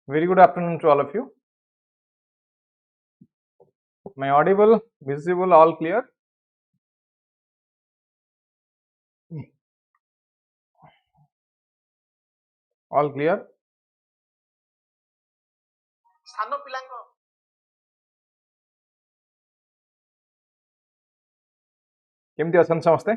Very good afternoon to all of you. Am I audible, visible, all clear? All clear? केमती अछन समस्ते?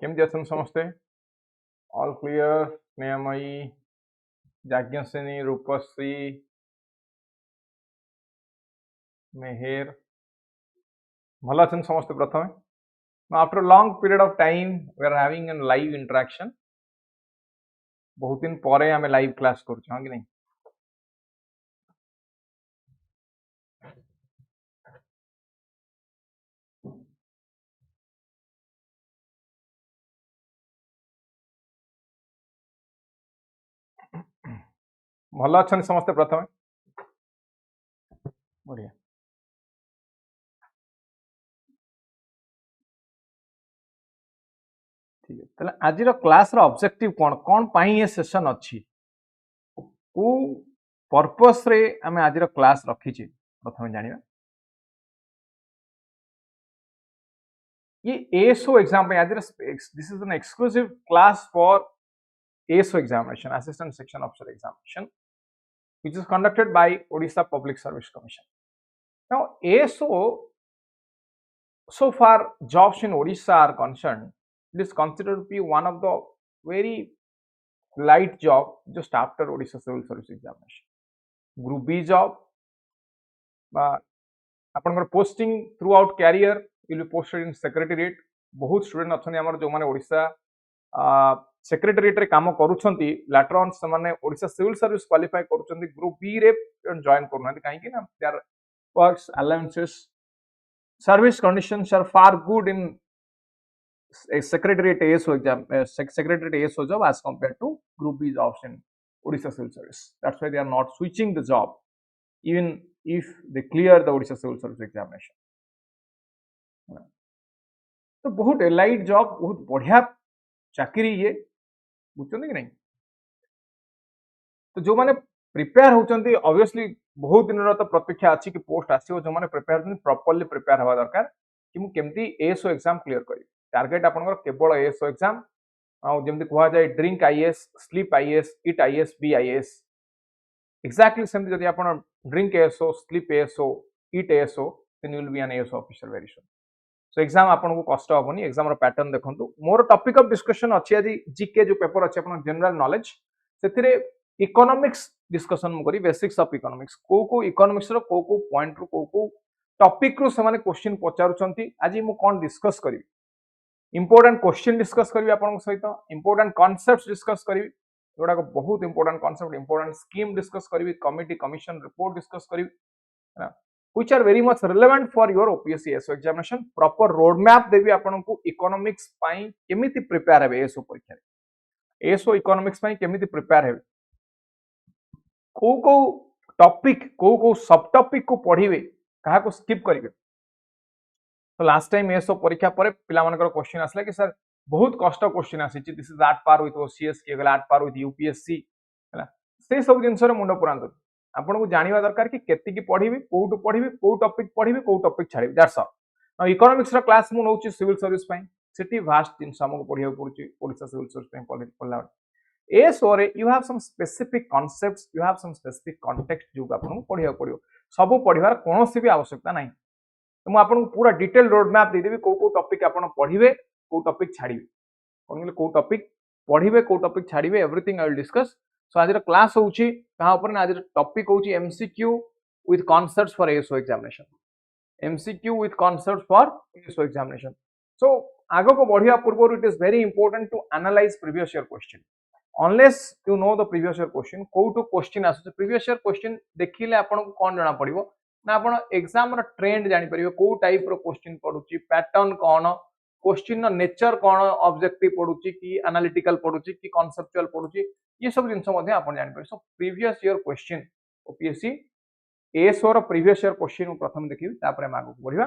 केमती अछन समस्ते? All clear? स्नेहमयी, जाज्ञसेनी, Rupashree, मेहेर, भल अछन समस्ते प्रथमे? Now after a long period of time we are having a live interaction. बहुत दिन परे आमे लाइव क्लास करछु हां कि नहीं? भल अछन समस्ते प्रथमे? बढ़िया. ठीक है. तले आज रो क्लास रो ऑब्जेक्टिव कोन पाई ये सेशन अछि? को पर्पस रे आमे आज रो क्लास रखी छी प्रथमे जानिबा. ये ASO एग्जाम पे आज this is an exclusive class for ASO examination, Assistant Section Officer examination, which is conducted by Odisha Public Service Commission. Now, ASO, so far jobs in Odisha are concerned, it is considered to be one of the very light job just after Odisha Civil Service Examination. Group B job, आपनकर posting throughout career will be posted in Secretariat. बहुत student अच्छे आमर जो माने Odisha secretariat रे काम करूछंती letter on से माने ओडिशा सिविल सर्विस क्वालिफाई करूछंती ग्रुप बी रे जॉइन करनांती काहे कि ना their works allowances service conditions are far good in secretariat ASO exam secretariat ASO job as compared to group B jobs in Odisha civil service. That's why they are not switching the job even if they clear the Odisha civil service examination. तो बहुत elite job, बहुत बढ़िया चाकरी ये बुझते कि नहीं. तो जो माने प्रिपेयर होचंती ऑब्वियसली बहुत दिन रो तो प्रतीक्षा अछि कि पोस्ट आसीओ. जो माने प्रिपेयर होचंती प्रॉपर्ली प्रिपेयर हवा दरकार कि मु केमती ASO एग्जाम क्लियर करी. टारगेट आपनकर केवल ASO एग्जाम आ जेमती कहवा जाय ड्रिंक IAS, स्लीप IAS, ईट IAS, बी IAS. एक्जेक्टली सेमती जदी आपन drink ASO, sleep ASO, eat ASO, then you will be an ASO officer very soon. So exam आपन को कष्ट होबनी. एग्जाम रो पैटर्न देखंतु. मोर टॉपिक ऑफ डिस्कशन अछि आज जीके जो पेपर अछि आपन जनरल नॉलेज सेथिरे इकोनॉमिक्स डिस्कशन म करी. बेसिक्स ऑफ इकोनॉमिक्स को इकोनॉमिक्स रो को पॉइंट रो को टॉपिक रो से माने क्वेश्चन पचारुचंती. आज मु कोन डिस्कस करी, इंपोर्टेंट क्वेश्चन डिस्कस करी आपन सहित, इंपोर्टेंट कांसेप्ट्स डिस्कस करी, जोडा को बहुत important concept, important scheme discuss करी, कमिटी कमीशन रिपोर्ट डिस्कस करी, which are very much relevant for your OPSC ASO examination. Proper roadmap देवी आपन को इकोनॉमिक्स पाई केमिति प्रिपेयर हेबे ASO परीक्षा रे. ASO इकोनॉमिक्स पाई केमिति प्रिपेयर हेबे, को टॉपिक को सब टॉपिक को पढिबे, कहा को स्किप करिवे. तो लास्ट टाइम ASO परीक्षा परे पिला मानकर क्वेश्चन आसला कि सर बहुत कष्ट क्वेश्चन आसी छि, this is at par with OCS के गला एट पार विथ UPSC हला. से सब जिंस रे मुंड पुरांत आपन को जानिबा दरकार कि केति की पढिबे, को टॉपिक पढिबे, को टॉपिक छाडिबे. That's all. नाउ इकोनॉमिक्स रा क्लास मु नउची सिविल सर्विस पई. सिटी वास्ट जिंस हमको पढिया पड़ुची ओडिशा सिविल सर्विस पई पढला. ASO रे you have some specific concepts, you have some specific context जो आपन को पढिया पड़ियो. सब पढिबार कोनोसी भी आवश्यकता नाही. तो मु आपन को पूरा डिटेल रोड मैप दे देबी को टॉपिक आपन पढिबे, को टॉपिक छाडिबे, कोन को टॉपिक पढिबे, को टॉपिक छाडिबे, everything I will discuss. So आज क्लास होची कहा ऊपर आज टॉपिक होची MCQ with concepts for ASO examination. MCQ with concepts for ASO examination. So आगो को बढ़िया पूर्व it is very important to analyse previous year question. Unless you know the previous year question, कोटू क्वेश्चन आसु previous year question देखिले आपन को कोन जाना पड़िबो ना आपन एग्जाम रो ट्रेंड जानि परिबो, को टाइप रो क्वेश्चन पडुची, पैटर्न कोन, क्वेश्चन नेचर कौन ऑब्जेक्टिव पड़ुची कि एनालिटिकल पड़ुची कि कॉन्सेप्चुअल पड़ुची ये सब जिनस मध्ये आपण जानि पर so previous year question OPSC ASO रो प्रीवियस ईयर क्वेश्चन प्रथम देखिबी तापर हम आगु बढ़िबा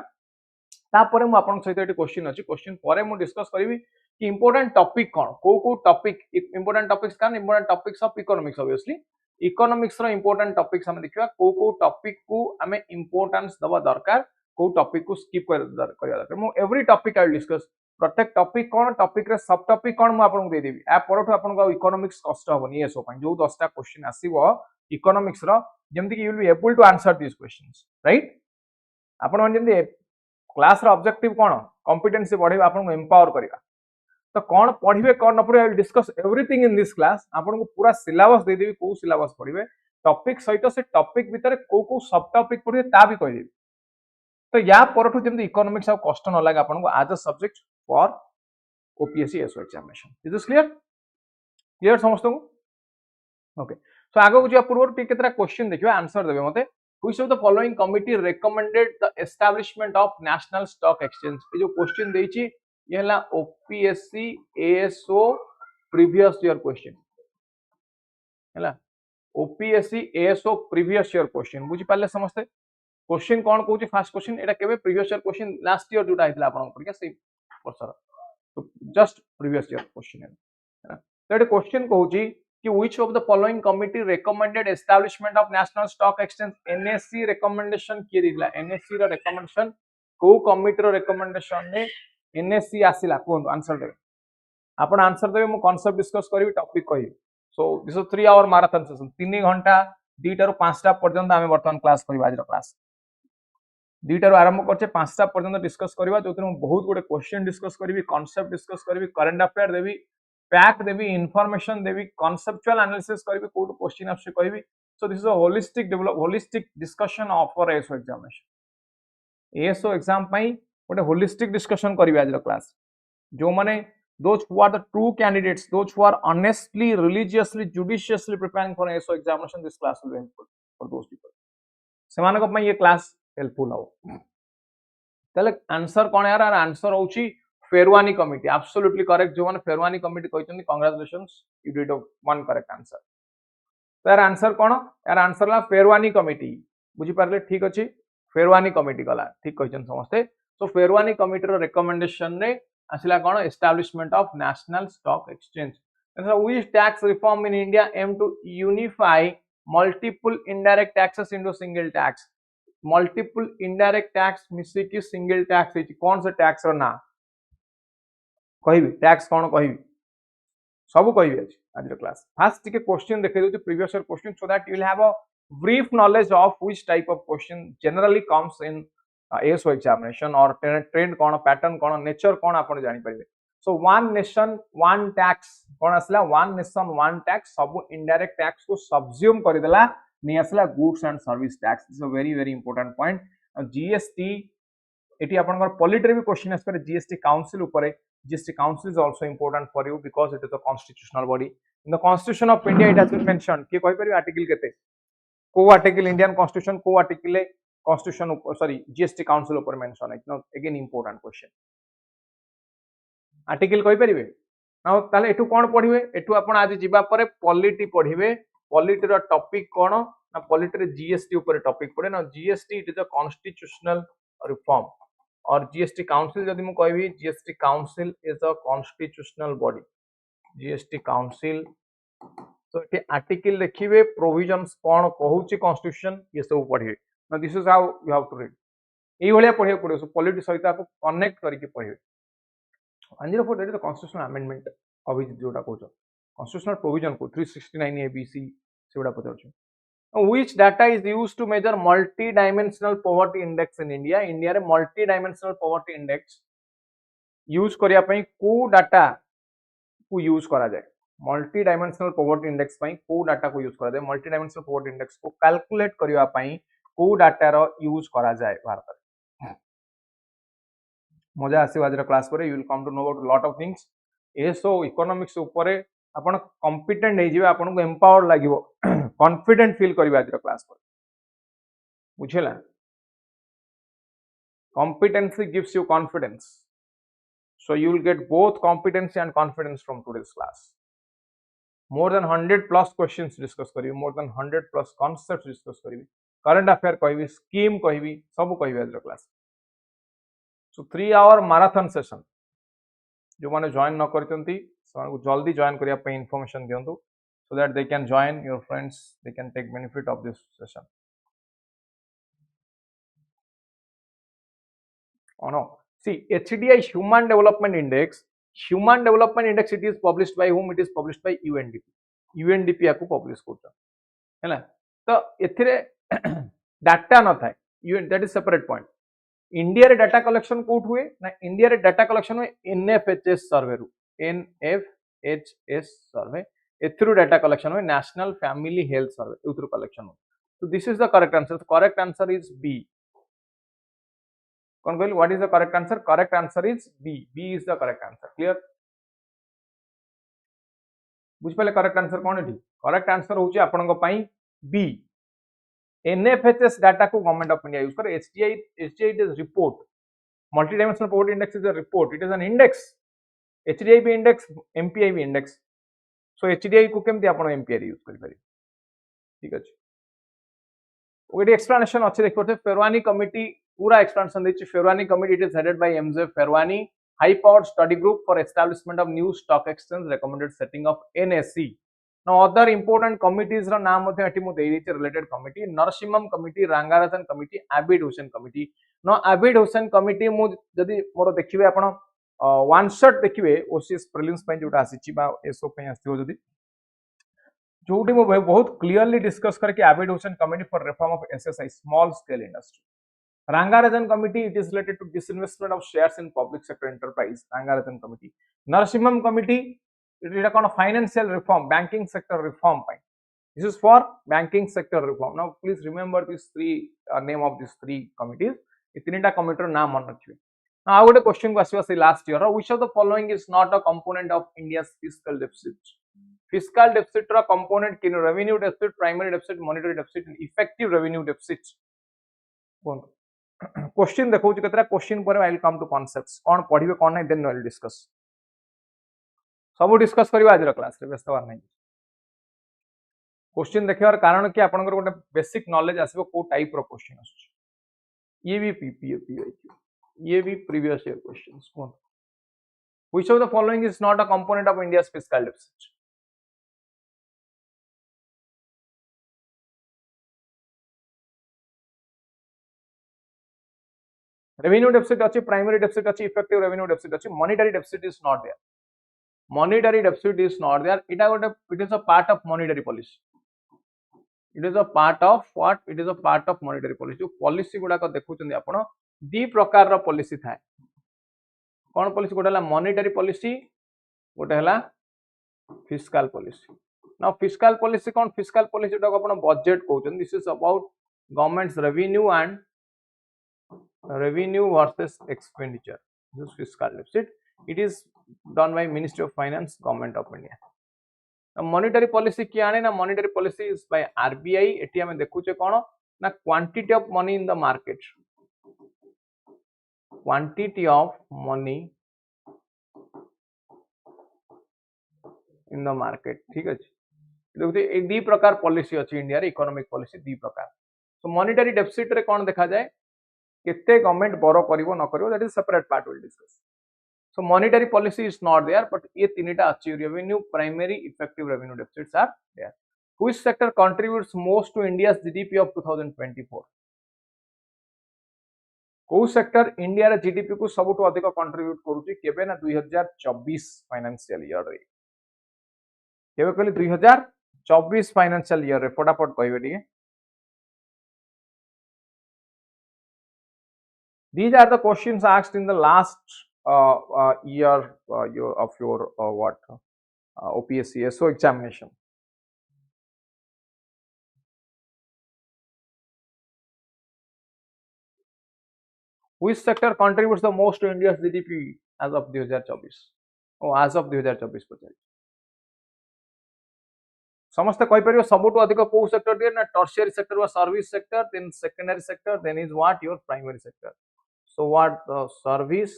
तापर मु आपन सहित एटी क्वेश्चन अछि क्वेश्चन परे मु डिस्कस करबी कि इंपोर्टेंट टॉपिक कौन को टॉपिक इंपोर्टेंट टॉपिक्स कान important topics of economics obviously economics रो इंपोर्टेंट टॉपिक्स हम देखिबा को टॉपिक को हमें इंपोर्टेंस दबा दरकार को टॉपिक को स्किप कर दरकार मु एवरी टॉपिक आई डिस्कस प्रत्येक टॉपिक कौन टॉपिक रे सब टॉपिक कौन मु आपन दे देबी आ परठो आपन को इकोनॉमिक्स कष्ट होबनी एसो पई जो 10टा क्वेश्चन आसीबो इकोनॉमिक्स रो जेमति कि you will be able to answer this questions right आपन मन जेमति क्लास रो ऑब्जेक्टिव कौन कॉम्पिटेंसी बढ़ेबा आपन को एम्पावर करिवा तो कौन पढ़िबे कौन न पढ़िबे I will discuss everything in this class आपन को पूरा सिलेबस दे देबी को सिलेबस पढ़िबे टॉपिक सहित से टॉपिक भीतर को सब टॉपिक पढ़िबे ता भी कहि देबी तो या परठु जेमति इकोनॉमिक्स आ कष्ट न लागे आपन को as a subject for OPSC SO examination is this clear समस्त को ओके सो आगो को जो पूर्व टी केतरा क्वेश्चन देखिबा आंसर देबे मते which of the following committee recommended the establishment of national stock exchange ये जो क्वेश्चन देइची ये हला OPSC ASO previous year question हला OPSC ASO previous year question बुझी पाले समस्त क्वेश्चन कौन कहूँ फास्ट क्वेश्चन एटा केबे previous year question last year जोटा आइतला आपन परीक्षा से वर्षर तो जस्ट प्रीवियस ईयर क्वेश्चन है तो एटा क्वेश्चन कहूँ कि which of the following committee recommended establishment of national stock exchange NSE recommendation किए दिला NSE रो recommendation को कमिटी रो recommendation ने NSE आसिला कोन आंसर देबे आपण आंसर देबे मु कांसेप्ट डिस्कस करबी टॉपिक कहि so this is 3 hour marathon session 3 घंटा 2टा रो 5टा पर्यंत हमें वर्तमान क्लास करबा आज रो क्लास 2टा रो आरंभ करछे 5टा पर्यंत डिस्कस करबा जोतिर मु बहुत गुडे क्वेश्चन डिस्कस करबी कांसेप्ट डिस्कस करबी करंट अफेयर देबी फैक्ट देबी इन्फॉर्मेशन देबी कॉन्सेप्चुअल एनालिसिस करबी कोड क्वेश्चन आपसे कहबी सो this is a holistic discussion of for ASO examination ASO exam पई गोटे होलिस्टिक डिस्कशन करबी आज क्लास जो माने those who are the true candidates those who are honestly religiously judiciously preparing for ASO examination this class will be helpful for those people सेमानक पई ये class helpful हो तले आंसर कोन यार आंसर होची फेरवानी कमिटी एब्सोल्युटली करेक्ट जो माने Pherwani committee कहचंदी congratulations you did one correct answer तो यार आंसर कोन यार आंसर ला फेरवानी कमिटी बुझी पारले ठीक अछि फेरवानी कमिटी गला ठीक कहचन समस्ते सो फेरवानी कमिटी रो रिकमेंडेशन ने आसिला कोन establishment of national stock exchange which tax reform in India aim to unify multiple indirect taxes into single tax multiple indirect tax मिसी की सिंगल टैक्स है कौन से टैक्स रो ना कहबी टैक्स कौन कहबी सब कहबी आज क्लास फास्ट टिके क्वेश्चन देखे दो previous year question so that you will have a brief knowledge of which type of question generally comes in ASO examination और ट्रेंड कौन पैटर्न कौन नेचर कौन आपण जानि परिबे so one nation one tax कौन असला वन नेशन वन टैक्स सब इनडायरेक्ट टैक्स को सब्ज्यूम कर देला नै असला goods and service tax is a very very important point GST एटी आपनकर पॉलिटी रे भी क्वेश्चन आस पर जीएसटी काउंसिल ऊपर GST council is also important for you because it is a constitutional body in the constitution of India it has been mentioned के कहि परिबे आर्टिकल केते को आर्टिकल इंडियन कॉन्स्टिट्यूशन को article constitution sorry GST council ऊपर mention है no again important question article कहि परिबे ना ताले एटू कोन पढिबे एटू आपण आज जिबा परे पॉलिटी पढिबे पॉलिटी रो टॉपिक कोन ना पॉलिटी रे जीएसटी ऊपर टॉपिक पढे ना GST it is a constitutional reform और जीएसटी काउंसिल जदि मु कहबी GST council is a constitutional body GST council तो एटे आर्टिकल देखिबे प्रोविजंस कोन कहूची कॉन्स्टिट्यूशन ये सब पढिबे now this is how you have to read ei bhaliya पढिया पड़े सो पॉलिटी सहित आपको कनेक्ट करके पढिबे अंजिर for that is the constitutional amendment अभी जोटा कहूछ कॉन्स्टिट्यूशनल प्रोविजन को 369 एबीसी सेवडा पचारछ which data is used to measure multi dimensional poverty index in India India रे multi dimensional poverty index use करिया पई को डाटा को यूज करा जाय मल्टी डायमेंशनल पॉवर्टी इंडेक्स पई को डाटा को यूज करा जाय मल्टी डायमेंशनल पॉवर्टी इंडेक्स को कैलकुलेट करिया पई को डाटा रो यूज करा जाय भारत रे मजा आसी आज क्लास पर you will come to know about lot of things एसो इकोनॉमिक्स ऊपर आपण कॉम्पिटेंट हे जिवे आपण को एम्पावर्ड लागिवो कॉन्फिडेंट फील करबा आज क्लास पर बुझेला competency gives you confidence So you will get both competency and confidence from today's class. More than 100 plus questions discuss करिए, more than 100 plus concepts discuss करिए, current affair कहिबी, scheme कहिबी, सब कहिबी आज class. So 3 hour marathon session जो माने join न करचंती सेमानकु जल्दी join करिया पे information दियंतु so that they can join your friends, they can take benefit of this session. Oh no, see HDI Human Development Index, it is published by whom? It is published by UNDP याकु publish करता हैला. तो एथिरे data न थाए, that is separate point. India रे data collection कोट हुए ना, इंडिया रे डाटा कलेक्शन हुए NFHS सर्वे रु, NFHS सर्वे एथ्रू डाटा कलेक्शन हुए नेशनल फैमिली हेल्थ सर्वे उथ्रू कलेक्शन हुए. So this is the correct answer. The correct answer is B. कौन कहली what is the correct answer? Correct answer is B. B is the correct answer. Clear? बुझ पाले correct answer कौन है? Correct answer होची आपनको पाई B. NFHS data को government of India use करे. HDI is report. Multi-dimensional poverty index is a report. It is an index. HDI भी index, MPI भी index. So HDI को केमती आपण MPI यूज करि पारि. ठीक अछि. ओडी एक्सप्लेनेशन अच्छे देख पड़ते. फेरवानी कमिटी पूरा एक्सप्लेनेशन देछि. Pherwani committee it is headed by MJ Pherwani. High powered study group for establishment of new stock exchange recommended setting of NSE. Now other important committees रा नाम मध्ये एठी मु देइ देछि. related committee Narasimham committee, Rangarajan committee, Abid Hussain committee. Now Abid Hussain committee मु जदि मोर देखिबे आपण OneShot देखिबे OCS prelims ପାଇଁ जोटा आसीछि बा एसओ ପାଇଁ आसीथिबो जदि जोटी मु बहुत क्लियरली डिस्कस करके Abid Hussain committee for reform of SSI small scale industry. Rangarajan committee, it is related to disinvestment of shares in public sector enterprise. Rangarajan committee. Narasimham committee, it is a financial reform, banking sector reform. This is for banking sector reform. Now please remember these three name of these three committees. Itinita committee naam man rakhibe. Now I got a question was last year. Which of the following is not a component of India's fiscal deficit? Fiscal deficit ra component kino revenue deficit, primary deficit, monetary deficit, and effective revenue deficit. Question देखो केतरा question पर I will come to concepts कोन पढिबे कोन नै then will discuss सब discuss करबा आज क्लास रे व्यस्त बार नै. क्वेश्चन देखिबार कारण कि आपनकर गोटे बेसिक नॉलेज आसीबो को टाइप रो क्वेश्चन आछ. ये भी PYQ, ये भी previous year questions. Cone which of the following is not a component of India's fiscal deficit? Revenue deficit achi, primary deficit achi, effective revenue deficit achi, monetary deficit is not there. Monetary deficit is not there. It is a part of monetary policy. It is a part of what? It is a part of monetary policy. जो policy गुड़ा को देखु चंदी आपण दी प्रकार रा policy थाए. कौन policy गोटे हला monetary policy, गोटे हला fiscal policy. Now fiscal policy कौन? Fiscal policy टा को आपण budget कहउ Chandi. This is about government's revenue and revenue versus expenditure. This is fiscal deficit. It is done by Ministry of Finance, Government of India. Now monetary policy किया आने ना, monetary policy is by RBI. Eighty हमें देखुचे कौन ना quantity of money in the market. Quantity of money in the market. ठीक है. देखुचे एक दी प्रकार policy अच्छी इंडिया रे economic policy दी प्रकार. So monetary deficit रे कौन देखा जाए? कितने गवर्नमेंट बोरो करिवो न करिवो, that is separate part we'll discuss. So monetary policy is not there, but ये तीनटा अच्छी revenue, primary, effective revenue deficits are there. Which sector contributes most to India's GDP of 2024? को सेक्टर इंडिया रे GDP को सबुठु अधिक contribute करूची केबे ना 2024 फाइनेंशियल ईयर रे. केबे कहली 2024 फाइनेंशियल ईयर रे फटाफट कहबे टिके. These are the questions asked in the last year of your OPSC ASO examination. Which sector contributes the most to India's GDP as of 2024? Oh, as of 2024 पचारि. समस्त कहि परियो सबुठु अधिक को सेक्टर दिए ना टर्शियरी सेक्टर वा service sector, then secondary sector, then is what your primary sector. So what the service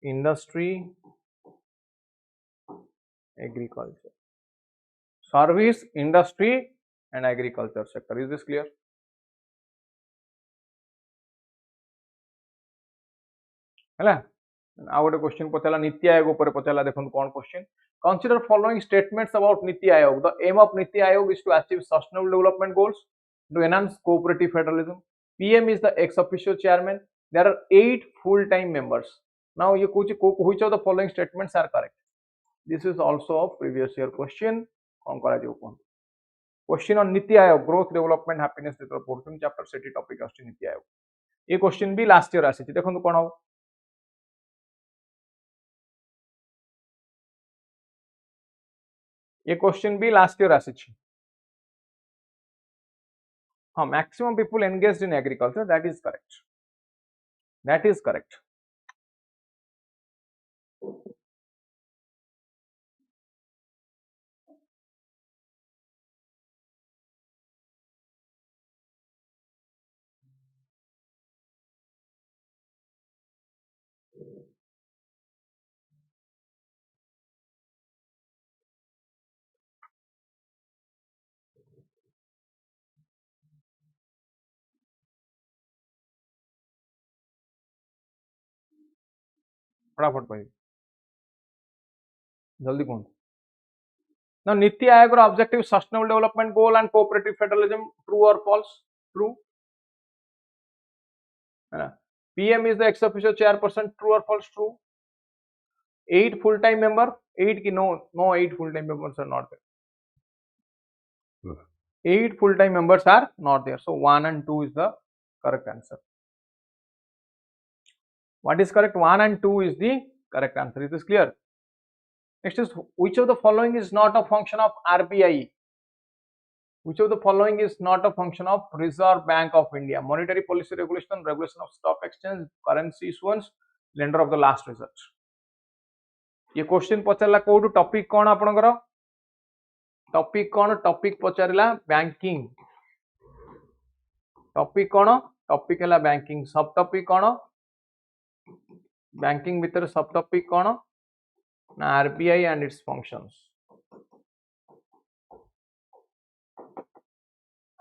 industry, agriculture. Service, industry and agriculture sector. Is this clear? है आ गोटे क्वेश्चन पचारा नीति आयोग ऊपर पचारा देखो कौन question. Consider following statements about NITI Aayog. The aim of NITI Aayog is to achieve sustainable development goals, to enhance cooperative federalism. PM is the ex officio chairman. There are 8 full-time members. Now, which of the following statements are correct? This is also a previous year question. Question on NITI Aayog, growth, development, happiness, portion chapter city topic आछि NITI Aayog. ये question भी last year आछि. देखो कौन हो. ये question भी last year आसी. हाँ, maximum people engaged in agriculture. That is correct. That is correct. फटाफट कहिए, जल्दी कौन. Now, NITI Aayog objective sustainable development goal and cooperative federalism, true or false? True. PM is the ex officio chairperson, true or false? True. 8 full-time member, 8 ki no 8 full-time members are not there. 8 full-time members are not there. So 1 and 2 is the correct answer. What is correct? 1 and 2 is the correct answer. Is this clear? Next is, which of the following is not a function of RBI? Which of the following is not a function of Reserve Bank of India? Monetary policy regulation, regulation of stock exchange, currency issuance, lender of the last resort. ये question पचारला कोडू topic कौन आपनकर? Topic कौन? Topic पचारला banking. Topic कौन? Topic है banking. सब टॉपिक कौन? बैंकिंग भीतर सब टॉपिक कौन? ना RBI and its functions.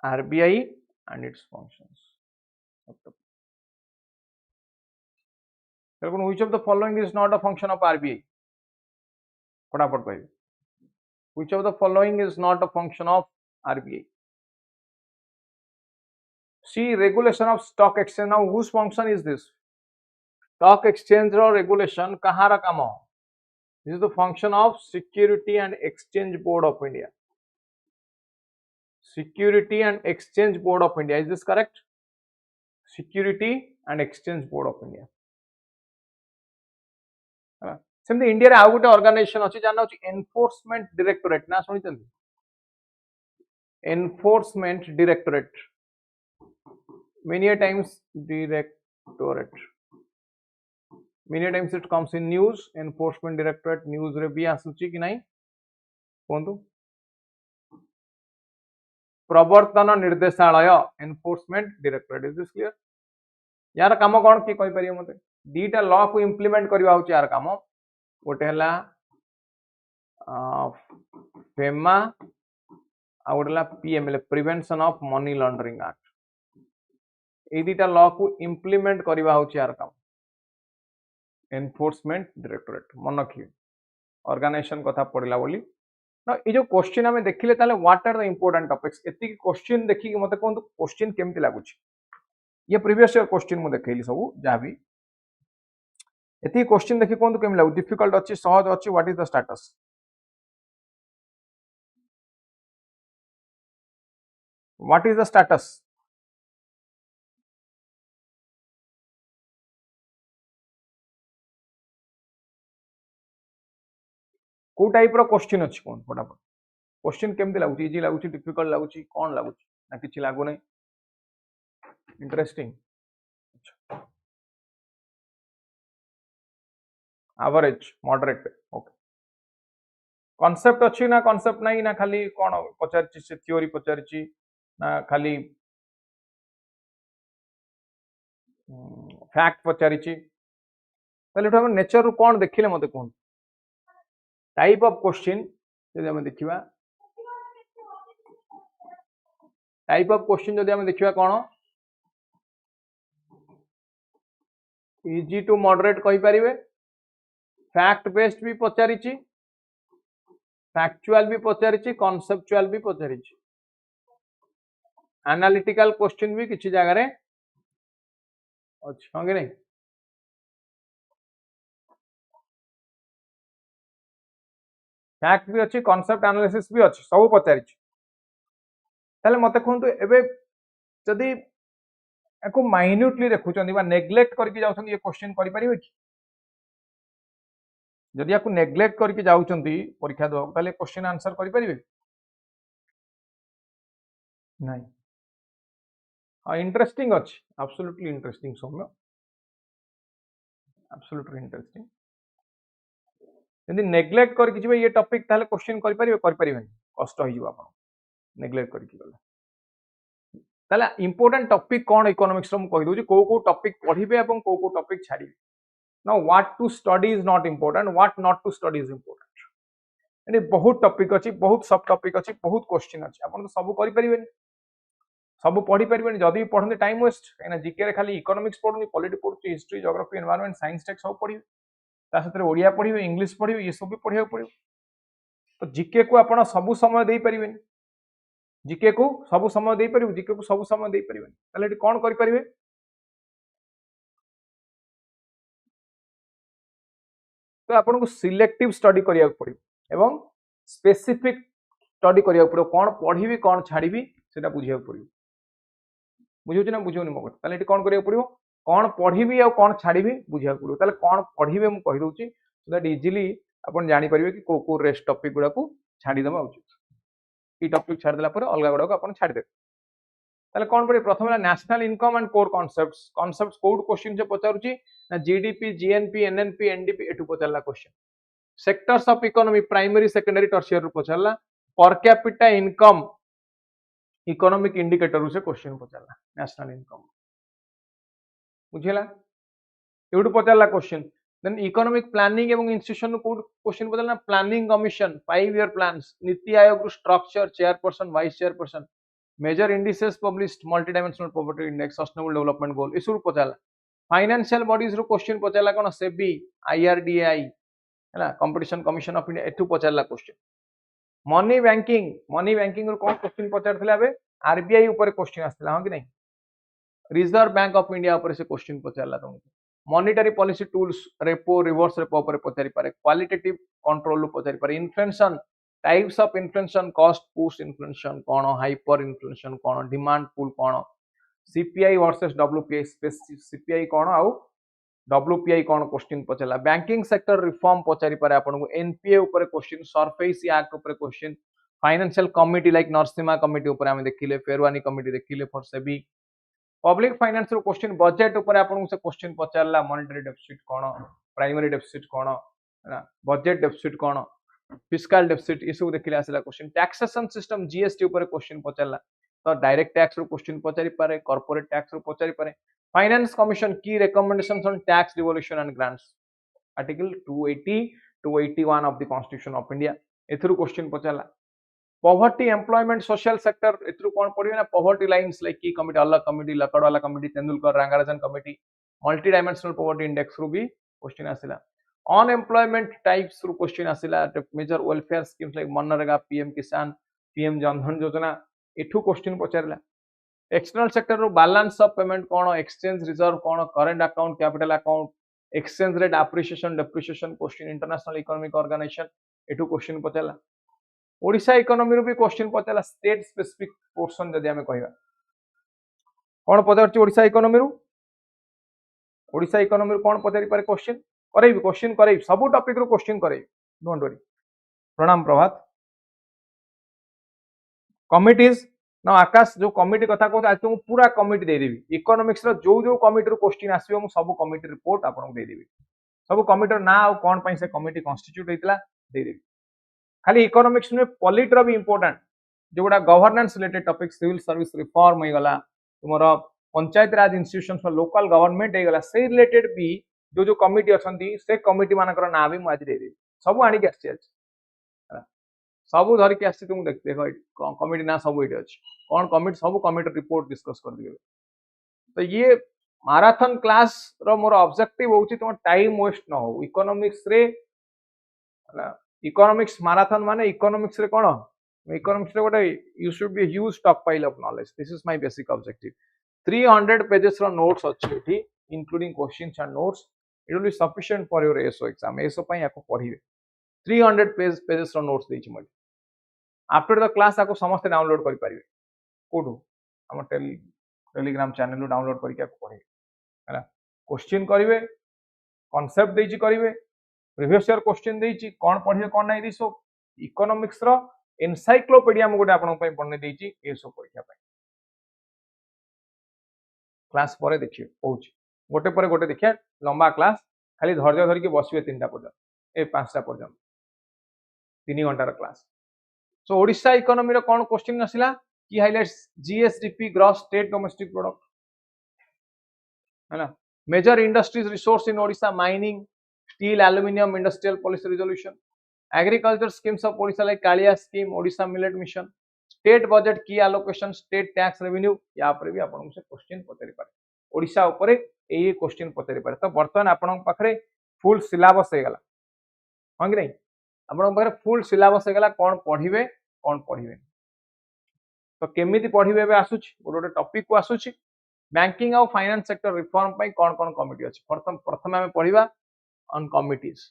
RBI and its functions. Which of the following is not a function of RBI? फटाफट कहिए. Which of the following is not a function of RBI? See, regulation of stock exchange. Now, whose function is this? Stock exchange or regulation kahara kamo? This is the function of Security and Exchange Board of India. Security and Exchange Board of India. Is this correct? Security and Exchange Board of India. सेमती India रे आ गोटे organisation अछि जाना अछि enforcement directorate. ना सुनि चंदी? Enforcement directorate. Many times directorate. Many times it comes in news. Enforcement directorate news रे भी आसुची कि नहीं? कोंतु प्रवर्तन निर्देशालय enforcement directorate. Is this clear? यार काम कौन कि कहि परियो मते? दीटा लॉ को इंप्लीमेंट करबा होची यार काम. गोटे हला फेमा आ गोटे हला PML prevention of money laundering act. ए दीटा लॉ को इंप्लीमेंट करबा होची यार काम. एनफोर्समेंट डायरेक्टोरेट मन रखिए. ऑर्गेनाइजेशन कथा पड़िला बोली ना. ये जो क्वेश्चन हमें देखिले ताले what are the important topics एति क्वेश्चन देखि कि मते कोन क्वेश्चन केमति लागुची. ये प्रीवियस ईयर क्वेश्चन मु देखैली सब जा भी एति क्वेश्चन देखि कोन केम लागु. डिफिकल्ट अछि, सहज अछि, what is the status? What is the status? को टाइप रो क्वेश्चन अछि कोन? फटाफट क्वेश्चन केमति लागुची? इजी लागुची, डिफिकल्ट लागुची, कोन लागुची ना किछि लागु नै? Interesting. Average, moderate. Okay. Concept अछि ना कॉन्सेप्ट नाही ना खाली कोन पचारची से थ्योरी पचारची ना खाली फैक्ट पचारची? ताले हम नेचर रु कोन देखिले मते कोन टाइप ऑफ क्वेश्चन जदि हम देखिबा टाइप ऑफ क्वेश्चन जदि हम देखिबा कोन इजी टू मॉडरेट कहि परिबे फैक्ट बेस्ड भी पचारिछि फैक्चुअल भी पचारिछि कॉन्सेप्चुअल भी पचारिछि एनालिटिकल क्वेश्चन भी किछि जगह रे अछि होंगे नहीं फैक्ट भी अच्छी कॉन्सेप्ट एनालिसिस भी अच्छी सब पचारिछि ताले मते कहंतु एबे जदि एको माइन्यूटली देखुचंदी बा नेग्लेक्ट करके जाउछंदी ये क्वेश्चन करि परिबे कि जदि याकू नेग्लेक्ट करके जाउछंदी परीक्षा दो ताले क्वेश्चन आंसर करि परिबे नहीं हां इंटरेस्टिंग अछि एब्सोल्युटली इंटरेस्टिंग सौम्य एब्सोल्युटली इंटरेस्टिंग यदि नेग्लेक्ट करके जिबे ये टॉपिक ताले क्वेश्चन करि परिबे कष्ट होई जिवो आपन नेग्लेक्ट करके गला ताले इंपोर्टेंट टॉपिक कोन इकोनॉमिक्स रो म कहि दोछि को टॉपिक पढिबे एवं को टॉपिक छाडिबे now what to study is not important what not to study is important एनी बहुत टॉपिक अछि बहुत सब टॉपिक अछि बहुत क्वेश्चन अछि आपन तो सब करि परिबेनी सब पढ़ी परिबेनी जदी पढनते टाइम वेस्ट कहिना जीके रे खाली इकोनॉमिक्स पढुनी पॉलिटी पढुची हिस्ट्री ज्योग्राफी एनवायरनमेंट साइंस टेक्स सब पढिबे ता सतरे ओडिया पढिबे इंग्लिश पढिबे ये सब भी पढिया पड़िबो तो जीके को आपण सब समय देई परिबेनी जीके को सब समय देई परिबो जीके को सब समय देई परिबेनी ताले एटी कोन करि परिबे तो आपन को सिलेक्टिव स्टडी करिया पड़िबो एवं स्पेसिफिक स्टडी करिया पड़िबो कोन पढिबी कोन छाडिबी सेटा बुझिया पड़िबो बुझुछ ना बुझोनी मो कथा ताले एटी कोन करिया पड़िबो कोन पढिबी आ कोन छाडिबी बुझिया पड़िबो ताले कोन पढिबे मु कहि दोछि सो दैट इजीली आपन जानि परिबे कि को रेस्ट टॉपिक गुडा को छाडी दबा उचित ई टॉपिक छाडी देला पर अलगा गुडा को आपन छाडी दे ताले कोन पड़े प्रथम है national income and core concepts कोड क्वेश्चन से पचारुची ना जीडीपी जीएनपी एनएनपी एनडीपी एटू पचारला question sectors of economy primary secondary tertiary पचारला per capita income economic indicator से क्वेश्चन पचारला नेशनल इनकम बुझिला एटू पचारला क्वेश्चन देन इकोनॉमिक प्लानिंग एवं इंस्टीट्यूशन कोड क्वेश्चन पचारला planning commission 5 year plans NITI Aayog structure chairperson vice chairperson major indices published multi dimensional poverty index sustainable development goal इसु पचारला फाइनेंशियल बॉडीज रो क्वेश्चन पचारला कोन सेबी आईआरडीआई हैला कंपटीशन कमिशन ऑफ इंडिया एटू पचारला क्वेश्चन मनी बैंकिंग रो कोन क्वेश्चन पचारथिला बे आरबीआई ऊपर क्वेश्चन आस्थिला हां कि नहीं रिजर्व बैंक ऑफ इंडिया ऊपर से क्वेश्चन पचारला तुमको monetary policy tools repo reverse repo ऊपर पचारि पारे क्वालिटेटिव कंट्रोल पचारि पारे inflation types of inflation cost push inflation कोन हाइपर इन्फ्लेशन कोन डिमांड पुल कोन सीपीआई वर्सेस डब्ल्यूपीआई सीपीआई कोन आउ डब्ल्यूपीआई कोन क्वेश्चन पचारला बैंकिंग सेक्टर रिफॉर्म पचारि पारे आपन को एनपीए ऊपर क्वेश्चन सरफेस एक्ट ऊपर question financial committee like Narasimham committee ऊपर हम देखिले फेरवानी कमिटी देखिले for SEBI public finance row question budget ऊपर आपन से क्वेश्चन पचारला मॉनेटरी डेफिसिट कोन प्राइमरी डेफिसिट कोन बजट डेफिसिट कोन फिस्कल डेफिसिट ये सब देखिले आसला क्वेश्चन टैक्सेशन सिस्टम जीएसटी ऊपर क्वेश्चन पचारला तो डायरेक्ट टैक्स रो क्वेश्चन पचारि पारे कॉर्पोरेट टैक्स रो पचारि पारे फाइनेंस कमिशन की recommendations on tax devolution and grants article 280 281 of the constitution of India एथरु क्वेश्चन पचारला पॉवर्टी एम्प्लॉयमेंट सोशल सेक्टर एथरु कोन पडिबे ना पॉवर्टी लाइंस लाइक की committee Alagh committee Lakdawala committee Tendulkar Rangarajan committee multi dimensional poverty index रू भी क्वेश्चन आसिला अनएम्प्लॉयमेंट टाइप्स रू क्वेश्चन आसिला major welfare schemes like MNREGA PM Kisan PM Jan Dhan Yojana एठू क्वेश्चन पचारला एक्सटर्नल सेक्टर रो बैलेंस ऑफ पेमेंट कोन एक्सचेंज रिजर्व कोन current account capital account exchange rate appreciation depreciation question international economic organisation एठू क्वेश्चन पचारला ओडिशा इकोनॉमी रो भी क्वेश्चन पचारला स्टेट स्पेसिफिक पोर्शन जदि हमें कहबा कोन पचारछि ओडिशा इकोनॉमी रो कोन पचारि पारे क्वेश्चन करेइ सब टॉपिक रो क्वेश्चन करेइ डोंट वरी प्रणाम प्रभात कमिटीज ना आकाश जो कमिटी कथा कहत आज तुम पूरा कमिटी दे देबी इकोनॉमिक्स रो जो कमिटी रो क्वेश्चन आसीबो मु सब कमिटी रिपोर्ट आपन को दे देबी सब कमिटी ना आ कोन पई से कमिटी कॉन्स्टिट्यूट हेतला दे देबी खाली इकोनॉमिक्स में पॉलिटी रो भी इंपोर्टेंट जो गुडा governance related topic civil service reform हे गला तुमरो panchayat Raj institutions local government हे गला से रिलेटेड भी जो जो कमिटी अछंती से कमिटी मानकर ना भी मुझे दे सब आनिक आसी सब धरिकी आसी तुम देख देख कमिटी ना सब ये अच्छी कौन कमिटी सब कमिटी रिपोर्ट डिस्कस कर दिए तो ये माराथन क्लास रो मोर ऑब्जेक्टिव होउची तुम टाइम वेस्ट न हो इकोनॉमिक्स रे इकोनॉमिक्स माराथन माने इकोनॉमिक्स रे कोन इकोनॉमिक्स रे गोटे you should be huge stockpile of knowledge this is my basic objective 300 pages रो नोट्स अछि एठी including questions and notes it will be sufficient for your SO exam SO पई याको पढिबे 300 pages रो notes देछि मते आफ्टर द क्लास आको समस्त डाउनलोड करि परिबे कोडू हम टेलीग्राम चैनल डाउनलोड करके आपको पढ़े है क्वेश्चन करेंगे कॉन्सेप्ट देछि करेंगे प्रीवियस ईयर क्वेश्चन देछि कौन पढ़िए कौन नहीं सो इकोनॉमिक्स रो एनसाइक्लोपीडिया मु गोटे आपन पई पढ़ने देछि एसो परीक्षा पई क्लास पर देखिए कहूँ गोटे पर गोटे देखिए लंबा क्लास खाली धैर्य धरिकी बसवे 3टा पर्यंत ए 5टा पर्यंत 3 घंटार क्लास सो ओडिशा इकोनॉमी रो कौन क्वेश्चन आसिला की highlights GSDP gross state domestic product है ना major industries resource in Odisha mining steel aluminium industrial policy resolution agriculture schemes of Odisha like Kalia scheme Odisha millet mission state budget की एलोकेशन स्टेट टैक्स रेवेन्यू या पर भी आपन से क्वेश्चन पतरी पारे ओडिशा ऊपर ए क्वेश्चन पतरी पारे तो वर्तमान आपन पाखरे फुल सिलेबस हे गला हां कि नहीं आपन पाखरे फुल सिलेबस हे गला कोन पढ़िबे तो केमिति पढ़िबे बे आसुची गोटे टॉपिक को आसुची बैंकिंग और फाइनेंस सेक्टर रिफॉर्म पई कोन कोन कमिटी अछि प्रथम हमें पढ़िबा ऑन कमिटीज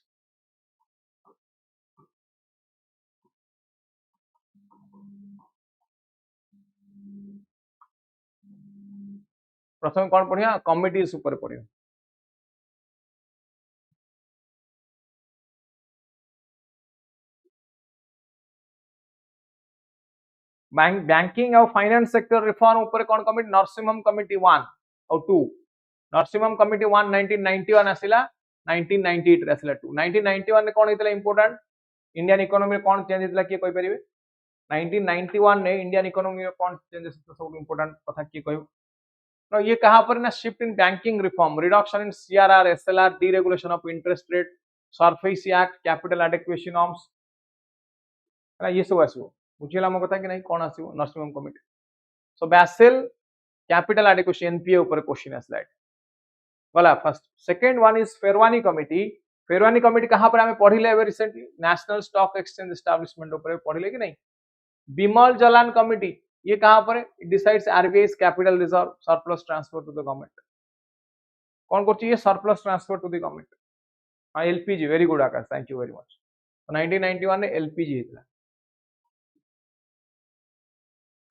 प्रथम कौन पढ़िया कमिटीज ऊपर पढ़िया बैंकिंग और फाइनेंस सेक्टर रिफॉर्म ऊपर कौन कमिटी नरसिंहम कमिटी 1 और 2 नरसिंहम कमिटी 1 1991 आसिला 1998 रे आसिला 2 1991 ने कौन हेतला इंपोर्टेंट इंडियन इकोनॉमी में कौन चेंज हेतला के कोइ परिबे 1991 ने इंडियन इकोनॉमी में कौन चेंजेस तो सब इंपोर्टेंट कथा के कहू तो ये कहां पर ना shift in banking reform reduction in CRR SLR deregulation of interest rate SARFAESI act capital adequacy norms है ये सब आसो बुझिला मो कथा कि नहीं कौन आसो Narasimham committee so Basel capital adequacy NPA ऊपर क्वेश्चन है स्लाइड वाला first second one is Pherwani committee कहां पर हमें पढ़िले एवे recently national stock exchange establishment ऊपर पढ़िले कि नहीं बिमल जलान कमिटी ये कहां पर decides RBI capital reserve surplus transfer to the government कौन करछि ये surplus transfer to the government हां LPG very good Akash thank you very much 1991 ने एलपीजी हेतला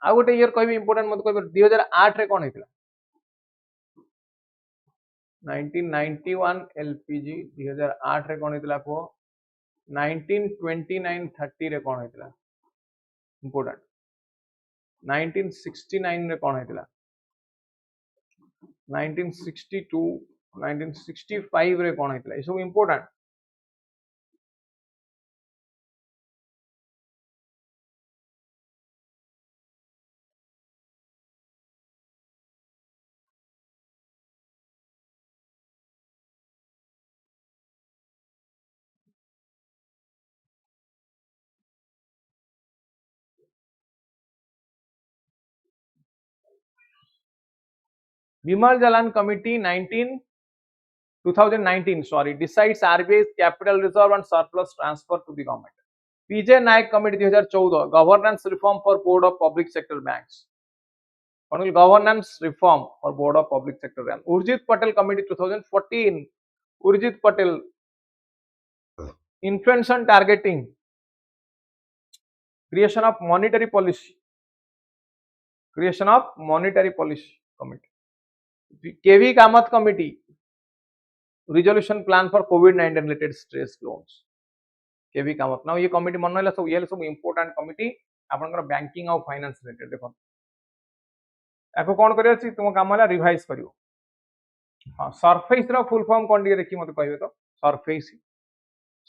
आ गोटे ईयर कहबी इंपोर्टेंट मत कहबी 2008 रे कोन हेतला 1991 एलपीजी 2008 रे कोन हेतला को 1929 30 रे कोन हेतला इंपोर्टेंट 1969 रे कोन हेतला 1962 1965 रे कोन हेतला ए सब important Bimal Jalan Committee 2019 decides RBI's capital reserve and surplus transfer to the government. PJ Naik Committee 2014 governance reform for board of public sector banks. Governance reform for board of public sector banks. Urjit Patel Committee 2014 Urjit Patel inflation targeting creation of monetary policy committee. KV Kamath Committee resolution plan for COVID-19 related stress loans. KV Kamath now ये committee मन रहला सब ये सब important committee आपनकर banking और finance related देखो एको कोन करियो छी तुम काम वाला रिवाइज करियो हां सरफेस रो फुल फॉर्म कोन दिए देखि मते कहबे तो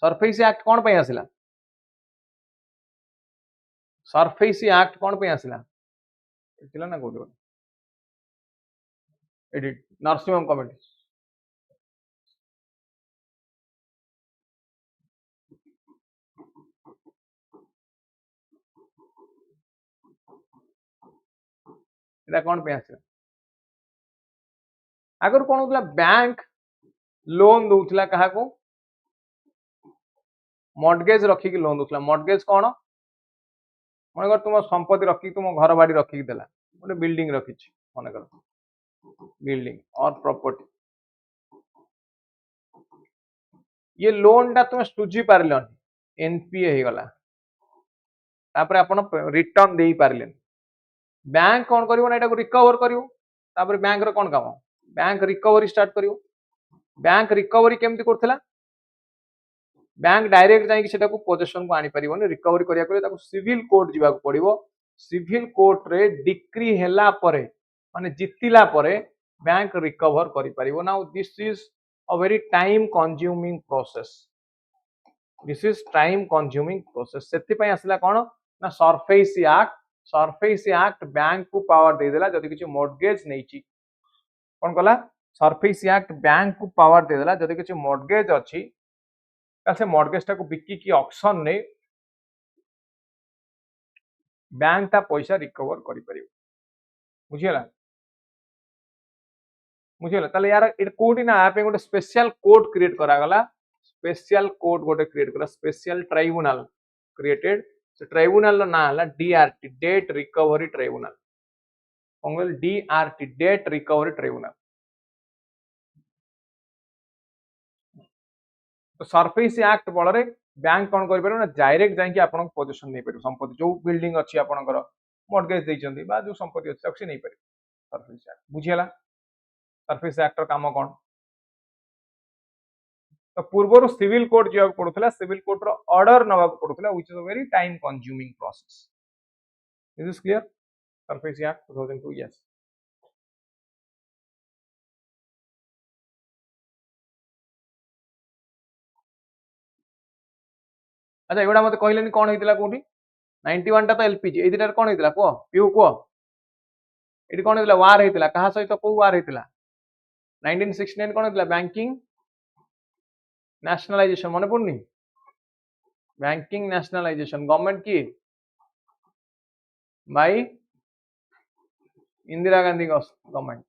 सरफेस एक्ट कोन पय आसिला सरफेस एक्ट कोन पय आसिला एतिला ना गोडो एडिट नरसिंहम कमिटी एटा कोन पे आसे आगर कोन होतला बैंक लोन दोउतला कहा को मॉर्गेज रखी कि लोन दोउतला मॉर्गेज कोन मन कर तुम संपत्ति रखी तुम घर बाड़ी रखी देला गोटे बिल्डिंग रखी मन कर बिल्डिंग और प्रॉपर्टी ये लोन टा तुम सुझी पारलन एनपीए हो गला तापर आपण रिटर्न दे पारलेन बैंक कोन करिवो ना एटा को रिकवर करिवो तापर बैंक रो कोन काम बैंक रिकवरी स्टार्ट करिवो बैंक रिकवरी केमती करथिला बैंक डायरेक्ट जाई कि सेटा को पोजीशन को आनी परिवोनी रिकवरी करिया को ताको सिविल कोर्ट जीवा को पड़िवो सिविल कोर्ट रे डिक्री हैला परे माने जितिला परे बैंक रिकवर करि परिवो now this is a very time consuming process this is time consuming process सेति पय आसला कोन ना सरफेस एक्ट बैंक को पावर दे देला जदि किछि मॉर्गेज नैछि कोन कला सरफेस एक्ट बैंक को पावर दे देला जदि किछि मॉर्गेज अछि से मॉर्गेज टा को बिकी की ऑक्शन ने बैंक ता पैसा रिकवर करि परियो बुझियला ताले यार इट कोडी ना आपे गोटे स्पेशल कोड क्रिएट करा गला स्पेशल कोड गोटे क्रिएट करा स्पेशल ट्राइब्यूनल क्रिएटेड से ट्राइब्यूनल ना हला डीआरटी डेट रिकवरी ट्राइब्यूनल कोंगल डीआरटी डेट रिकवरी ट्राइब्यूनल तो सरफेस एक्ट बल रे बैंक कोन करि परबो ना डायरेक्ट जाई कि आपन पोजीशन नै परबो संपत्ति जो बिल्डिंग अछि आपनकर मॉर्गेज दैचंदी बा जो संपत्ति अछि अक्सी नै परबो सरफेस एक्ट बुझियला सरफेस एक्ट रो काम कोन तो पूर्व सिविल कोर्ट जा पड़ुला सिविल कोर्ट रो ऑर्डर नवा पड़ुला which is a very time consuming process is this clear SARFAESI act 2002 yes अच्छा एगुडा मते कहलेनी कोन हेतिला कोठी 91 टा तो एलपीजी ए दिटा कोन हेतिला को पीयू को एटी कोन हेतिला वार हेतिला कहा सहित को वार हेतिला 1969 कोन हेतिला बैंकिंग नेशनलाइजेशन मन पड़नी बैंकिंग नेशनलाइजेशन गवर्नमेंट की बाय इंदिरा गांधी गवर्नमेंट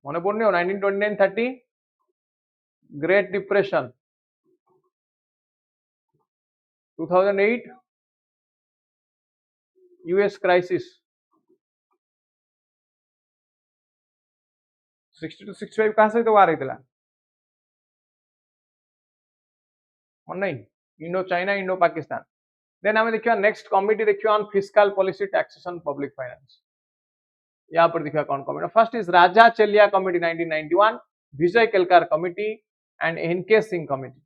मन पड़नी 1929-30 ग्रेट डिप्रेशन 2008 यूएस क्राइसिस 62-65 कहा सहित वार हेतिला मन नहीं Indo China Indo Pakistan then हमें देखियो नेक्स्ट कमिटी देखियो on fiscal policy taxation public finance यहाँ पर देखियो कौन committee first is Raja Chelliah committee 1991 Vijay Kelkar committee and NK Singh committee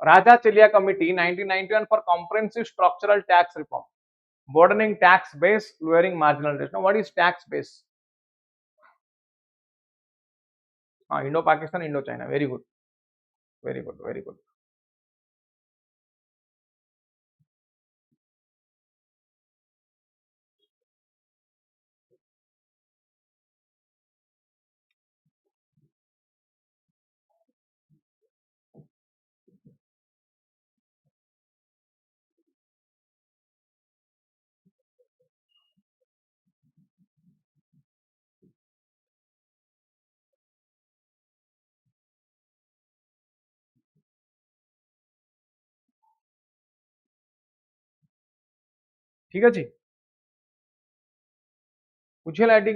Raja Chelliah committee 1991 for comprehensive structural tax reform broadening tax base lowering marginal rates now what is tax base Indo Pakistan Indo China very good very good ठीक अछि बुझिला एटी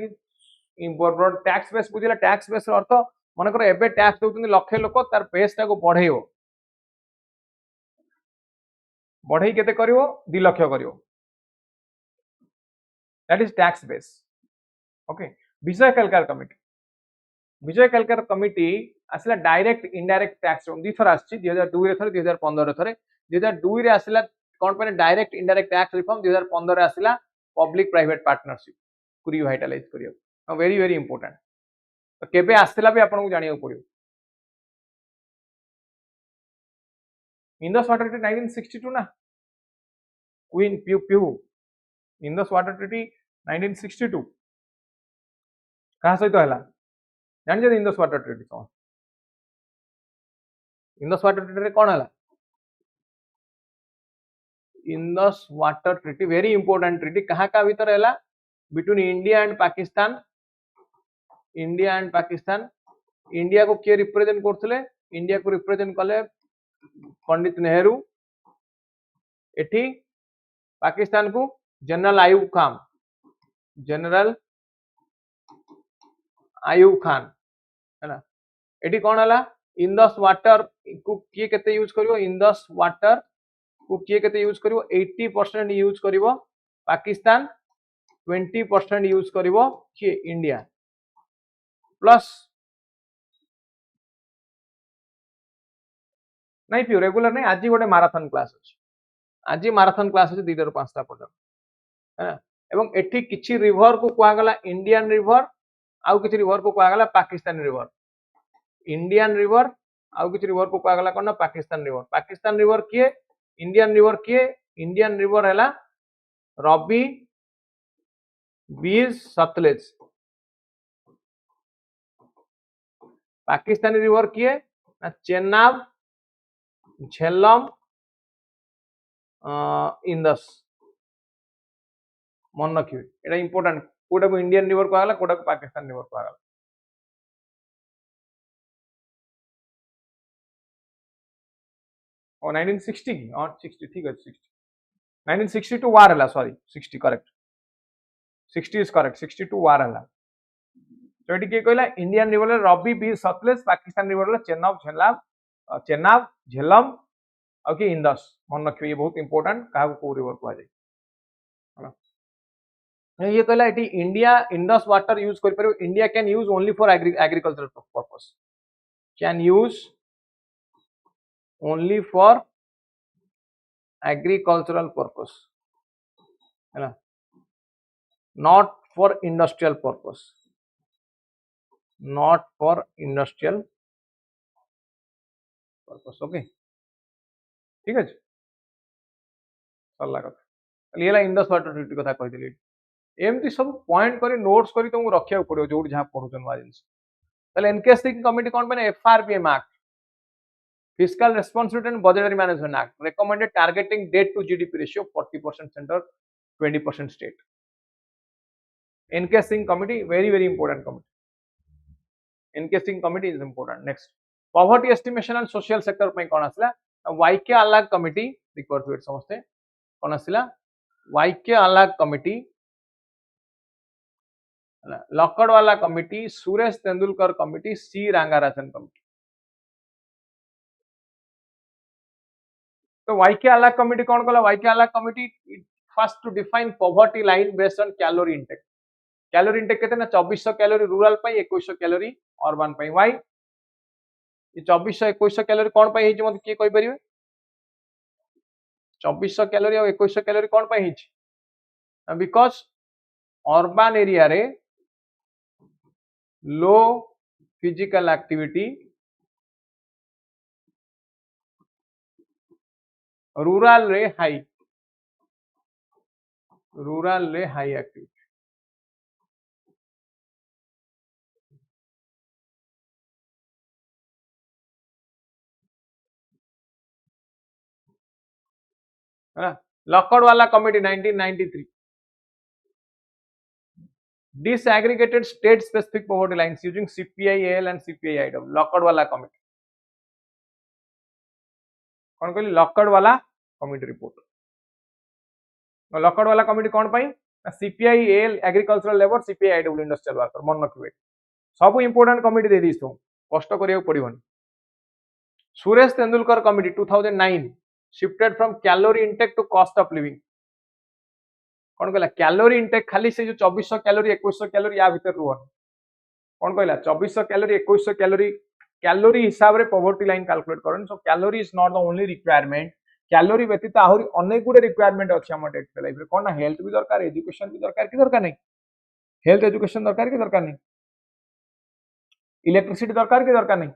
tax base बुझिला tax base अर्थ मन कर एबे tax दउतनी लक्षे लोक तार बेस टा को बढ़ेइबो बढ़ई केते करिवो 2 लाख करिवो that is tax base okay Vijay Kelkar committee आसला डायरेक्ट इनडायरेक्ट टैक्स दी थर आछि 2002 रे थर 2015 रे थर 2002 रे आसला कोन पे डायरेक्ट इनडायरेक्ट टैक्स रिफॉर्म 2015 रे आसला पब्लिक प्राइवेट पार्टनरशिप को रिवाइटलाइज करियो वेरी वेरी इंपोर्टेंट तो केबे आसला भी आपन को जानियो पड़ियो इंडस वाटर ट्रीटी 1962 ना क्वीन प्यू प्यू इंडस वाटर ट्रीटी 1962 कहा सहित हला जान जे इंडस वाटर ट्रीटी तो इंडस वाटर ट्रीटी रे कोन हला Indus water treaty very important treaty कहाँ का भीतर है between India and Pakistan India को किए रिप्रेजेंट करथिले इंडिया को रिप्रेजेंट कले पंडित नेहरू एठी पाकिस्तान को जनरल आयूब खान है ना एठी कौन हला इंडस वाटर को किए केते यूज करिवो इंडस वाटर को किए केते यूज करिवो 80% यूज करिवो पाकिस्तान 20% यूज करिवो किए इंडिया प्लस नहीं पियो रेगुलर नहीं आज गोटे माराथन क्लास अछि आज माराथन क्लास अछि 2 ରୁ 5ଟା पर्यंत है एवं एठी किछि रिवर को कुआ गला इंडियन रिवर आउ किछि रिवर को कुआ गला पाकिस्तानी रिवर इंडियन रिवर आउ किछि रिवर को कुआ गला कोन पाकिस्तान रिवर किए इंडियन रिवर हैला रवि बीज सतलेज पाकिस्तानी रिवर किए ना चेनाब झेलम इंदस मन रखिए एटा इंपोर्टेंट कोटा को इंडियन रिवर कहला कोटा को पाकिस्तान रिवर कहला 1960 की 60 ठीक है 60 1960 टू वार हला सॉरी 60 करेक्ट 60 इज करेक्ट 60 टू वार हला तो एटी के कहला Indian river Ravi Beas Sutlej Pakistan river Chenab Jhelum और कि इंदस मन रखिए ये बहुत इंपोर्टेंट कहा को रिवर कह जाए ये कहला eighty India Indus water use कर परबो India can use only for agricultural purpose can use only for agricultural purpose है ना not for industrial purpose okay ठीक है सरला कथा ये इंडस वाटर ट्रीटी कथा कही एमती सब पॉइंट करी नोट्स करी तुमको रखा पड़ो जो जहाँ पढ़ुन नुआ जिन एनकेएससी कमिटी कौन पे FRBM act fiscal responsibility and budgetary management act recommended targeting debt to GDP ratio 40% centre 20% state NKSC committee very important committee NKSC committee is important next poverty estimation and social sector पे कौन आसला YK Alagh committee record समस्ते कौन आसला YK Alagh committee Lakdawala committee Suresh Tendulkar committee C Rangarajan committee तो YK Alagh committee कौन कला YK Alagh committee first to define poverty line based on calorie intake केते ना 2400 कैलोरी रूरल पे 2100 कैलोरी अर्बन पे वाई ये 2400 2100 कैलोरी कौन पे हिच मत के कोइ परिबे 2400 कैलोरी और 2100 कैलोरी कौन पे हिच बिकॉज अर्बन एरिया रे लो फिजिकल एक्टिविटी रूरल रे हाई एक्टिविटी है Lakdawala committee 1993 disaggregated state specific poverty lines using CPI-AL and CPI-IW Lakdawala committee कौन कहली Lakdawala committee report Lakdawala committee कौन पाई CPI-AL agricultural labour CPI-IW industrial worker मन रखिए सब इंपोर्टेंट कमिटी दे दीस कष्ट करिया पड़िबन Suresh Tendulkar committee 2009 shifted from calorie intake to cost of living कौन कहला कैलोरी इंटेक खाली से जो 2400 कैलोरी 2100 कैलोरी या भीतर रुहन कौन कहला 2400 कैलोरी 2100 कैलोरी हिसाब रे पॉवर्टी लाइन कैलकुलेट करन so calorie is not the only requirement calorie व्यतीत आहुरी अनेक गुडे रिक्वायरमेंट अछि हमर डेली लाइफ रे कोन ना हेल्थ भी दरकार एजुकेशन भी दरकार कि दरकार नहीं हेल्थ एजुकेशन दरकार कि दरकार नहीं इलेक्ट्रिसिटी दरकार कि दरकार नहीं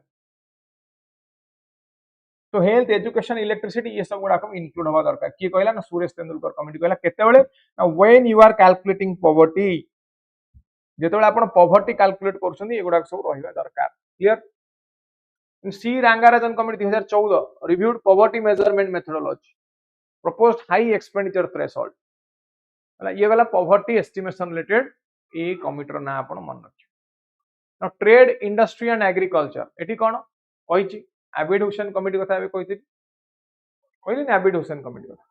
तो हेल्थ एजुकेशन इलेक्ट्रिसिटी ये सब गुड़ा इनक्लूड हवा दरकार किए कहला ना सुरेश तेंदुलकर कमिटी कहला केतेबेले when you are calculating poverty जेतेबेले आपण पॉवर्टी कैलकुलेट करछनी एगुडा सब रहिबा दरकार clear C Rangarajan committee 2014 reviewed poverty measurement methodology proposed high expenditure threshold ये वाला poverty estimation related ए कमिटी ना आपण मन रखियो now trade industry and agriculture एटी कोन कहिछि Abid Hussain कमिटी कथा एबे कहिथि कहली ना Abid Hussain कमिटी कथा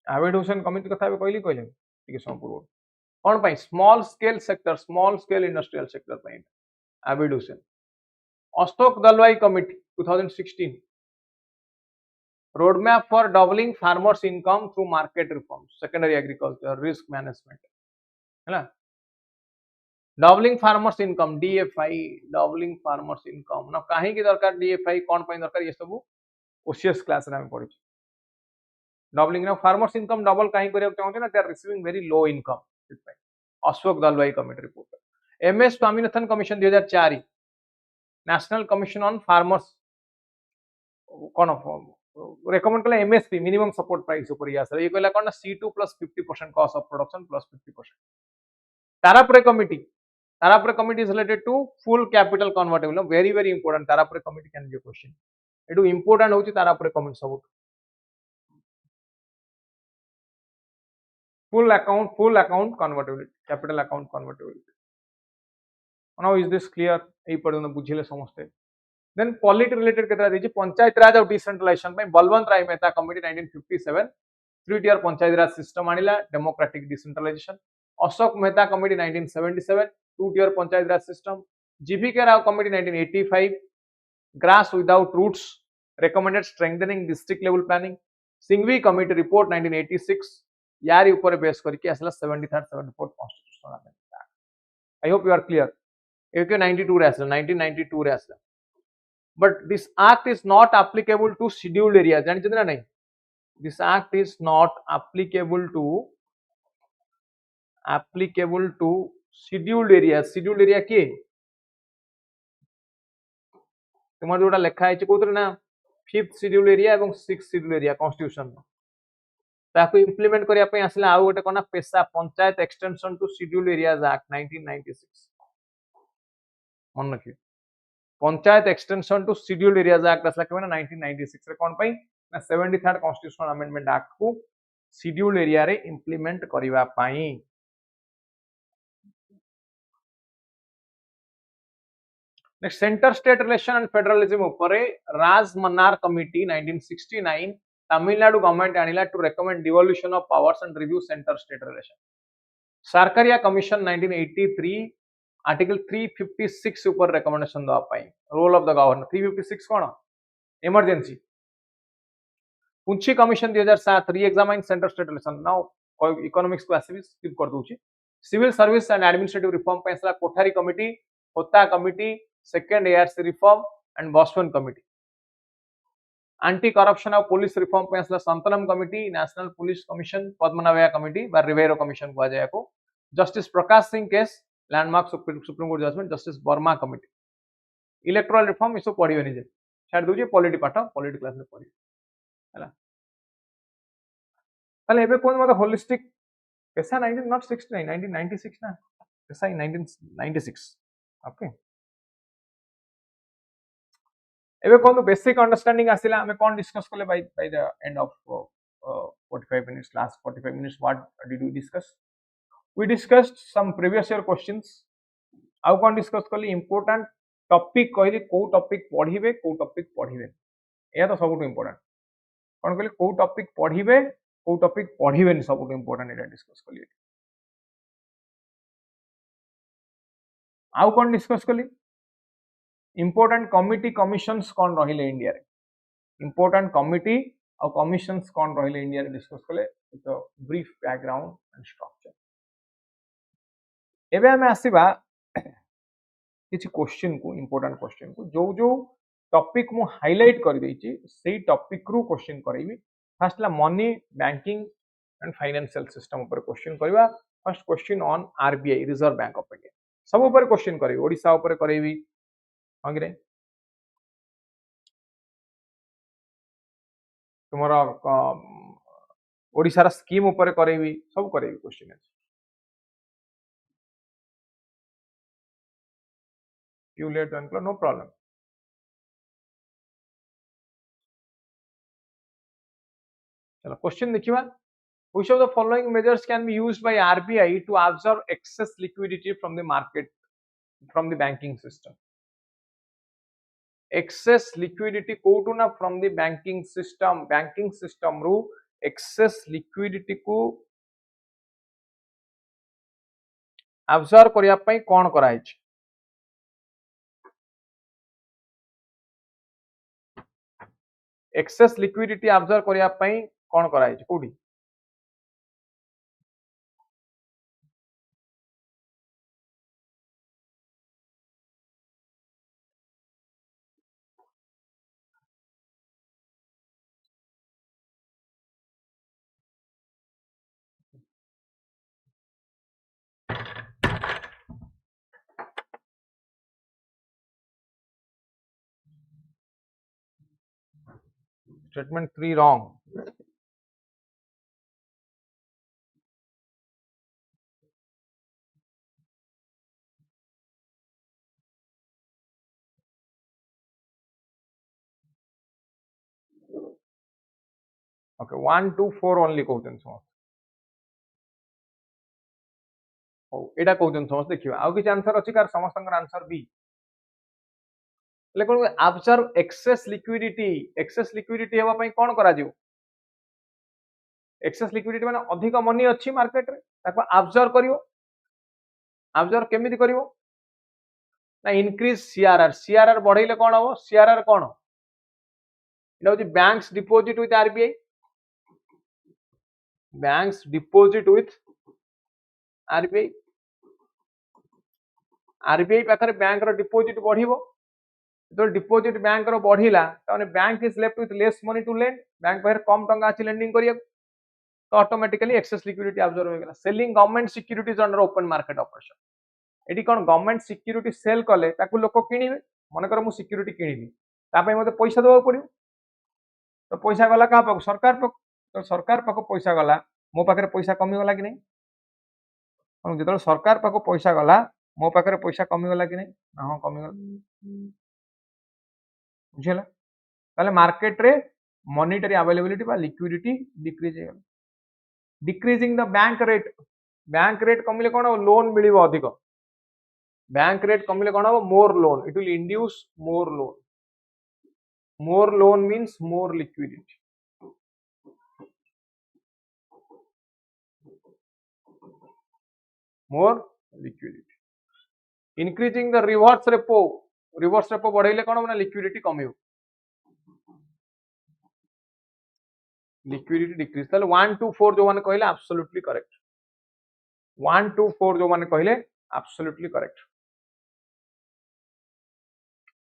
Abid Hussain कमिटी कथा एबे कहली ठीक संपूर्ण कोन पई स्मॉल स्केल इंडस्ट्रियल सेक्टर पई Abid Hussain Ashok Dalwai committee 2016 roadmap for doubling farmers income through market reforms secondary agriculture risk management है doubling farmers income DFI doubling farmers income ना कहीं की दरकार DFI कौन पई दरकार ये सब OCS क्लास रे हम पढी doubling ना farmers income double कहीं करिया चाहते ना they are receiving very low income Ashok Dalwai committee report MS Swaminathan commission 2004 national commission on farmers कौन रेकमेंड कला MSP मिनिमम सपोर्ट प्राइस ऊपर या सर ये कहला कोन C2 plus 50% cost of production plus 50% Tarapore committee is related to full capital convertible very important Tarapore committee can be a question एटू important होची Tarapore committee सब full account convertibility capital account convertibility now is this clear ei पर्यंत बुझिले समस्ते then polity related केतरा देछि पंचायत राज और decentralisation में Balwant Rai Mehta committee 1957 three tier panchayat raj system आनिला democratic decentralisation Ashok Mehta committee 1977 two tier panchayat raj system GV K Rao committee 1985 grass without roots recommended strengthening district level planning Singhvi committee report 1986 यार ऊपर base करके असला 73rd 74th constitutional amendment I hope you are clear एक 92 रे असला 1992 रे असला but this act is not applicable to scheduled areas जानि छथि ना नहीं this act is not applicable to scheduled area के तुम जोटा लेखा है कोथरे ना 5th scheduled area एवं 6th scheduled area कॉन्स्टिट्यूशन ताको इंप्लीमेंट करिया पय आसला आ गोटे कोना PESA panchayat extension to scheduled areas act 1996 मन रखियो panchayat extension to scheduled areas act असला के 1996 रे कोन पई ना 73rd कॉन्स्टिट्यूशनल अमेंडमेंट एक्ट को scheduled area रे इंप्लीमेंट करिवा पई next centre state relation and federalism ऊपर राज मन्नार कमिटी 1969 तमिलनाडु गवर्नमेंट आनिला to recommend devolution of powers and review centre state relation Sarkaria commission 1983 article 356 ऊपर रेकमेंडेशन दवा पाई रोल ऑफ द गवर्नर 356 कोन emergency Punchhi commission 2007 re examine centre state relation now economics को आसीबी स्किप कर दूची civil service and administrative reform पैसला Kothari committee Hota committee second ARC reform and बॉस्टन committee anti corruption of police reform पैसला Santhanam committee national police commission Padmanabhaiah committee बा रिवेरो कमिशन को जाय को justice Prakash Singh case landmark supreme court judgment justice Verma committee electoral reform इसो पढियो नि जे छाड़ दोजे पॉलिटी पाठ पॉलिटी क्लास में पढियो हला ताले एबे कोन मत होलिस्टिक पैसा 19 नॉट 69 1996 ना पैसा 1996 ओके एबे कोन बेसिक अंडरस्टैंडिंग आसिला हमें कोन डिस्कस करले by the end of 45 minutes last 45 minutes what did we discuss we discussed some previous year questions आउ कोन डिस्कस करली इंपोर्टेंट टॉपिक कहली को टॉपिक पढिबे को टॉपिक पढिबे या तो सबटु इंपोर्टेंट कोन कहली को टॉपिक पढिबे को टॉपिक पढिबे नि सबटु इंपोर्टेंट एटा डिस्कस करली आउ कोन डिस्कस करली इंपोर्टेंट कमिटी कमिशंस कोन रहिले इंडिया रे इंपोर्टेंट कमिटी और कमिशंस कोन रहिले इंडिया रे डिस्कस करले तो ब्रीफ बैकग्राउंड एंड स्ट्रक्चर एबे हमें आसीबा किछि क्वेश्चन को इंपोर्टेंट क्वेश्चन को जो जो टॉपिक मु हाइलाइट कर देछि सेही टॉपिक रू क्वेश्चन करैबी फर्स्ट ला money banking and financial system ऊपर क्वेश्चन करबा first question on RBI reserve bank of India सब ऊपर क्वेश्चन करैबी ओडिसा ऊपर करैबी अंग्रे तुमरा ओडिसा रा स्कीम ऊपर करैबी सब करैबी question you late and no problem चलो क्वेश्चन देखिबा which of the following measures can be used by RBI to absorb excess liquidity from the market from the banking system excess liquidity कोटू ना from the banking system रू excess liquidity को absorb करिया पई कोन कराई छी excess liquidity absorb करिया पई कोन कराई छी कोठी statement 3 wrong okay 1 2 4 only कहतन समझ हो एटा कहतन समझ देखिबा आउ कि आंसर अछि कार समस्त आंसर बी लेकिन absorb excess liquidity हेबा पई कोन करा जिवो excess liquidity माने अधिक मनी अछि मार्केट रे ताको absorb absorb केमिति करिवो ना increase CRR बढ़ाइले कोन हो CRR कोन एटा होची banks deposit with RBI banks deposit with RBI RBI पाखरे बैंक रो डिपॉजिट बढ़िबो तो डिपॉजिट बैंक रो बढ़िला ताने bank is left with less money to lend bank पाखरे कम टंका अछि लेंडिंग करिया तो ऑटोमेटिकली एक्सेस लिक्विडिटी अब्जॉर्ब हो गेला selling government securities under open market operation एटी कोन गवर्नमेंट सिक्यूरिटी सेल कले ताकू लोक किनिबे मन कर मु सिक्यूरिटी किनिली ता पई मते पैसा देबा पड़ियो तो पैसा गला का पाक सरकार पाक तो सरकार पाक पैसा गला मो पाखरे पैसा कमी गला कि नै जेतल सरकार पाक पैसा गला मो पाखरे पैसा कमी गला कि नै हां कमी गला बुझला ताले मार्केट रे मॉनिटरी अवेलेबिलिटी बा लिक्विडिटी डिक्रीज हे डिक्रीजिंग द बैंक रेट कमिले कोन लोन मिलिबो अधिक बैंक रेट कमिले कोन हो more loan it will induce more loan means more liquidity increasing the reverse repo बढ़ाइले कोन ना लिक्विडिटी कमियो लिक्विडिटी डिक्रीज ताले 1 2 4 जो माने कहले एब्सोल्युटली करेक्ट 1 2 4 जो माने कहले एब्सोल्युटली करेक्ट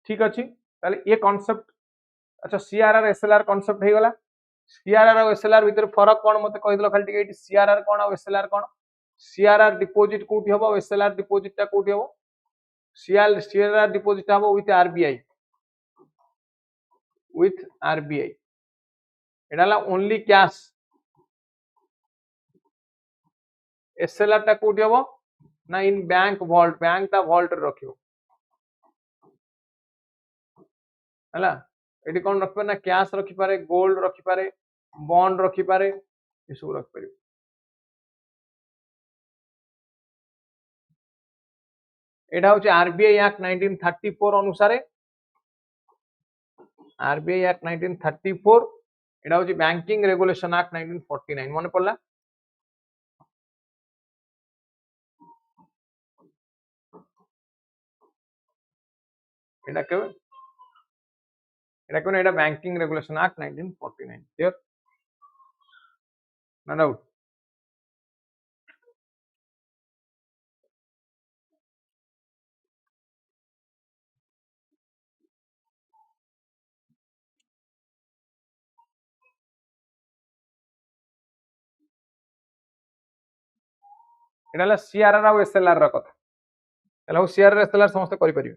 ठीक अछि ताले ये कांसेप्ट अच्छा सीआरआर एसएलआर कांसेप्ट हे गला सीआरआर और एसएलआर भीतर फरक कोन मते कहि दिलो खाली टिके सीआरआर कोन और एसएलआर कोन सीआरआर डिपॉजिट कोठी हबो एसएलआर डिपॉजिट ता कोठी हबो सीआरआर डिपॉजिट हबो विथ आरबीआई एडाला ओनली कैश एसएलआर ता कोठी हबो ना इन बैंक ता वॉल्ट रखियो हला एटी कोन रखबे ना कैश रखि पारे गोल्ड रखि पारे बॉन्ड रखि पारे ए सब रख पारे एटा होचे आरबीआई एक्ट 1934 अनुसार आरबीआई एक्ट 1934 एटा होची बैंकिंग रेगुलेशन एक्ट 1949 मन पड़ला एटा केवे एटा banking regulation act 1949 clear no doubt एटा सीआरआर और एसएलआर रा कथा एला सीआरआर एसएलआर समस्त करि परिबे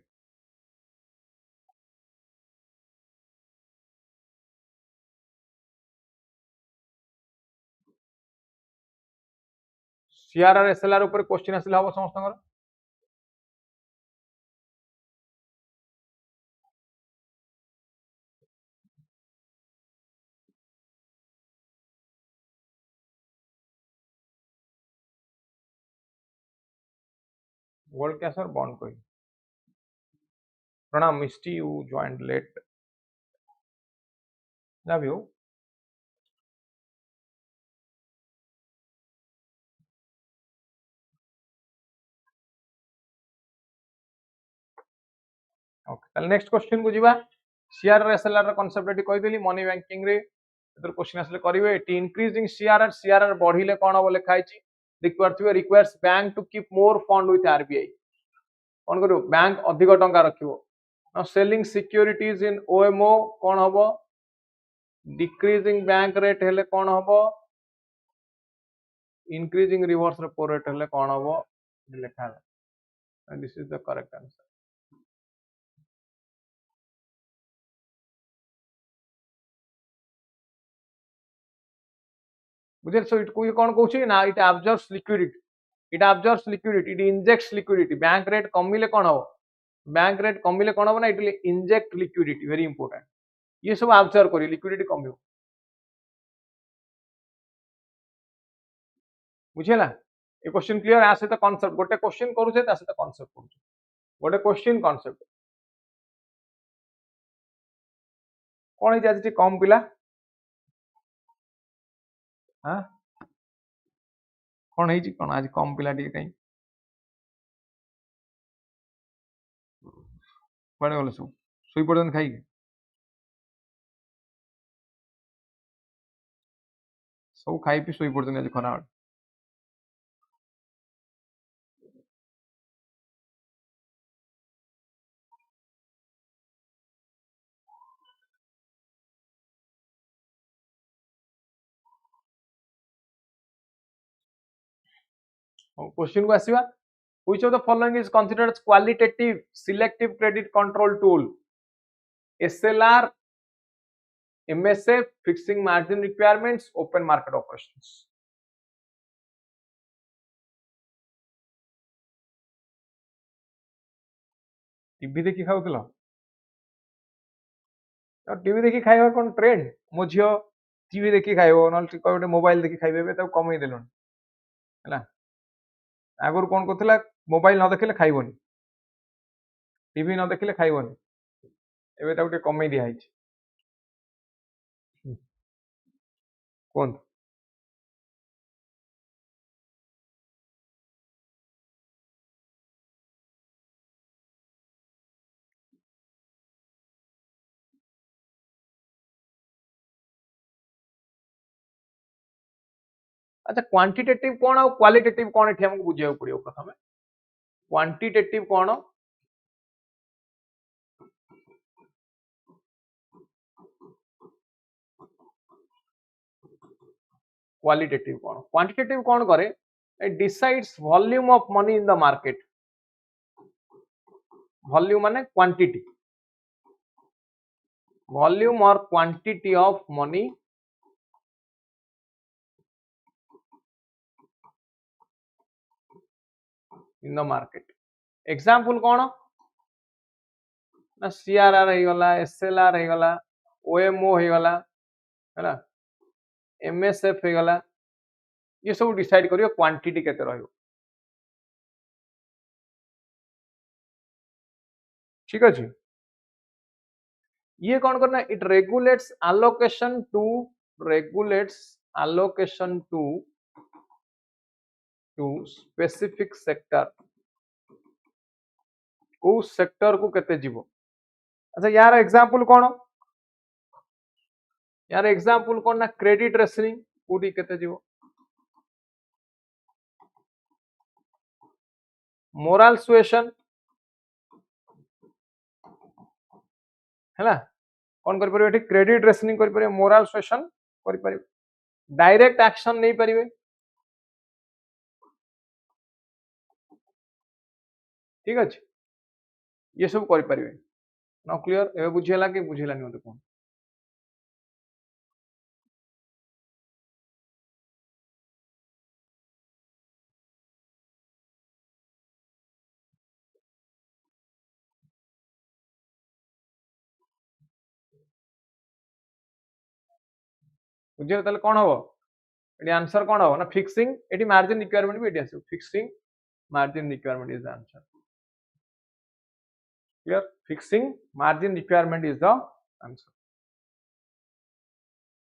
सीआरआर एसएलआर ऊपर क्वेश्चन आसिला हबो समस्त गोल्ड कैश और बॉन्ड कोइन। प्रणाम Mishti, you joined late, love you. Okay ताले नेक्स्ट क्वेश्चन को जीवा। सीआरआर एसएलआर कांसेप्ट एटी कहि देली मनी बैंकिंग रे एतर क्वेश्चन आसले करिवे। एटी इंक्रीजिंग सीआरआर बढ़िले कोन हो लिखा हिची देखि पारथिबे। Requires bank to keep more fund with RBI. कोन करियो बैंक अधिक टंका रखिवो। Now selling securities in OMO कोन हबो। डिक्रीजिंग बैंक रेट हेले कोन हबो। इंक्रीजिंग रिवर्स रेपो रेट हेले कोन हबो लिखा है। This is the correct answer. बुझे सो इट को कोन कहउछि ना it absorbs liquidity. It absorbs liquidity, it injects liquidity. Bank rate कमिले कोन हो। बैंक रेट कमिले कोन हो ना it will inject liquidity, very important. ये सब अब्जॉर्ब करी लिक्विडिटी कमियो। बुझेला ए क्वेश्चन क्लियर। आ से त कांसेप्ट गोटे क्वेश्चन करू छे ता से त कांसेप्ट करू छे। गोटे क्वेश्चन कांसेप्ट कोन हे जाजि कम पिला। हां कोन हे कोन आज कम पिला टी कहीं पड़े गले सब सुई पड़न खाई के सब खाई पी सुई पड़न आज खरा। क्वेश्चन को आसीबा। Which of the following is considered as qualitative selective credit control tool? SLR, MSF, fixing margin requirements, open market operations. TV देखी खाऊला। टीवी देखी खाइबा कोन ट्रेंड। मो झियो टीवी देखी खाइबो न गोटे मोबाइल देखी खाइबे तब कमई देलन हैला। आगुर कोन करथिला मोबाइल न देखिले खाइबोनी, टीवी न देखिले खाइबोनी। एबे ता गोटे कमई दिया हिची। कोन अच्छा क्वांटिटेटिव कोन और क्वालिटेटिव कोन एठी हमको बुझिया पड़ियो प्रथमे। क्वांटिटेटिव कोन क्वालिटेटिव कोन। क्वांटिटेटिव कोन करे it decides volume of money in the market. Volume माने quantity, volume or quantity of money in the market. Example कौन ना CRR है गला, SLR है गला, OMO है गला, है ना, MSF है गला। ये सब डिसाइड करियो क्वांटिटी केते रहयो। ठीक अछि। ये कौन करना it regulates allocation to specific sector। को सेक्टर को केते जीवो। अच्छा यार एग्जांपल कौन, यार एग्जांपल कौन ना क्रेडिट रेशनिंग कोडी केते जीवो। मोराल सुएशन हैला कौन कर परिबे। क्रेडिट रेशनिंग कर परिबे, मोराल सुएशन कर परिबे, डायरेक्ट एक्शन नहीं परिबे। ठीक अछि। ये सब कर परिबे। नाउ क्लियर ए बुझेला कि बुझेलानी मते कोन। बुझे ताले कोन हो एडी आंसर कोन हो ना फिक्सिंग। एडी मार्जिन रिक्वायरमेंट भी एडी आसो fixing margin requirement is the answer. Clear? Fixing margin requirement is the answer.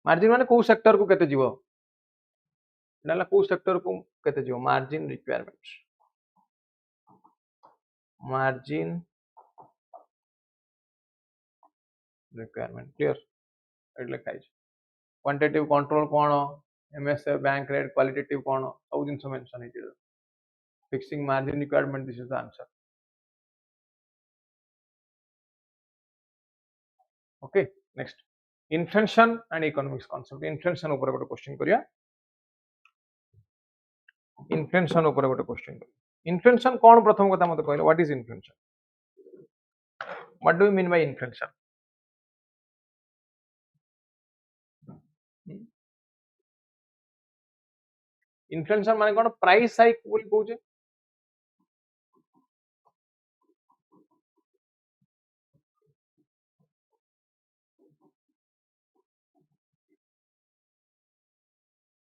Margin माने को सेक्टर को केते जीवो नाला को सेक्टर को केते जीवो margin requirement. Margin requirement. Clear? એટલે કાઈ છે quantitative control કોણ MSA bank rate qualitative કોણ all things mention it. Fixing margin requirement, this is the answer. Okay, next inflation and economics concept. Inflation ऊपर गोटे क्वेश्चन करिया. Inflation ऊपर गोटे क्वेश्चन. Inflation कौन प्रथम कथा मते कहले what is inflation? What do you mean by inflation? Inflation माने कोन प्राइस हाइक बोली कहूचे.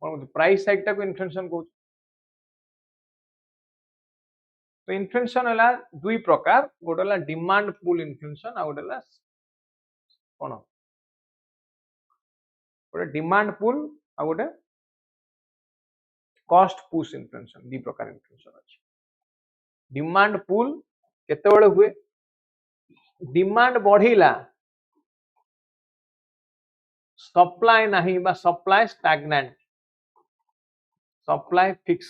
कोन प्राइस हाइक टा को inflation कहूचे. तो inflation हला दुई प्रकार गोटे हला डिमांड पुल inflation आ गोटे हला कोन गोटे डिमांड पुल आ गोटे कॉस्ट पुश inflation. दी प्रकार inflation अछि. डिमांड पुल केते बेले हुए डिमांड बढ़िला सप्लाई नाही बा सप्लाई स्टैग्नेंट सप्लाई फिक्स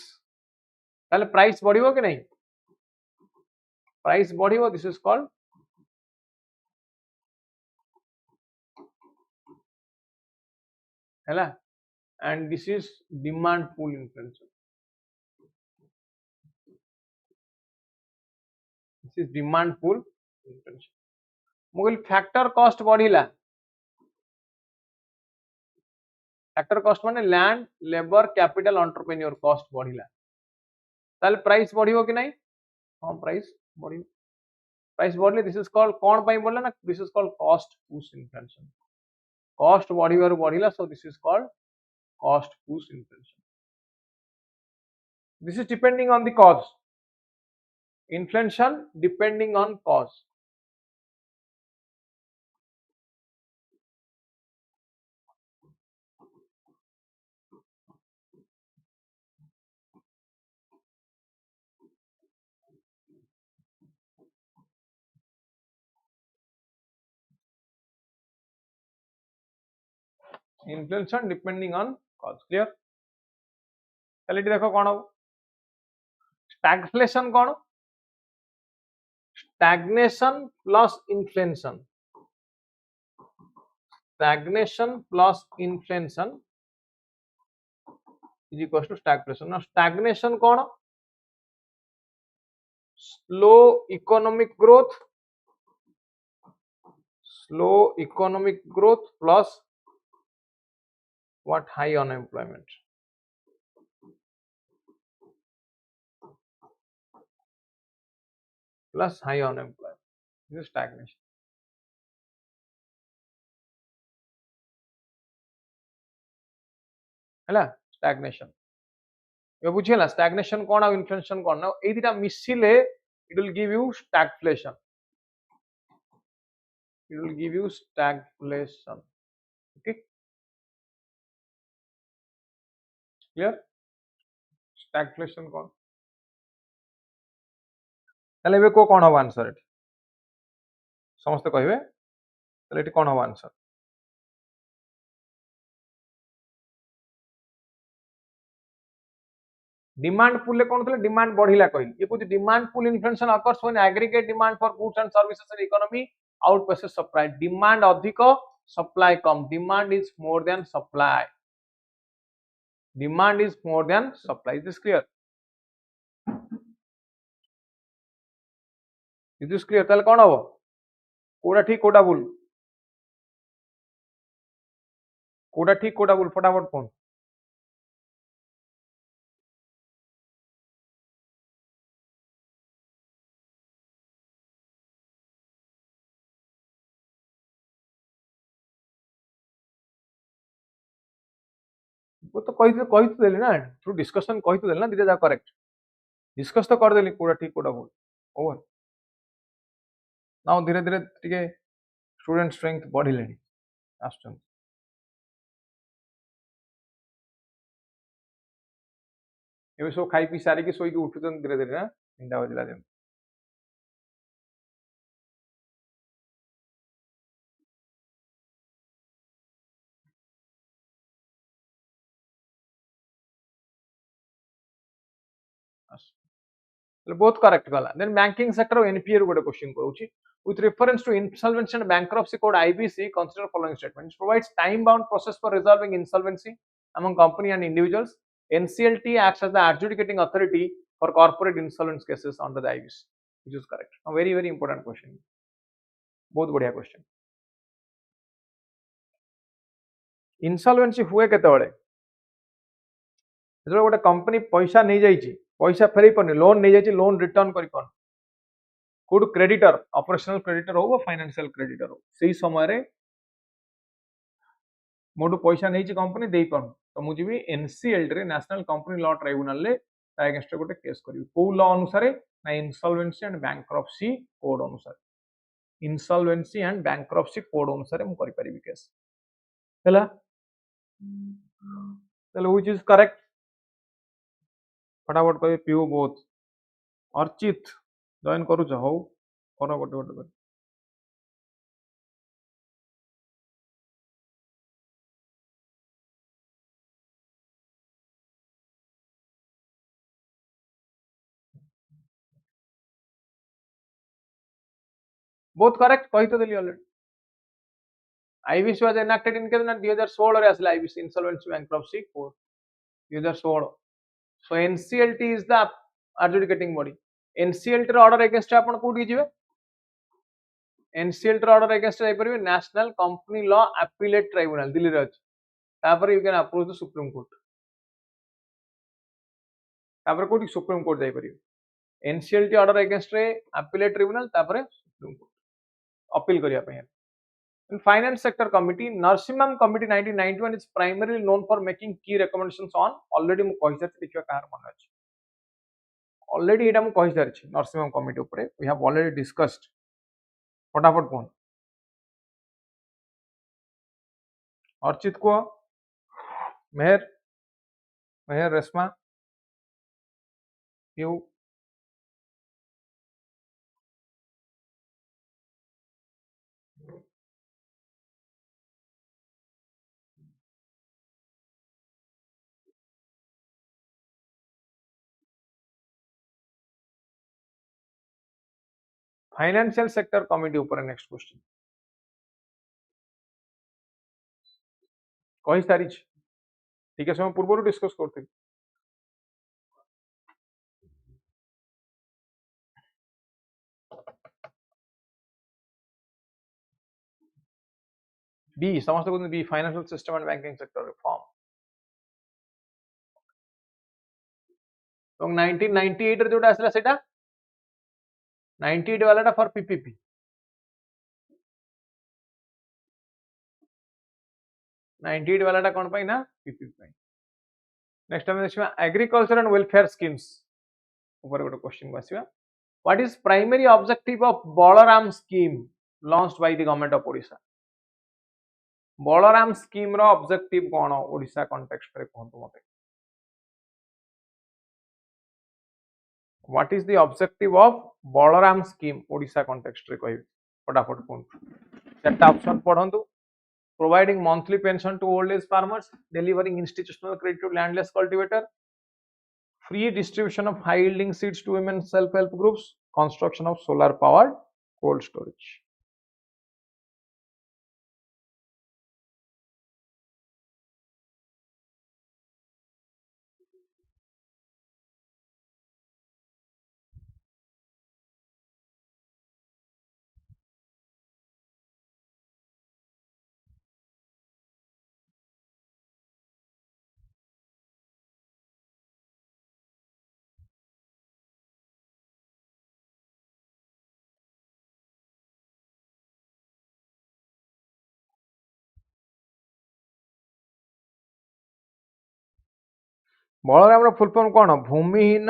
ताले प्राइस बढ़िबो कि नहीं प्राइस बढ़िबो दिस इज कॉल्ड हैला and this is demand pull inflation. This is demand pull inflation. मुगल फैक्टर कॉस्ट बढ़िला फैक्टर कॉस्ट माने land labour capital entrepreneur cost बढ़िला ताले प्राइस बढ़िबो कि नहीं हां प्राइस बढ़ले दिस इज कॉल्ड कोन पई बोलला ना this is called cost push inflation. Cost बढ़िबार बढ़िला so this is called cost push inflation. This is depending on the cause. Inflation depending on cause. Inflation depending on cause. Clear? चलिए देखो कौन हो stagflation कौन stagnation plus inflation stagnation plus inflation is equal to stagflation. ना stagnation कौन slow economic growth plus what high unemployment plus high unemployment. This is stagnation. हैला stagnation ये बुझियला stagnation कोन आ inflation कोन ना ए दिटा मिसिले it will give you stagflation. It will give you stagflation. Okay, clear? Stagflation कोन ताले बे को कोन हो answer eighty समस्त कहिबे ताले eighty कोन हो आंसर डिमांड पुल कोन थले डिमांड बढ़िला कहिल ये कुछ demand pull inflation occurs when aggregate demand for goods and services in economy outpaces supply. Demand अधिक सप्लाई कम. Demand is more than supply. Demand is more than supply. Is this clear? Is this clear? ताले कोन हो कोडा ठीक कोडा भूल कोडा ठीक कोडा भूल फटाफट फोन वो तो कही तो देली ना थ्रू डिस्कशन कही तो देली ना दिटा जा करेक्ट डिस्कस तो कर देली कोडा ठीक कोडा भूल ओवर नाउ धीरे धीरे टिके स्टूडेंट स्ट्रेंथ बढ़िलेनी आसुचन एबे सब खाई पी सारी कि सोई कि उठुचन धीरे धीरे ना 3टा बजिला GeM both correct gala then banking sector NPA ru gote question karuchi with reference to insolvency and bankruptcy code IBC consider following statements provides time bound process for resolving insolvency among company and individuals NCLT acts as the adjudicating authority for corporate insolvency cases under the IBC which is correct a very important question both badhiya question insolvency हुए केतेबेले जेतबेले गोटे company पैसा नहीं जाइछि पैसा फेरई परनी loan नहीं जाइछि loan return करि परनी code creditor operational creditor हो फाइनेंशियल क्रेडिटर हो सही समय रे मोटू पैसा नहीं कंपनी दे पार तो मुझे भी एनसीएलटी रे नेशनल कंपनी लॉ ट्राइब्यूनल रे अगेंस्ट गोटे केस करी को लॉ अनुसार ना इंसॉल्वेंसी एंड बैंक्रप्सी कोड अनुसार इंसॉल्वेंसी एंड बैंक्रप्सी कोड अनुसार मु करि परिबी केस हैला चलो व्हिच इज करेक्ट फटाफट कहि पीओ बोथ अर्चित जॉइन करूछ हो कर गोटे गोटे बोथ करेक्ट कहि तो देली already IBC was enacted in 2016 रे आसला IBC insolvency bankruptcy code 2016 so NCLT is the adjudicating body NCLT ର order against आपण कोठी जिवे NCLT ର order against जाई परबे national company law appellate tribunal Delhi रे अछि तापर you can approach the supreme court तापर कोठी सुप्रीम कोर्ट जाई परबे NCLT order against रे अपीलेट ट्राइब्यूनल तापर सुप्रीम कोर्ट अपील करिया पय In Finance Sector Committee, Narsimham Committee 1991 is primarily known for making key recommendations on already mu कहि सारछि देखियो कार मन अछि already एटा मु कहि सारछि Narsimham Committee ऊपर we have already discussed फटाफट कोन अर्चित को Mehar Mehar Reshma you financial sector committee ऊपर नेक्स्ट क्वेश्चन कहि सारी ठीक है समय पूर्व डिस्कस करते बी समस्त को be financial system and banking sector reform तो 1998 रे जोटा आसला सेटा 98 वालाटा फॉर पीपीपी 98 वालाटा कोन पई ना पीपीपी पई नेक्स्ट हम देखिबा एग्रीकल्चर एंड वेलफेयर स्कीम्स ऊपर गोटे क्वेश्चन आसीबा what is primary objective of Balaram scheme launched by the government of Odisha Balaram scheme रो ऑब्जेक्टिव कोन ओडिशा कॉन्टेक्स्ट रे कोन मते what is the objective of Balaram scheme Odisha context रे कहबे फटाफट कोन चारटा ऑप्शन पढंतु providing monthly pension to old age farmers, delivering institutional credit to landless cultivator, free distribution of high yielding seeds to women self-help groups, construction of solar powered cold storage. Balram full form कौन भूमिहीन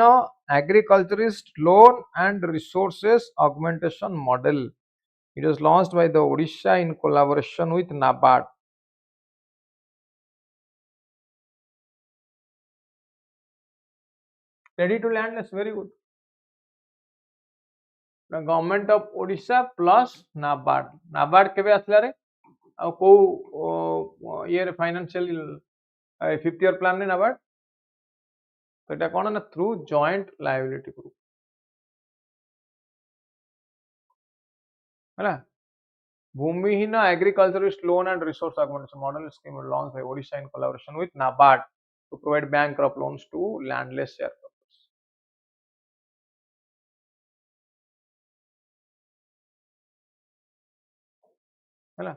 agriculturist loan and resources augmentation model. It was launched by the Odisha in collaboration with NABARD. Ready to land is very good. The government of Odisha plus NABARD. NABARD केबे आसला रे आ को ये financial 5th year plan ने NABARD तो এটা कोन ना through joint liability group है ना भूमिहीन agriculturist loan and resource augmentation model scheme launched by Odisha in collaboration with NABARD to provide bankrupt loans to landless sharecroppers. है ना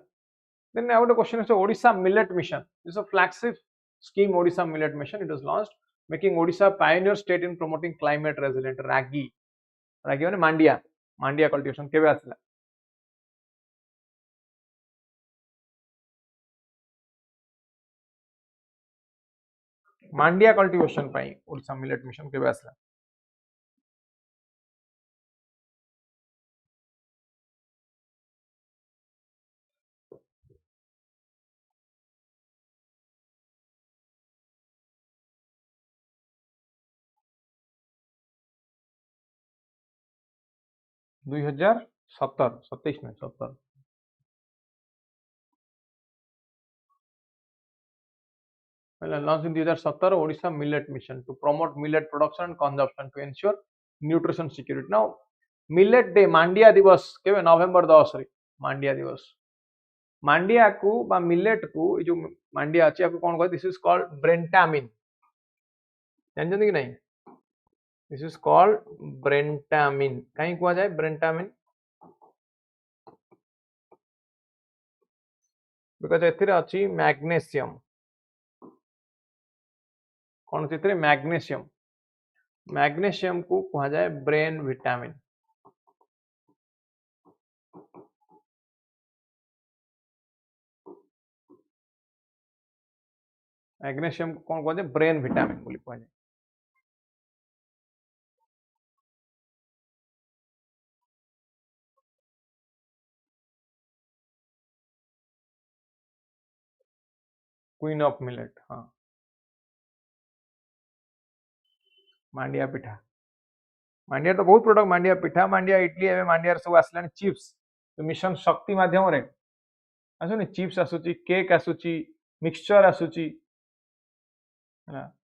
Then I have a question is Odisha Millet Mission. This is a flagship scheme, Odisha Millet Mission. It was launched, making Odisha pioneer state in promoting climate resilient ragi. Ragi means mandia. Mandia cultivation. केबे आसला? Mandia cultivation पाई Odisha Millet Mission केबे आसला? दुई हजार 27 में 17 launched in 2017 Odisha Millet Mission to promote millet production and consumption to ensure nutrition security. Now Millet Day Mandia दिवस केबे नवंबर 10 रे Mandia दिवस मांडिया को बा मिलेट को जो मांडिया अछि आपको कोन कहै दिस इज कॉल्ड ब्रेंटामिन जानजन कि नहीं दिस इज कॉल्ड ब्रेंटामिन कहीं कुआ जाए ब्रेंटामिन बिकॉज़ एथिरे अछि मैग्नीशियम कोन चित्रे मैग्नीशियम मैग्नीशियम को कुआ जाए ब्रेन विटामिन मैग्नीशियम को कौन कहते ब्रेन विटामिन बोली कहते क्वीन ऑफ मिलेट हाँ मांडिया पिठा मांडिया तो बहुत प्रोडक्ट मांडिया पिठा मांडिया इडली एवं मांडिया सब आसलानी चिप्स तो मिशन शक्ति माध्यम रे आसुनी चिप्स आसुची केक आसुची मिक्सचर आसुची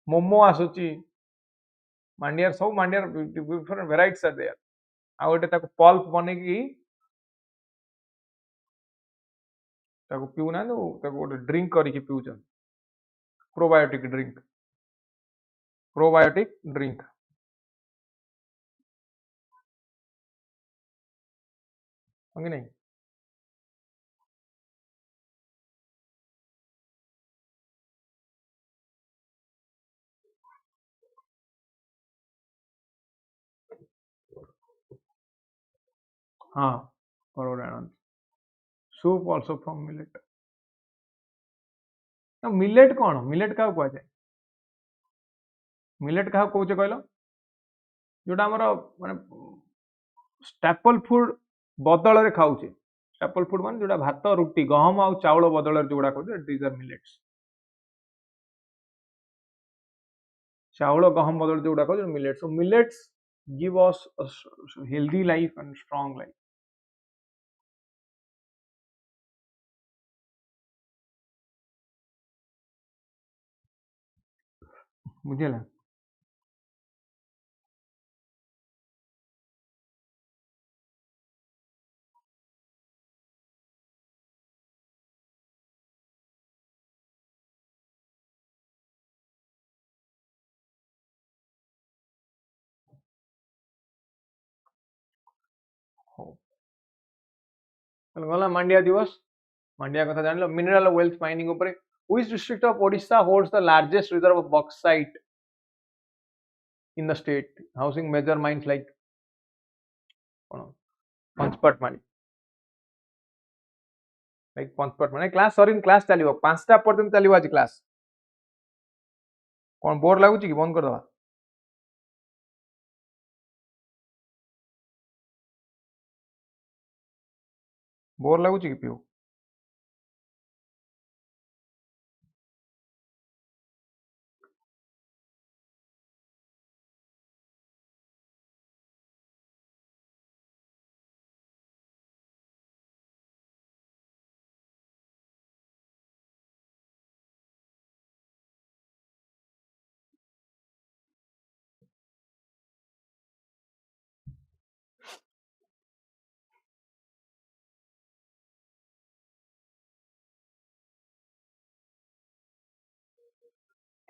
मोमो आसुची मांडिया सब मांडिया डिफरेंट वेराइटीज आर देयर आ गोटे ताको पल्प बनेकी ताको पिउना नो ताको गोटे ड्रिंक करिकी पिउचन प्रोबायोटिक ड्रिंक कि नहीं हाँ soup also from millet ना मिलेट कौन मिलेट क्या कह जाए मिलेट क्या कौचे कहल जोटा आमर माने स्टेपल फूड बदल रे खाऊचे स्टेपल फूड माने जोटा भात रुटी गहम आ चाउल बदल जोड़ा कहते दिस आर मिलेट्स चाउल गहम बदल जोड़ा कहते millets so millets give us healthy life and strong life बुझेला गला मांडिया दिवस मांडिया कथा जान लो मिनरल वेल्थ माइनिंग ऊपर which district of Odisha holds the largest reserve of bauxite in the state housing major mines like Panchpatmali like Panchpatmali class sorry class चलिबो 5टा पर्यंत चलिबो आज क्लास कोन बोर लागुची कि बंद कर दवा बोर लगुच कि पीओ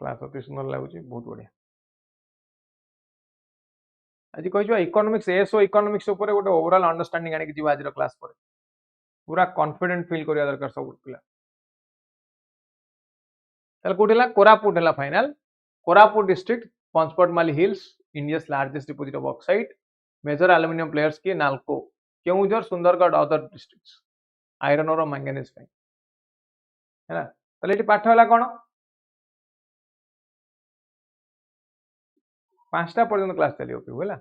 क्लास अति सुंदर लगुच बहुत बढ़िया आज कह इकोनॉमिक्स एसओ इकोनॉमिक्स ऊपर गोटे ओवरऑल अंडरस्टैंडिंग आने की आज क्लास पर पूरा कॉन्फिडेंट फील करिया दरकार सब पिला ताले कोठी ला कोरापुट हला final Koraput district Panchpatmali hills India's largest deposit of bauxite major aluminium players की NALCO Keonjhar Sundargarh other districts iron और मैंगनीज पे हैना ताले एटी पाठ हला कोन पांचटा पर्यंत क्लास चलियो कि होला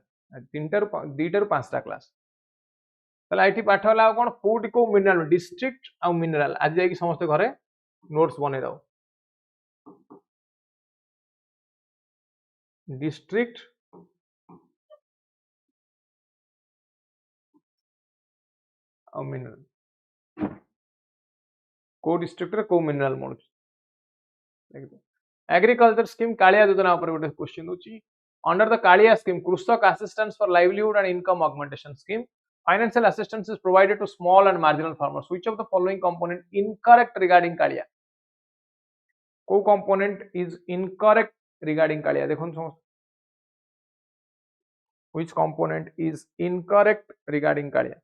तीनटा रु पांचटा क्लास ताले एटी पाठ हला कोन कोठी को मिनरल डिस्ट्रिक्ट आ मिनरल आज जाई समस्त घरे नोट्स बने दाओ डिस्ट्रिक्ट और मिनरल को डिस्ट्रिक्ट रे को mineral mode agriculture scheme KALIA योजना ऊपर गोटे क्वेश्चन होची under the KALIA scheme Krushak assistance for livelihood and income augmentation scheme financial assistance is provided to small and marginal farmers which of the following component incorrect regarding KALIA को component is incorrect regarding KALIA देखो समस्त which component is incorrect regarding Kaliya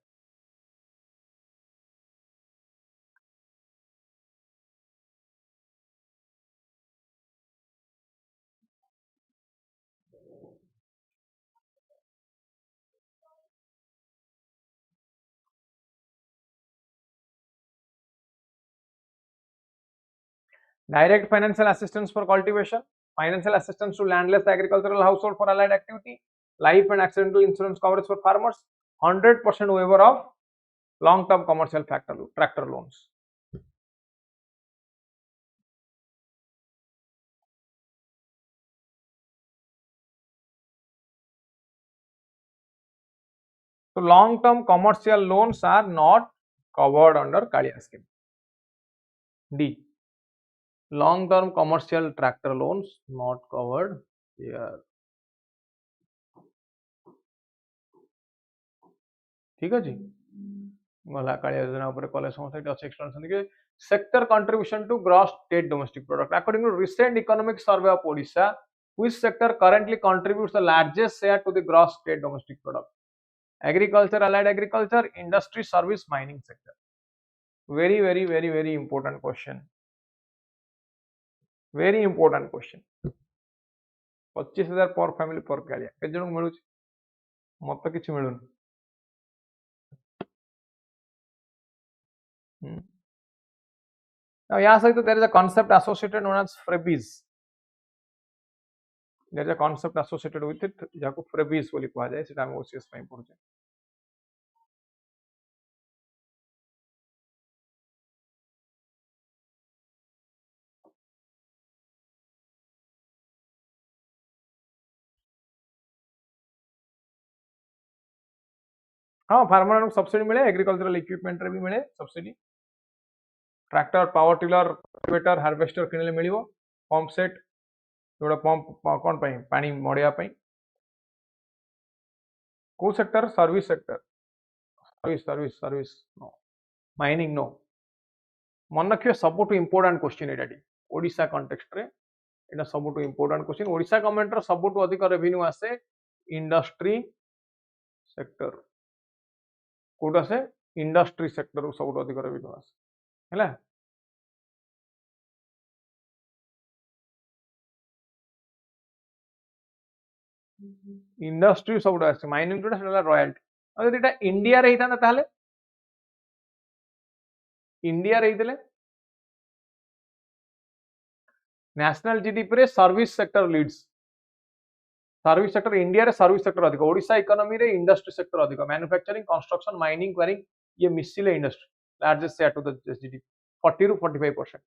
direct financial assistance for cultivation, financial assistance to landless agricultural household for allied activity, life and accidental insurance coverage for farmers, 100% waiver of long term commercial tractor loans. So long term commercial loans are not covered under Kalia scheme. D, long term commercial tractor loans not covered here. ठीक है जी गला कालिया योजना ऊपर college समस्या it अछि extension के sector contribution to gross state domestic product according to recent economic survey of Odisha which sector currently contributes the largest share to the gross state domestic product? Agriculture, allied agriculture, industry, service, mining sector. Very important question. Very important question. 25,000 पर family पर कालिया के जण मिलु मत किछ मिलुन now या सहित there is a concept associated known as freebies. There is a concept associated with it जाको freebies बोली कहा जाए सेटा हम ओसीएस ପାଇଁ पढुचे हाँ फार्मर को सब्सिडी मिले एग्रीकल्चरल इक्विपमेंट रे भी मिले subsidy tractor power tiller cultivator harvester किनले मिलिवो पंप सेट जोड़ा पंप कोन पई पानी मडिया पई को sector service sector service no mining no मन रखियो सबटु इंपोर्टेंट क्वेश्चन एटाटी ओडिशा कॉन्टेक्स्ट रे एटा सबटु इंपोर्टेंट क्वेश्चन ओडिशा गवर्नमेंट रो सबटु अधिक रेवेन्यू आसे इंडस्ट्री सेक्टर कोड आसे इंडस्ट्री सेक्टर रो सबटु अधिक रेवेन्यू आसे हैला इंडस्ट्री सबटु आसे माइनिंग जोटा सेला रॉयल्टी अगर एटा इंडिया रे हिता ताले इंडिया रे हितले नेशनल जीडीपी रे service sector leads service sector India रे सर्विस सेक्टर अधिक ओडिशा इकोनॉमी रे इंडस्ट्री सेक्टर अधिक मैन्युफैक्चरिंग कंस्ट्रक्शन माइनिंग क्वारिंग ये मिसिले industry largest share to the GDP 40 ରୁ 45%.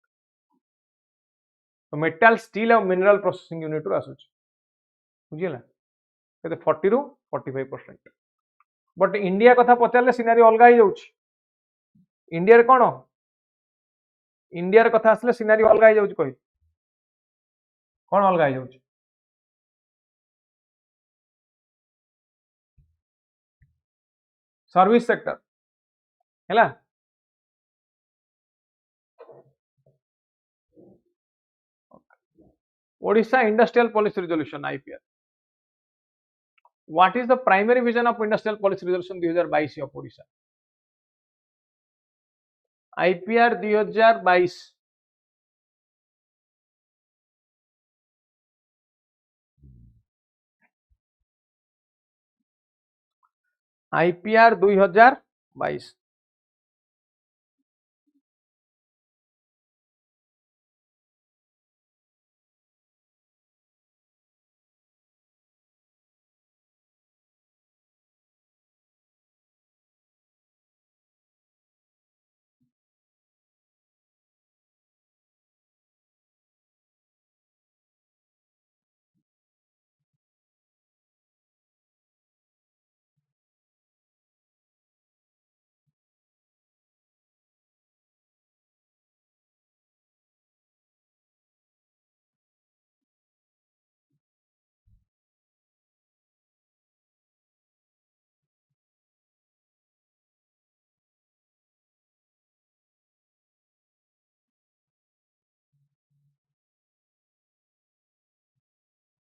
तो मेटाल स्टील और मिनरल प्रोसेसिंग यूनिट रू आसुच बुझिला केते 40 ରୁ 45%. बट इंडिया कथा पचारले सिनारी अलगा ही जाउछ. इंडिया रे कोन इंडिया रे कथा आसले सिनारी अलगा ही जाउछ कहि कोन अलगा ही जाउछ सर्विस सेक्टर हैला Odisha Industrial Policy Resolution IPR. What is the primary vision of Industrial Policy Resolution 2022 of Odisha? IPR 2022. IPR 2022.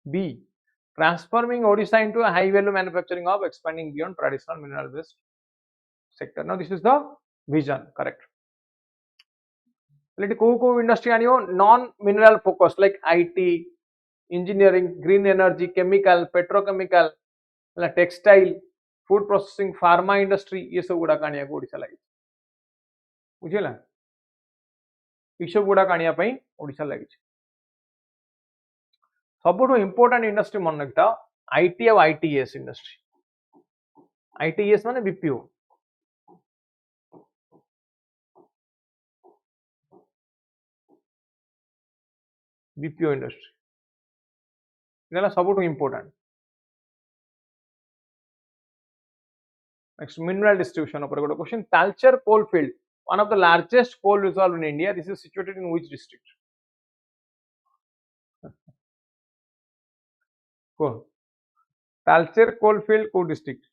B. Transforming Odisha into a high value manufacturing hub, expanding beyond traditional mineral based sector. Now this is the vision, correct. को industry आनियो non mineral focus like IT, engineering, green energy, chemical, petrochemical, textile, food processing, pharma industry ये सब गुड़ा कानिया को ओडिशा लगी बुझिला ये सब गुड़ा कानिया पई ओडिशा लगी सबुठो इंपोर्टेंट इंडस्ट्री मन रखता आईटी और आईटीएस इंडस्ट्री आईटीएस माने बीपीओ बीपीओ इंडस्ट्री इनला सबुठो इंपोर्टेंट नेक्स्ट मिनरल डिस्ट्रीब्यूशन ऊपर गोटे question Talcher coal field one of the largest coal reserve in India this is situated in which district को तालचेर कोल फील्ड को डिस्ट्रिक्ट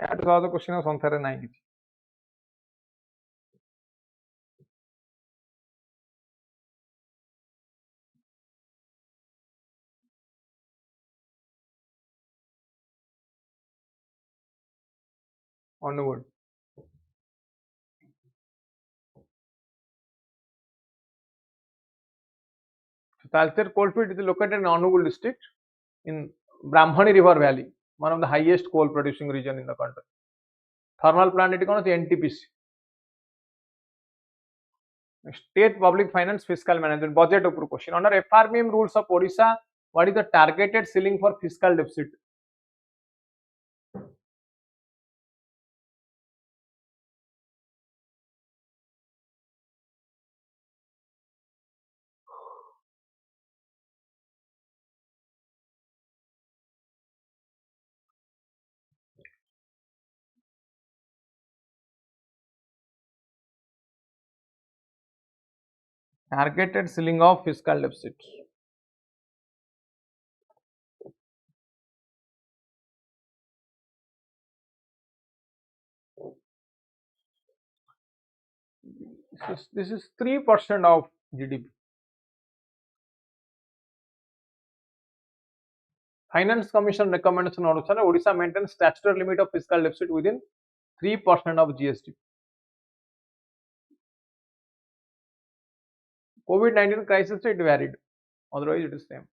यार तो क्वेश्चन संसार नाही किछि Angul Talcher coalfield is located in Anugul district in Brahmani River Valley, one of the highest coal producing region in the country. Thermal plant it is NTPC. State public finance fiscal management budget question. Under FRBM rules of Odisha, what is the targeted ceiling for fiscal deficit? Targeted ceiling of fiscal deficit. This is 3% of GDP. Finance Commission recommendation अनुसार Odisha maintains statutory limit of fiscal deficit within 3% of GST. COVID-19 crisis it varied, otherwise it is same.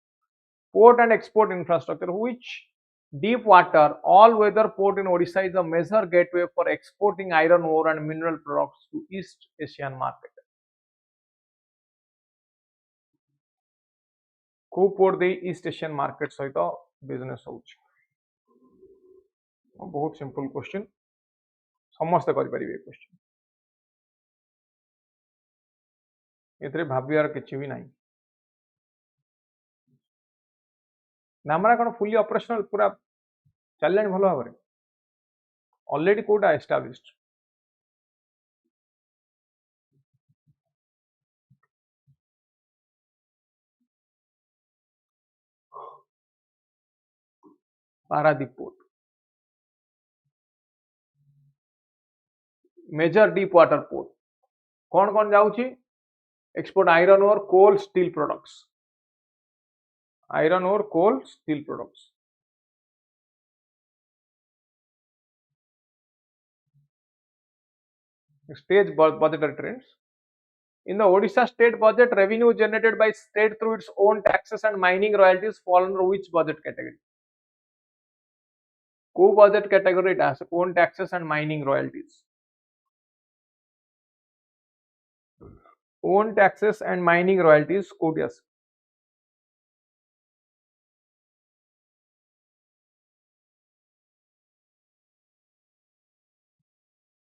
Port and export infrastructure, which deep water all weather port in Odisha is a major gateway for exporting iron ore and mineral products to East Asian market. को port दे east Asian market सहित business होउछ बहुत simple question समस्त करि परिबे question एतरे भाबियार किछि भी नाही नामरा कोन fully operational पूरा चललानी भलो भाबरे ऑलरेडी कोडा established Paradip port major deep water port कौन कौन जाऊँगी export iron ore coal steel products iron ore coal steel products stage budgetary trends in the Odisha state budget revenue generated by state through its own taxes and mining royalties fall under which budget category co budget category it has own taxes and mining royalties own taxes and mining royalties कोडियस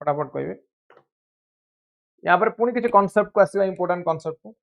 फटाफट कहबे यहाँ पर पुणी किसी concept को आसीबा important concept को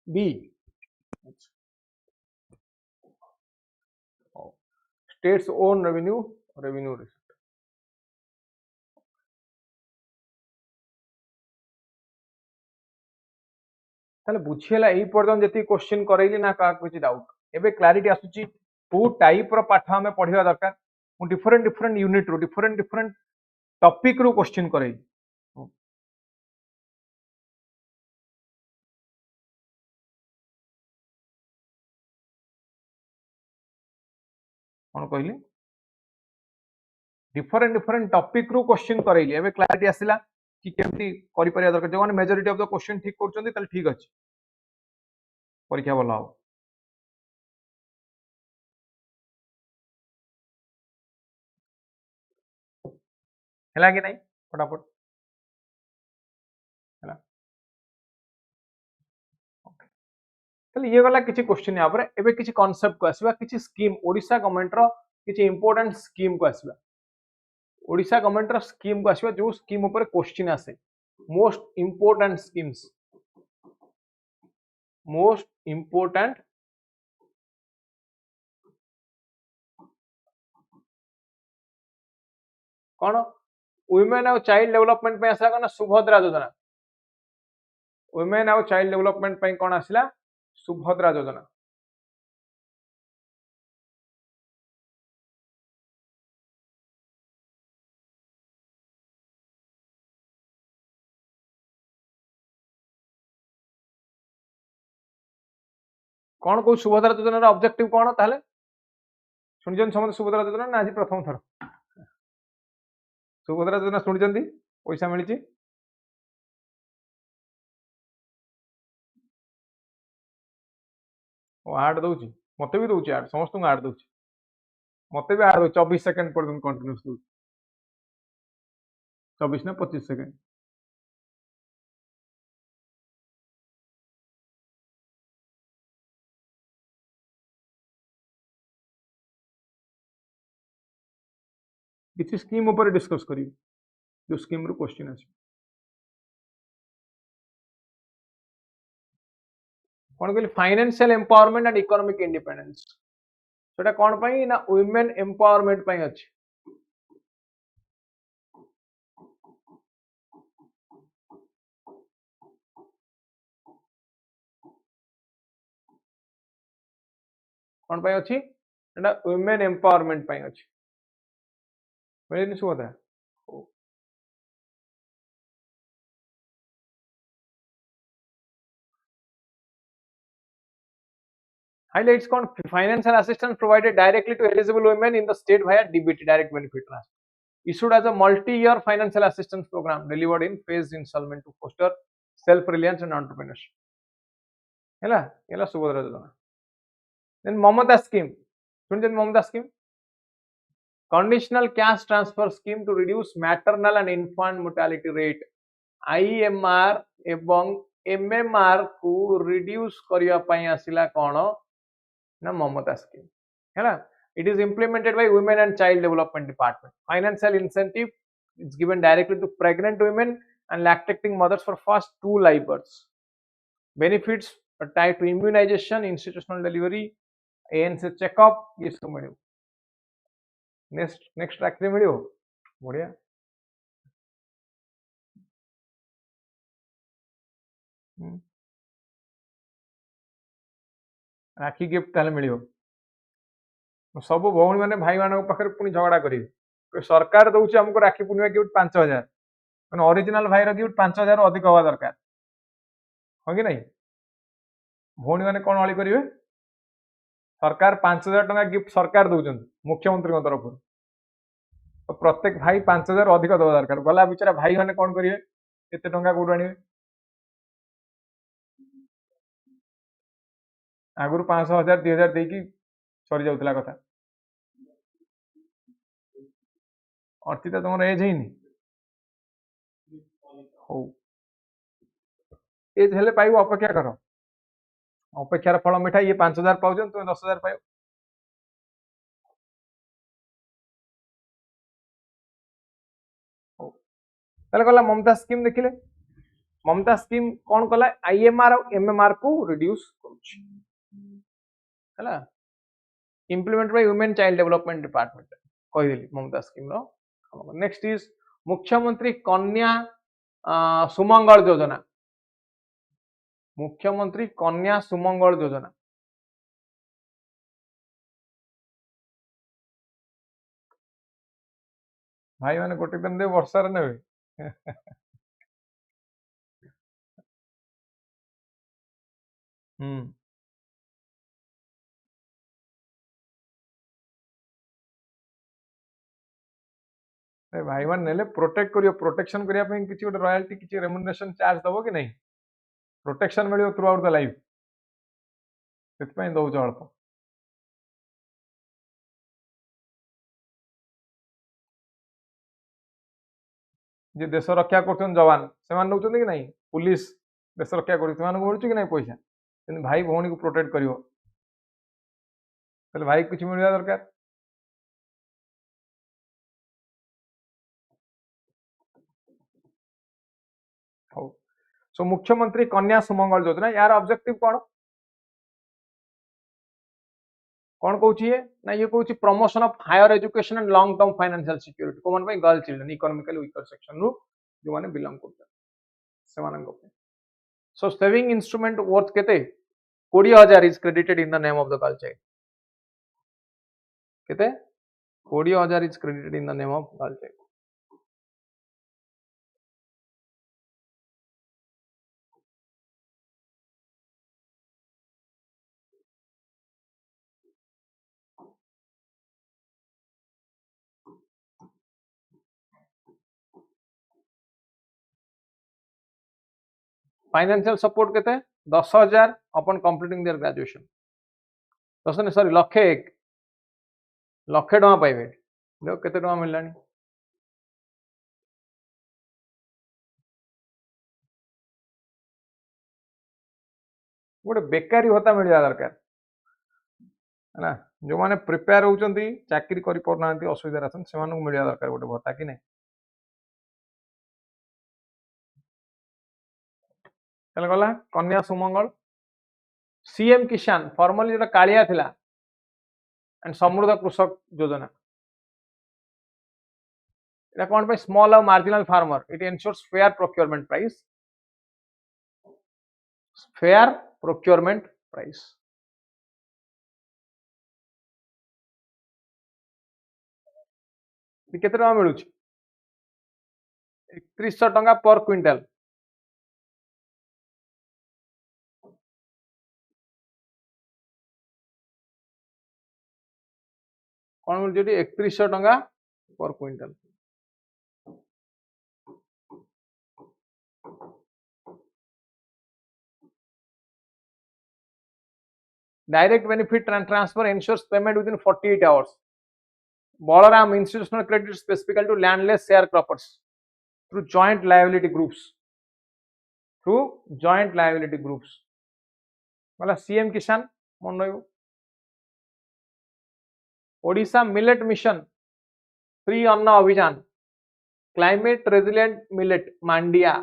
B states own revenue receipt ताले बुझियला एई पर्यंत जति क्वेश्चन करैली ना का कुछ डाउट एबे क्लैरिटी आसुची को टाइप रो पाठ हमें पढ़िया दरकार मु डिफरेंट डिफरेंट यूनिट रो डिफरेंट डिफरेंट टॉपिक रो क्वेश्चन करै कोन कहली डिफरेंट डिफरेंट टॉपिक रो क्वेश्चन करैली एबे क्लैरिटी आसिला कि केमती करि परिया दरकार जो माने मेजॉरिटी ऑफ द क्वेश्चन ठीक करचंदी ताले ठीक अछि परीक्षा भला हो हैला कि नहीं फटाफट हैला ताले ये वाला किछि क्वेश्चन यहाँ पर एबे किछि कांसेप्ट को आसीबा किछि स्कीम ओडिशा गवर्नमेंट रो किछि इंपोर्टेंट स्कीम को आसीबा ओडिशा गवर्नमेंट रो स्कीम को आसीबा जो स्कीम ऊपर क्वेश्चन आसे most important schemes most important कौन वुमेन और चाइल्ड डेवलपमेंट पे आसला कौन सुभद्रा योजना वुमेन और चाइल्ड डेवलपमेंट पे कौन आसला सुभद्रा योजना कौन को सुभद्रा योजना ऑब्जेक्टिव कौन ताले सुनिजन समस्त सुभद्रा योजना ना आज प्रथम थर सुभद्रा योजना शुणी पैसा मिली आड दौर मत भी दौर आड समस्त आड दौर मत भी आड दौ 24 सेकेंड पर्यटन कंटिन्यूस दौ 24 ना 25 सेकेंड किसी स्कीम ऊपर डिस्कस करी जो स्कीम रो क्वेश्चन आसी कौन कहली financial empowerment and economic independence सेटा कौन पाई ना वुमेन एम्पावरमेंट पाई अछि कौन पाई अछि एटा वुमेन एम्पावरमेंट पाई अछि बुझिनि सुबोधा highlights कौन financial assistance provided directly to eligible women in the state via DBT direct benefit transfer issued as a multi-year financial assistance program delivered in phased installment to foster self-reliance and entrepreneurship ହେଲା ହେଲା ସୁଭଦ୍ରା ଯୋଜନା then ମମତା scheme ଶୁଣିଛନ୍ତି ମମତା scheme conditional cash transfer scheme to reduce maternal and infant mortality rate IMR एवं MMR को reduce करिया पई आसिला कोन ना ममता scheme है ना it is implemented by women and child development department financial incentive is given directly to pregnant women and lactating mothers for first 2 live births benefits are tied to immunization institutional delivery ANC checkup ये सब मिलियो next track रे मिलियो बढ़िया राखी gift ताले मिलियो सब भौणी माने भाई मान पाखे पुणी झगड़ा करेंगे सरकार दौर आमको राखी पूर्णिमा गिफ्ट 5000 मैंने ओरिजिनल भाई गिफ्ट 5000 अधिक हवा दरकार हाँ कि नहीं भौणी मैंने कौन अली करेंगे सरकार 5000 टका गिफ्ट सरकार दौरान मुख्यमंत्री तरफ तो प्रत्येक भाई 5000 अधिक दवा दरकार गला बिचारा भाई मैंने कौन करेंगे केते टंका कोड आने आगुरी 500 1000 2000 देकी सरी जाउतला कथा अर्थिता तुम एज है हो एज हेले पाइब अपेक्षा कर अपेक्षार फल मिठा ये 5000 पाउछ तुम 10000 पाइब गला ममता स्कीम देखिले ममता स्कीम कौन कला आईएमआर और एमएमआर को रिड्यूस करुला implement by women child development department कहीदेली ममता स्कीम रो नेक्स्ट इज मुख्यमंत्री कन्या सुमंगल योजना मुख्यमंत्री कन्या सुमंगल योजना भाई मैंने गोटे दिन दे वर्षा ने भाई मान ने प्रोटेक्ट करियो प्रोटेक्शन करिया पे किछि गोटे रॉयल्टी किछि रेम्युनरेशन चार्ज दबो कि नहीं प्रोटेक्शन मिलियो थ्रू आउट द लाइफ सेतपई दउछ अल्प जे देश रक्षा करछन जवान सेमान नउछन कि नहीं पुलिस देश रक्षा कर सेमान को मिलुछ कि नहीं पैसा किंतु भाई भौणी को प्रोटेक्ट करियो तले भाई कुछ मिलवा दरकार हो सो मुख्यमंत्री कन्या सुमंगल योजना यार ऑब्जेक्टिव कौन कहूँ ना ये कहूँ promotion of higher education and long term financial security को मन girl children economically weaker section रु जो माने बिलोंग करते सो सेविंग इंस्ट्रूमेंट वर्थ केते 20000 is credited in the name of the girl child केते 20000 is credited in the name of girl child financial support केते 10000 अपन completing their graduation 10 ने sorry लक्षे टका पाइबे देखो केते टका मिललानी गोटे बेकारी भत्ता मिलवा दरकार है जो मैंने प्रिपेयर होती चाकरी करना असुविधा से मिलवा दरकार गोटे भत्ता कि नहीं गला कन्या सुमंगल सीएम किसान फॉर्मली जो कालिया थिला एंड समृद्ध कृषक योजना এটা কোন পাই স্মল আর মার্জিনাল ফার্মার ইট এনশোর্স ফেয়ার প্রকিউরমেন্ট প্রাইস কেতে টাকা মিলুଛି 3100 टंका पर क्विंटल कौन मिलुଛି 3100 टंका per quintal direct benefit transfer ensures payment within 48 hours Balaram institutional credit specifically to landless sharecroppers through joint liability groups मतलब सीएम किसान मन रही ओडिशा मिलेट मिशन फ्री अन्न अभियान क्लाइमेट रेजिलिएंट मिलेट मांडिया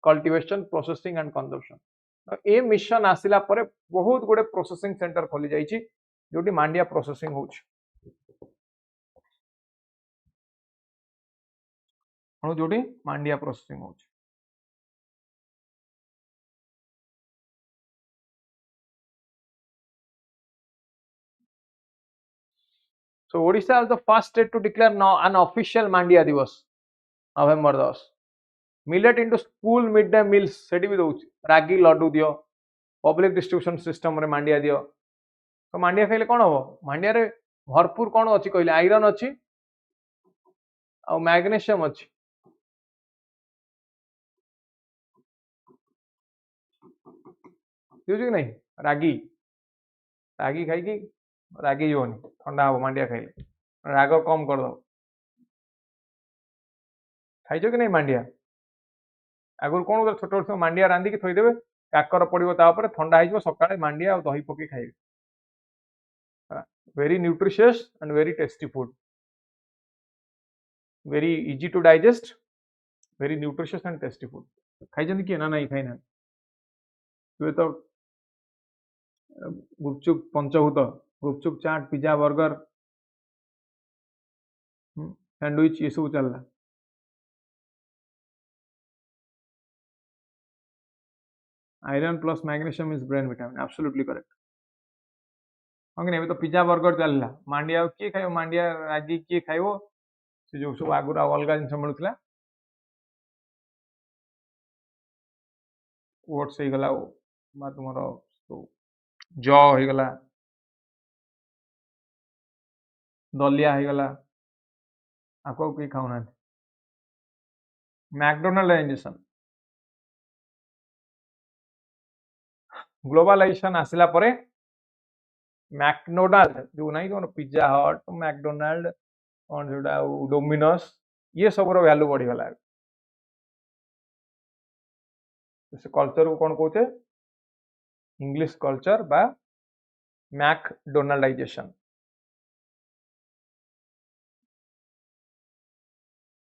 कल्टिवेशन प्रोसेसिंग एंड कंजम्पशन ए मिशन आसिला परे बहुत गुडे प्रोसेसिंग सेंटर खोली जाइछि जोटी मांडिया प्रोसेसिंग होछि जोटी मांडिया प्रोसेसिंग होछि So Odisha is the first state to declare now an official Mandia Divas, November 10. Millet into school midday meals सेठी भी दउछि रागी लड्डू दियो पब्लिक डिस्ट्रीब्यूशन सिस्टम रे मांडिया दियो तो मांडिया खाइले कोन हो मांडिया रे भरपूर कोन अछि कहले आयरन अछि आ मैग्नीशियम अछि बुझि कि नहीं रागी रागी खाइ कि रागी जोनी ठंडा हो मांडिया खाइले राग कम कर दो खाइछो कि नहीं मांडिया आगुर कौन छोट छोट मांडिया रांधि की थोदेवे काकर पड़ो तापर ठंडा हो सका मांडिया और दही पकई खाइबे very nutritious and very tasty food very easy to digest very nutritious and tasty food खाई किए ना नहीं खाई ना तो गुपचुप पंचभूत gupchup chaat pizza burger sandwich ये सब चलला iron plus magnesium is brain vitamin absolutely correct नहीं तो पिज्जा बर्गर चलला मांडिया किए खाइबो मांडिया रागी किए खाइबो से जो सब आगुरा अलग जिन मिलूला ओट्स हो गला तुम जौ हो गला दलिया हो गला आपको कहीं खाऊना मैकडोनाल्डाइजेशन ग्लोबलाइजेशन आसिला परे मैकडोनाल्ड जो नहीं कौन पिज्जा हट मैकडोनाल्ड कौन जोटा डोमिनोस ये सब वैल्यू बढ़ीगला से कल्चर को कौन कहते इंग्लिश कल्चर बा मैकडोनाल्डाइजेशन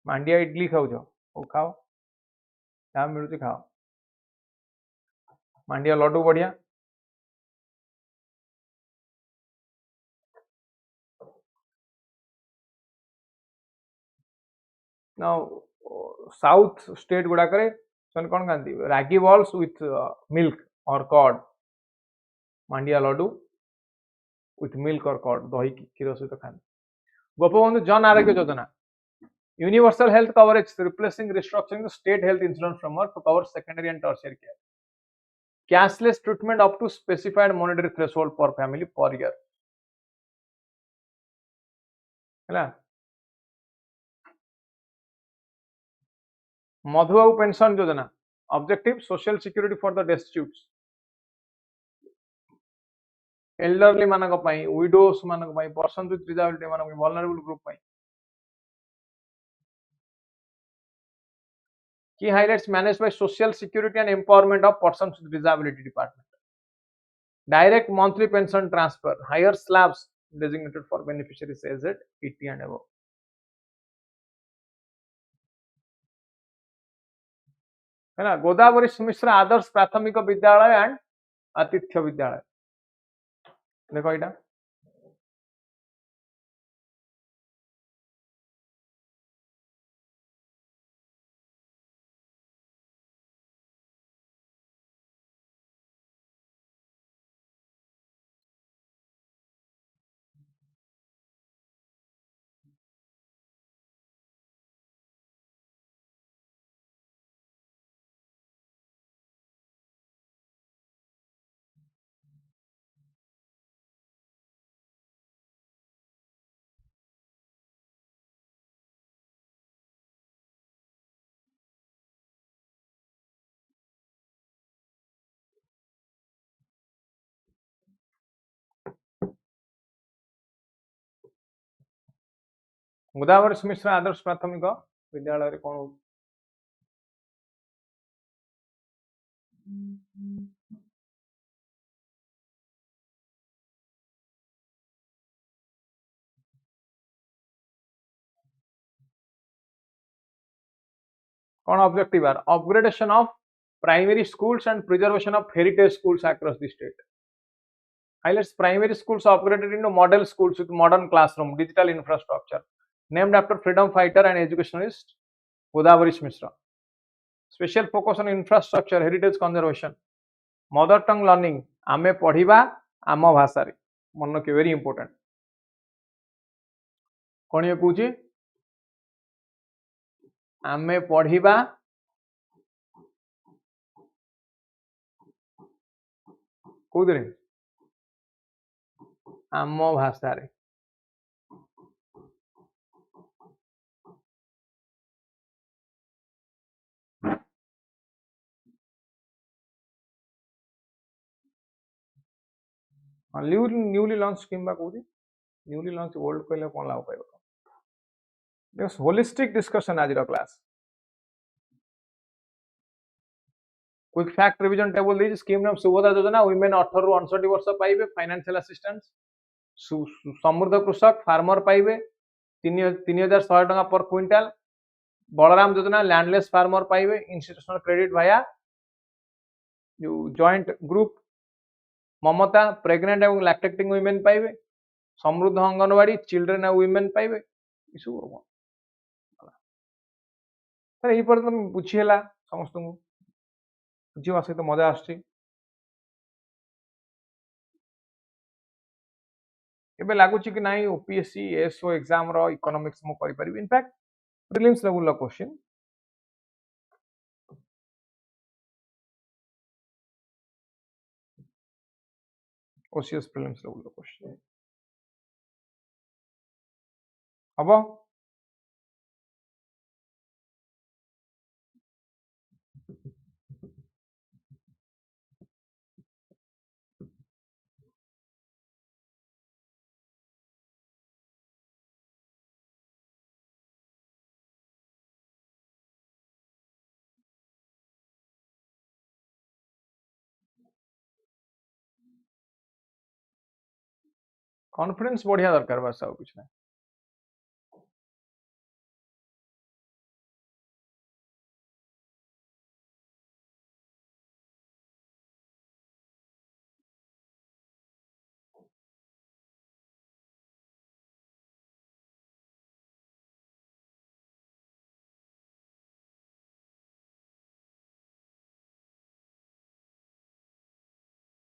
मांडिया इडली खाओ खाओ क्या मिलूँ खाओ मांडिया लड्डू बढ़िया साउथ स्टेट गुड़ाक कौन खाती रागी बॉल्स विथ मिल्क और कर्ड मांडिया लड्डू विथ मिल्क और कर्ड दही क्षीर सहित खाती Gopabandhu Jan Arogya Yojana universal health coverage replacing restructuring state health insurance framework to cover secondary and tertiary care cashless treatment up to specified monetary threshold per family per year है Madhubabu pension Yojana objective social security for the destitutes elderly मानक पई widows मानक पई person with disability मानक vulnerable group पई की highlights manage by social security and empowerment of persons with disability department direct monthly pension transfer higher slabs designated for beneficiaries as at 80 and above है ना गोदावरी मिश्र आदर्श प्राथमिक विद्यालय and आतिथ्य विद्यालय देखो यहाँ गोदावरी मिश्र आदर्श प्राथमिक विद्यालय कौन हो कौन objective are upgradation of primary schools and preservation of heritage schools across the state highlights primary schools upgraded into model schools with modern classroom digital infrastructure named after freedom fighter and educationalist Godavari Mishra. Special focus on infrastructure heritage conservation mother tongue learning आमे पढ़िबा आम भाषा रे मन के very important कौन ये पूछे आमे पढ़िबा कोदरे आम भाषा रे न्यूली लॉन्च किंबा कोदी न्यूली लॉन्च ओल्ड कहले कोन लाभ पाइबो दिस होलिस्टिक डिस्कशन आज रो class quick fact revision table दी स्कीम नाम सुभद्रा योजना वुमेन 18 रु 69 वर्ष पाइबे फाइनेंशियल असिस्टेंस समृद्ध कृषक फार्मर पाइबे 3100 टका पर क्विंटल बलराम योजना लैंडलेस फार्मर पाइबे इंस्टीट्यूशनल क्रेडिट भाया जो जॉइंट ग्रुप ममता प्रेग्नेंट एवं लैक्टेटिंग वुमेन पाइबे समृद्ध अंगनवाड़ी चिल्ड्रेन एंड वुमेन पाइबे इसु सर यही पर तुम बुझीला समस्त को बुझीवा सहित मजा आछी एबे लागुची कि नाही ओपीएससी एसओ एग्जाम रो इकोनॉमिक्स मु करि परिबे in fact prelims level low question OCS prelims level low question हबो कॉन्फिडेंस बढ़िया दरकार बस आ कुछ ना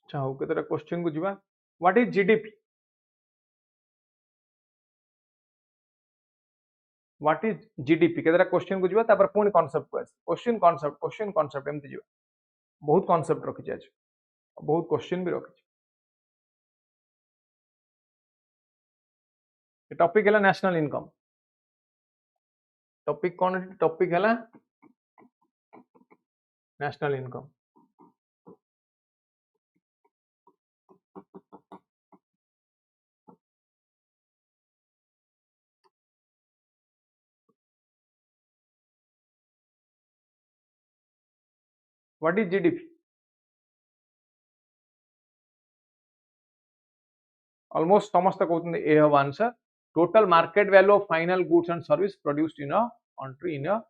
अच्छा हो केतरा क्वेश्चन को जीवा what is GDP what is GDP केतरा क्वेश्चन को जीवा तापर पुनी कांसेप्ट को क्वेश्चन कांसेप्ट एमति जीवा बहुत कांसेप्ट रखि जाय बहुत क्वेश्चन भी रखि टॉपिक है नेशनल इनकम टॉपिक कौन टॉपिक है national income what is GDP almost समस्त कहते ए हब answer total market value of final goods and service produced in a country in a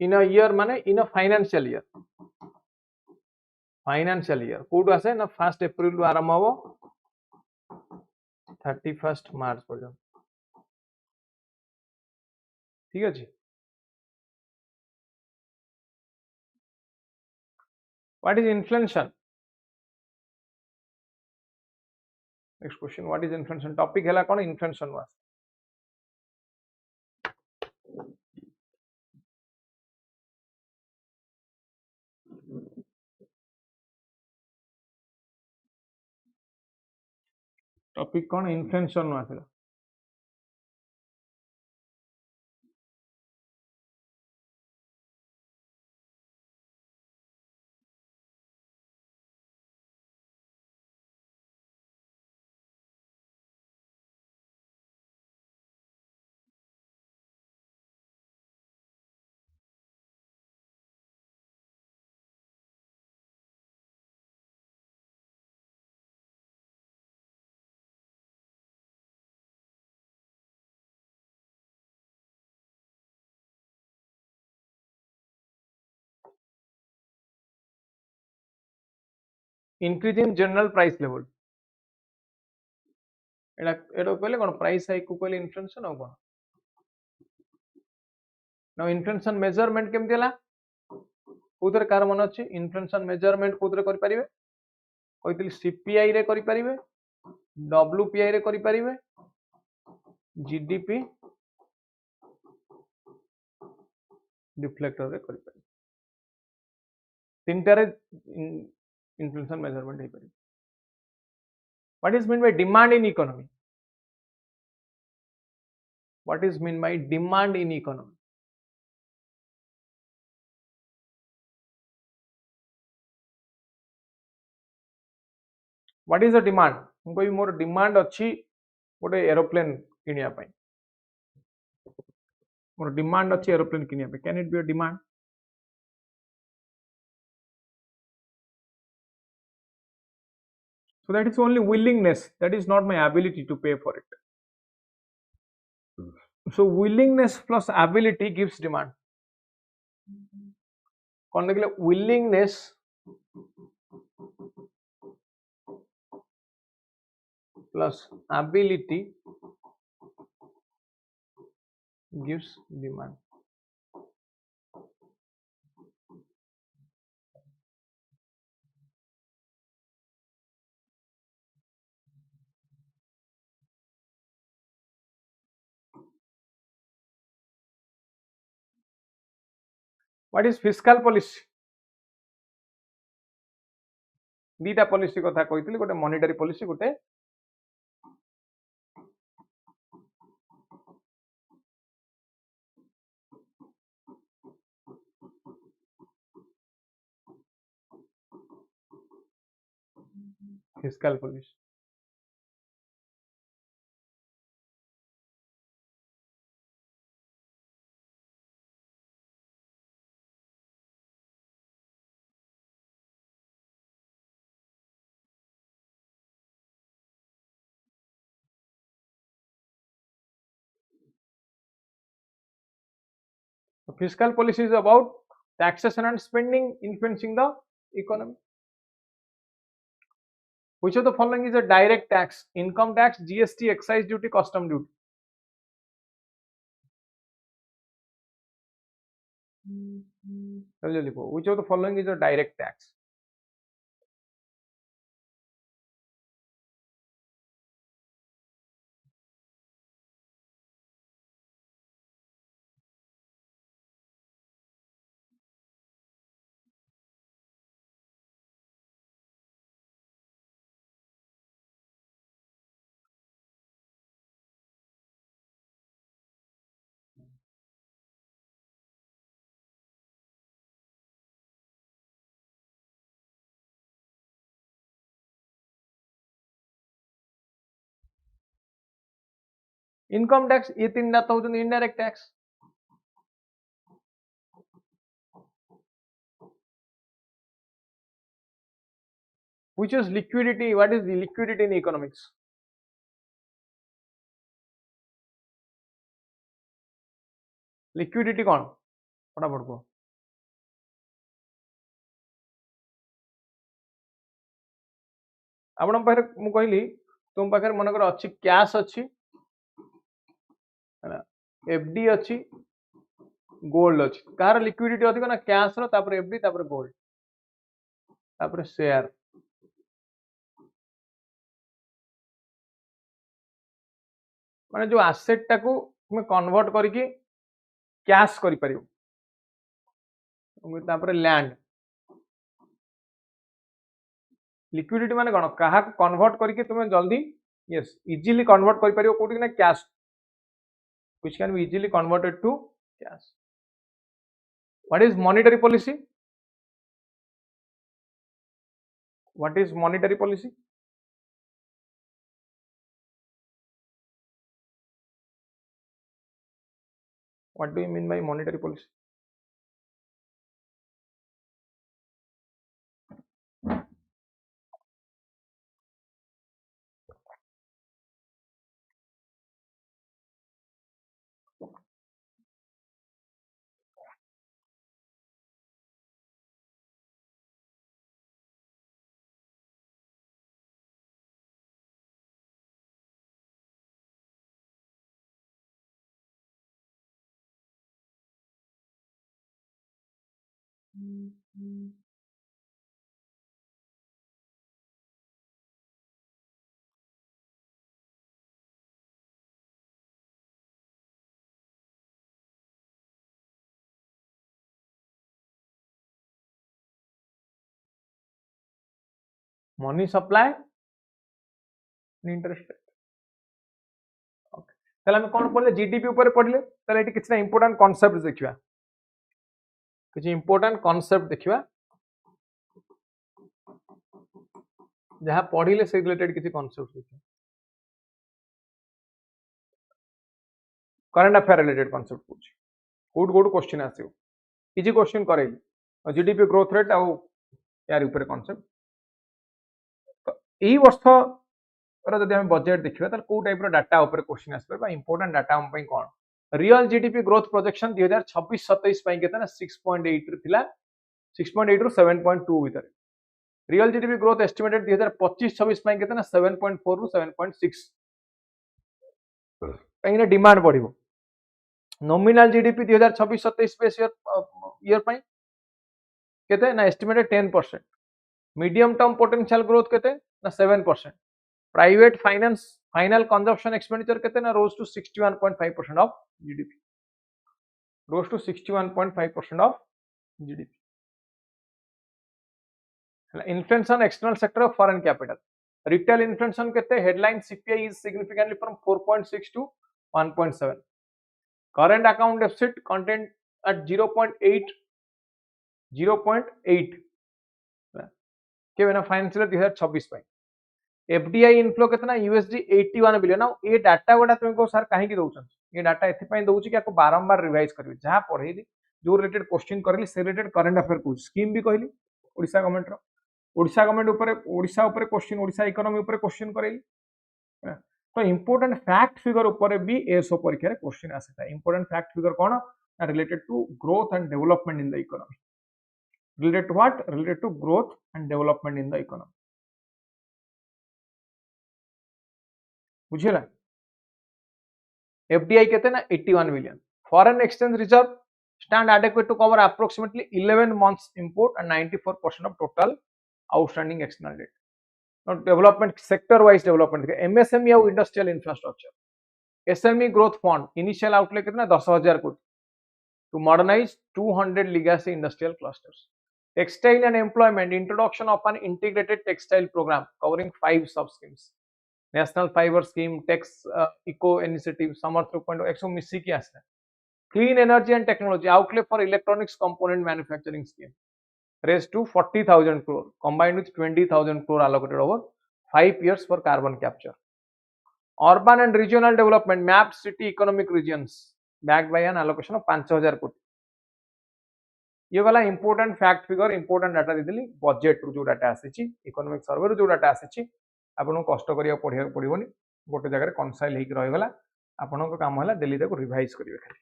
in a year माने इन अ फाइनेंशियल ईयर कोड आसे ना 1 एप्रिल रु आरंभ हो 31 मार्च पर्यंत ठीक अछि what is inflation next question what is inflation topic हैला कोन इन्फ्लेशन वास टॉपिक कोन इन्फ्लेशन वास increase in general price level एटा कहले कोन प्राइस हाइक को कहले इन्फ्लेशन और कोन नाउ इन्फ्लेशन मेजरमेंट केम देला कोथरे कार मन अछि इन्फ्लेशन मेजरमेंट कोथरे करि परिबे कहितली सीपीआई रे करि परिबे डब्ल्यूपीआई रे करि परिबे जीडीपी डिफ्लेक्टर रे करि परिबे तीनटारे इन्फ्लेशन मेजरमेंट हे परिबे what is mean by demand in economy what is mean by demand in economy what is the demand कोई मोर डिमांड अच्छी गोटे एरोप्लेन किनिया पई मोर डिमांड अच्छी एरोप्लेन किनिया पई can it be a demand so that is only willingness that is not my ability to pay for it so willingness plus ability gives demand कौन देखले willingness plus ability gives demand what is fiscal policy दीटा policy कथा कहितली गोटे monetary policy गोटे fiscal policy so fiscal policy is about taxation and spending influencing the economy which of the following is a direct tax income tax gst excise duty custom duty which of the following is a direct tax income tax ये तीन ना तो indirect tax which is liquidity what is the liquidity in economics liquidity कौन फटाफट को आपण पाखरे मु कहली तुम पाखरे मनकर अच्छी कैश अच्छी एफडी अच्छी गोल्ड अच्छी कार लिक्विडिटी अधिक ना कैश रो तापर एफडी तापर गोल्ड तापर शेयर माने जो एसेट टाको तुम कन्वर्ट करके कैश करि परियो तापर लैंड लिक्विडिटी माने कोन कहा कन्वर्ट करके तुम जल्दी यस इजीली कन्वर्ट करि परियो कोठी ना cash which can be easily converted to cash. What is monetary policy? What is monetary policy? What do you mean by monetary policy? Money supply and interest rate. Okay. ताले हम कौन पढ़ले GDP ऊपर पढ़ले ताले एटी किछना इंपोर्टेंट कांसेप्ट देखिबा किछि important concept देखिबा जहां पढ़िले से रिलेटेड किछि कांसेप्ट देखिबा करंट अफेयर रिलेटेड कांसेप्ट पूछ कोड क्वेश्चन आसीयो इजी क्वेश्चन करेली जीडीपी ग्रोथ रेट आ यार ऊपर कांसेप्ट तो एही वर्ष जब हम बजेट देखा कौ टाइप डाटा क्वेश्चन आसपा इंपोर्टेंट डाटा हम कौन रियल जीडीपी ग्रोथ प्रोजेक्शन 2026-27 के 6.8 थिला 6.8 रु 7.2 भीतर रियल जीडीपी ग्रोथ एस्टिमेटेड 2025-26 के 7.4 रु 7.6 कहीं डिमांड बढ़िबो नॉमिनल जीडीपी 2026-27 बेस ईयर केते ना estimated 10% medium term potential growth केते ना 7% private finance final consumption expenditure केते ना rose to 61.5% of GDP rose to 61.5% of GDP inflation external sector of foreign capital retail inflation केते headline CPI is significantly from 4.6 to 1.7 current account deficit content at 0.8 के बिना financial 2026 पे FDI inflow कितना USD 81 billion ना ये data गुडा तुम को sir काहे की दउछन ये डाटा एथि पई दउची कि आपको बारंबार रिवाइज करबे जहां पढेली जो रिलेटेड क्वेश्चन करली से रिलेटेड करंट अफेयर को स्कीम भी कहली ओडिशा गवर्नमेंट रो ओडिशा गवर्नमेंट ऊपर ओडिशा ऊपर क्वेश्चन ओडिशा इकोनॉमी ऊपर क्वेश्चन करेली तो इंपोर्टेंट फैक्ट फिगर ऊपर भी एसओ परीक्षा रे क्वेश्चन आसीता इंपोर्टेंट फैक्ट फिगर कोन related to growth and development in the economy related to what related to growth and development in the economy बुझिला एफडीआई कहते ना 81 billion foreign exchange reserve stand adequate to cover approximately 11 months import and 94% of total outstanding external debt now development sector wise development MSME और industrial infrastructure SME growth fund initial outlay कितना 10,000 कोटी to modernize 200 legacy industrial clusters textile and employment introduction of an integrated textile program covering 5 sub schemes national fiber scheme tex eco initiative samarth 2.0 exo missi ki asna clean energy and technology outlay for electronics component manufacturing scheme raised to 40,000 crore combined with 20,000 crore allocated over 5 years for carbon capture urban and regional development mapped city economic regions backed by an allocation of 5,000 crore ये वाला important fact figure important data देली budget रू जो data आसी economic survey रू जो data आसी आपन कष्ट करिया पढ़िया पड़िबोनी गोटे जगह कंसाइल हेक रहि गला आपन काम होला डेली ताको रिवाइज करिवे खाली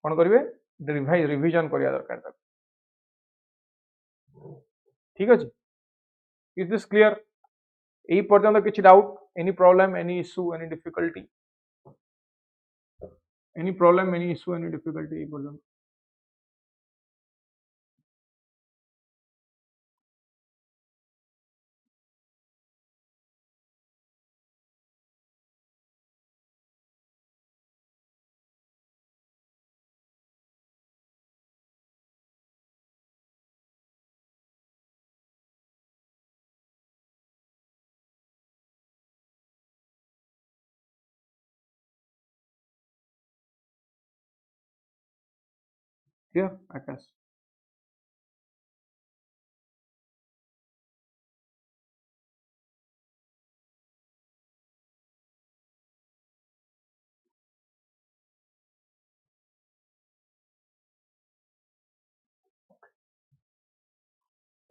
कोन करिवे रिवाइज रिवीजन करिया दरकार ठीक अछि Is this clear? एही पर्यंत किछि doubt, any problem, any issue, any difficulty, any problem, any issue, any difficulty एही पर्यंत? Clear, Akash?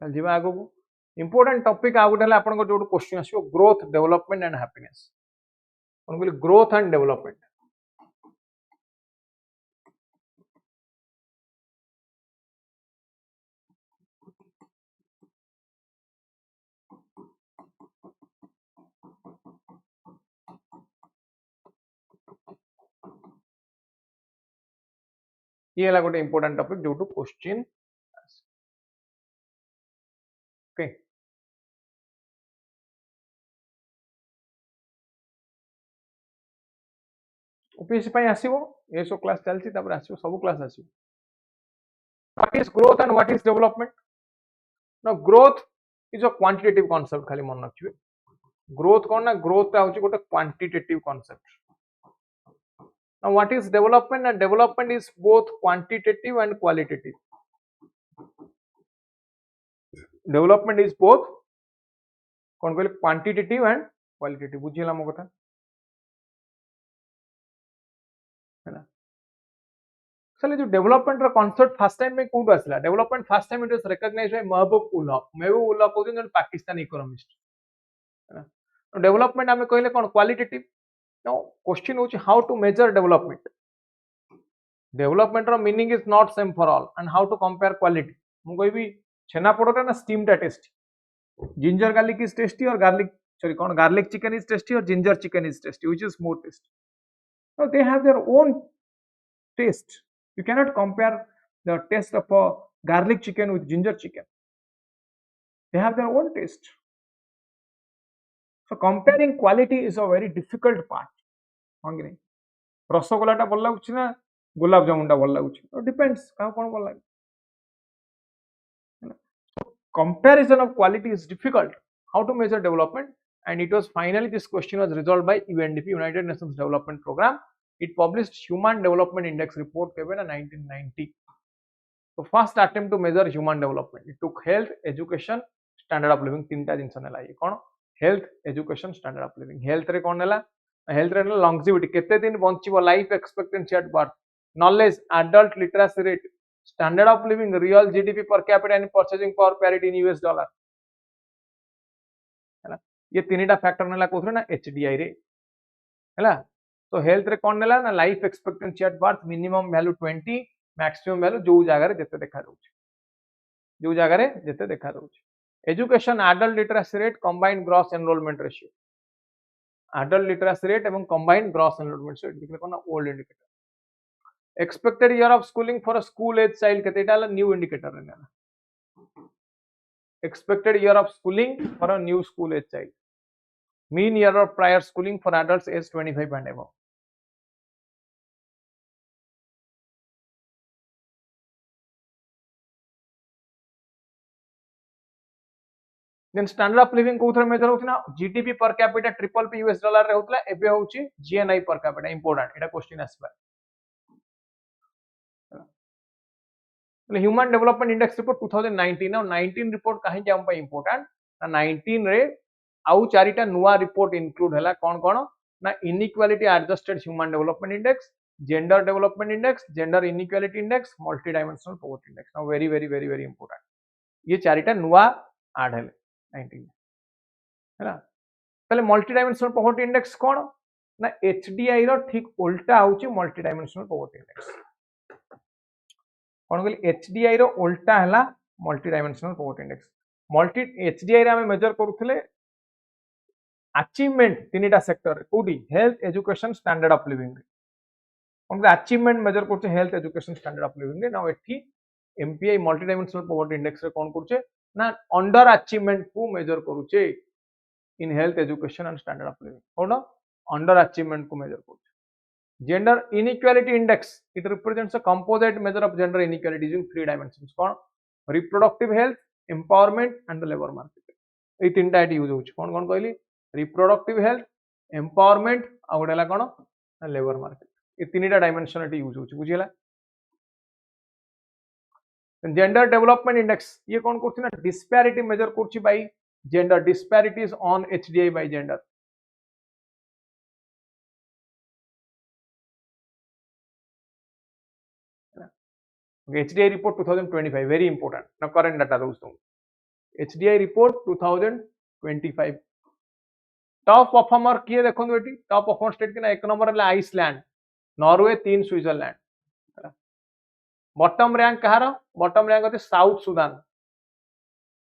चल जीवा आगो को इंपोर्टेंट टॉपिक आ गोटे आपन को जो क्वेश्चन आसीयो ग्रोथ डेवलपमेंट एंड हैप्पीनेस कोन बोली ग्रोथ एंड डेवलपमेंट ये हला गोटे इंपोर्टेंट टॉपिक जो क्वेश्चन ओके ओपीएससी पई आसीबो एसओ क्लास चलची तापर आसीबो सब क्लास आसीबो what is growth and what is development ना growth is a quantitative concept खाली मन रखिबे ग्रोथ कोन ना ग्रोथ ता होची गोटे quantitative concept now what is development and development is both quantitative and qualitative development is both कौन कहले क्वांटिटेटिव एंड क्वालिटेटिव बुझिला मो कथा है ना चले जो डेवलपमेंट रो कांसेप्ट फर्स्ट टाइम में कोड आसला development first time it was recognised by Mahbub Ullah को जन पाकिस्तानी इकोनॉमिस्ट है ना तो डेवलपमेंट हमें कहले कौन क्वालिटेटिव नो क्वेश्चन होची how to measure development development रो meaning is not same for all and how to compare quality मु कहबी छेना पोड़ोटा ना स्टीम टा taste ginger garlic is tasty और गार्लिक sorry कौन गार्लिक चिकन इज टेस्टी और ginger chicken is tasty which is more tasty so they have their own taste you cannot compare the taste of a garlic chicken with ginger chicken they have their own taste so comparing quality is a very difficult part हां कि नहीं रसगोल्ला टा भल लागुछि ना गुलाब जामुन टा भल लागुछि तो depends का कोन भल लागे comparison of quality is difficult how to measure development and it was finally this question was resolved by UNDP United Nations Development Program it published human development index report given in 1990 so first attempt to measure human development it took health education standard of living तीनटा जिंस नेला ये कोन health education standard of living health रे कोन नेला health रे longevity केते दिन बंचिबो life expectancy at birth knowledge adult literacy rate standard of living real GDP per capita and purchasing power parity in US dollar है ना ये तीनटा फैक्टर नेला कोथरे ना HDI रे हैला तो हेल्थ रे कोन नेला ना life expectancy at birth minimum value 20 maximum value जो जगह रे जते देखा रहउछ जो जगह रे जते देखा रहउछ education adult literacy rate combined gross enrolment ratio adult literacy rate एवं कंबाइंड ग्रॉस एनरोलमेंट रेट देखले कोन old indicator expected year of schooling for a school age child केतेटा न्यू इंडिकेटर रे नेला expected year of schooling for a new school age child mean year of prior schooling for adults age 25 and above then standard of living कोथरे measure होछि ना GDP per capita triple P US dollar रे होतला एबे होछि GNI per capita important एटा question आसबा human development index report 2019 ना 19 रिपोर्ट काहे जे हम पे इंपोर्टेंट ना 19 रे आउ चारिटा नुवा रिपोर्ट इंक्लूड हला कोन कोन ना inequality adjusted human development index gender development index gender inequality index multi dimensional poverty index now very very very very important ये चारिटा नुवा ऐड हले 19 हैला पहले मल्टी डायमेंशनल पॉवर्टी इंडेक्स कोन ना एचडीआई रो ठीक उल्टा होची मल्टी डायमेंशनल पॉवर्टी इंडेक्स कौन कहली एचडीआई रो उल्टा हला multi dimensional poverty index multi HDI रे आमे मेजर करूथिले अचीवमेंट तीनटा सेक्टर कोडी health education standard of living हम अचीवमेंट मेजर करछे health education standard of living रे ना एठी MPI multi dimensional poverty index रे कोन करछे ना अंडर अचीवमेंट को मेजर करूछे in health education and standard of living कोन अंडर अचीवमेंट को मेजर करूछे gender inequality index it represents a composite measure of gender inequality using three dimensions कोन reproductive health empowerment and the labour market ए तीनटा एटी use होछ कोन कोन कहली रिप्रोडक्टिव हेल्थ एम्पावरमेंट आ गोटेला कोन लेबर मार्केट ये तीनटा डायमेंशन एटी यूज होछ बुझिला जेंडर डेवलपमेंट इंडेक्स ये कौन करछि ना डिस्पैरिटी मेजर करछि by gender disparities on HDI by gender HDI report 2025 very important ना करंट डाटा दोस्तों एचडीआई रिपोर्ट 2025 टॉप परफॉर्मर किए देखो एटी टॉप परफॉर्मर स्टेट के ना एक नंबर है Iceland Norway 3 Switzerland bottom rank कहार बॉटम रैंक होते South Sudan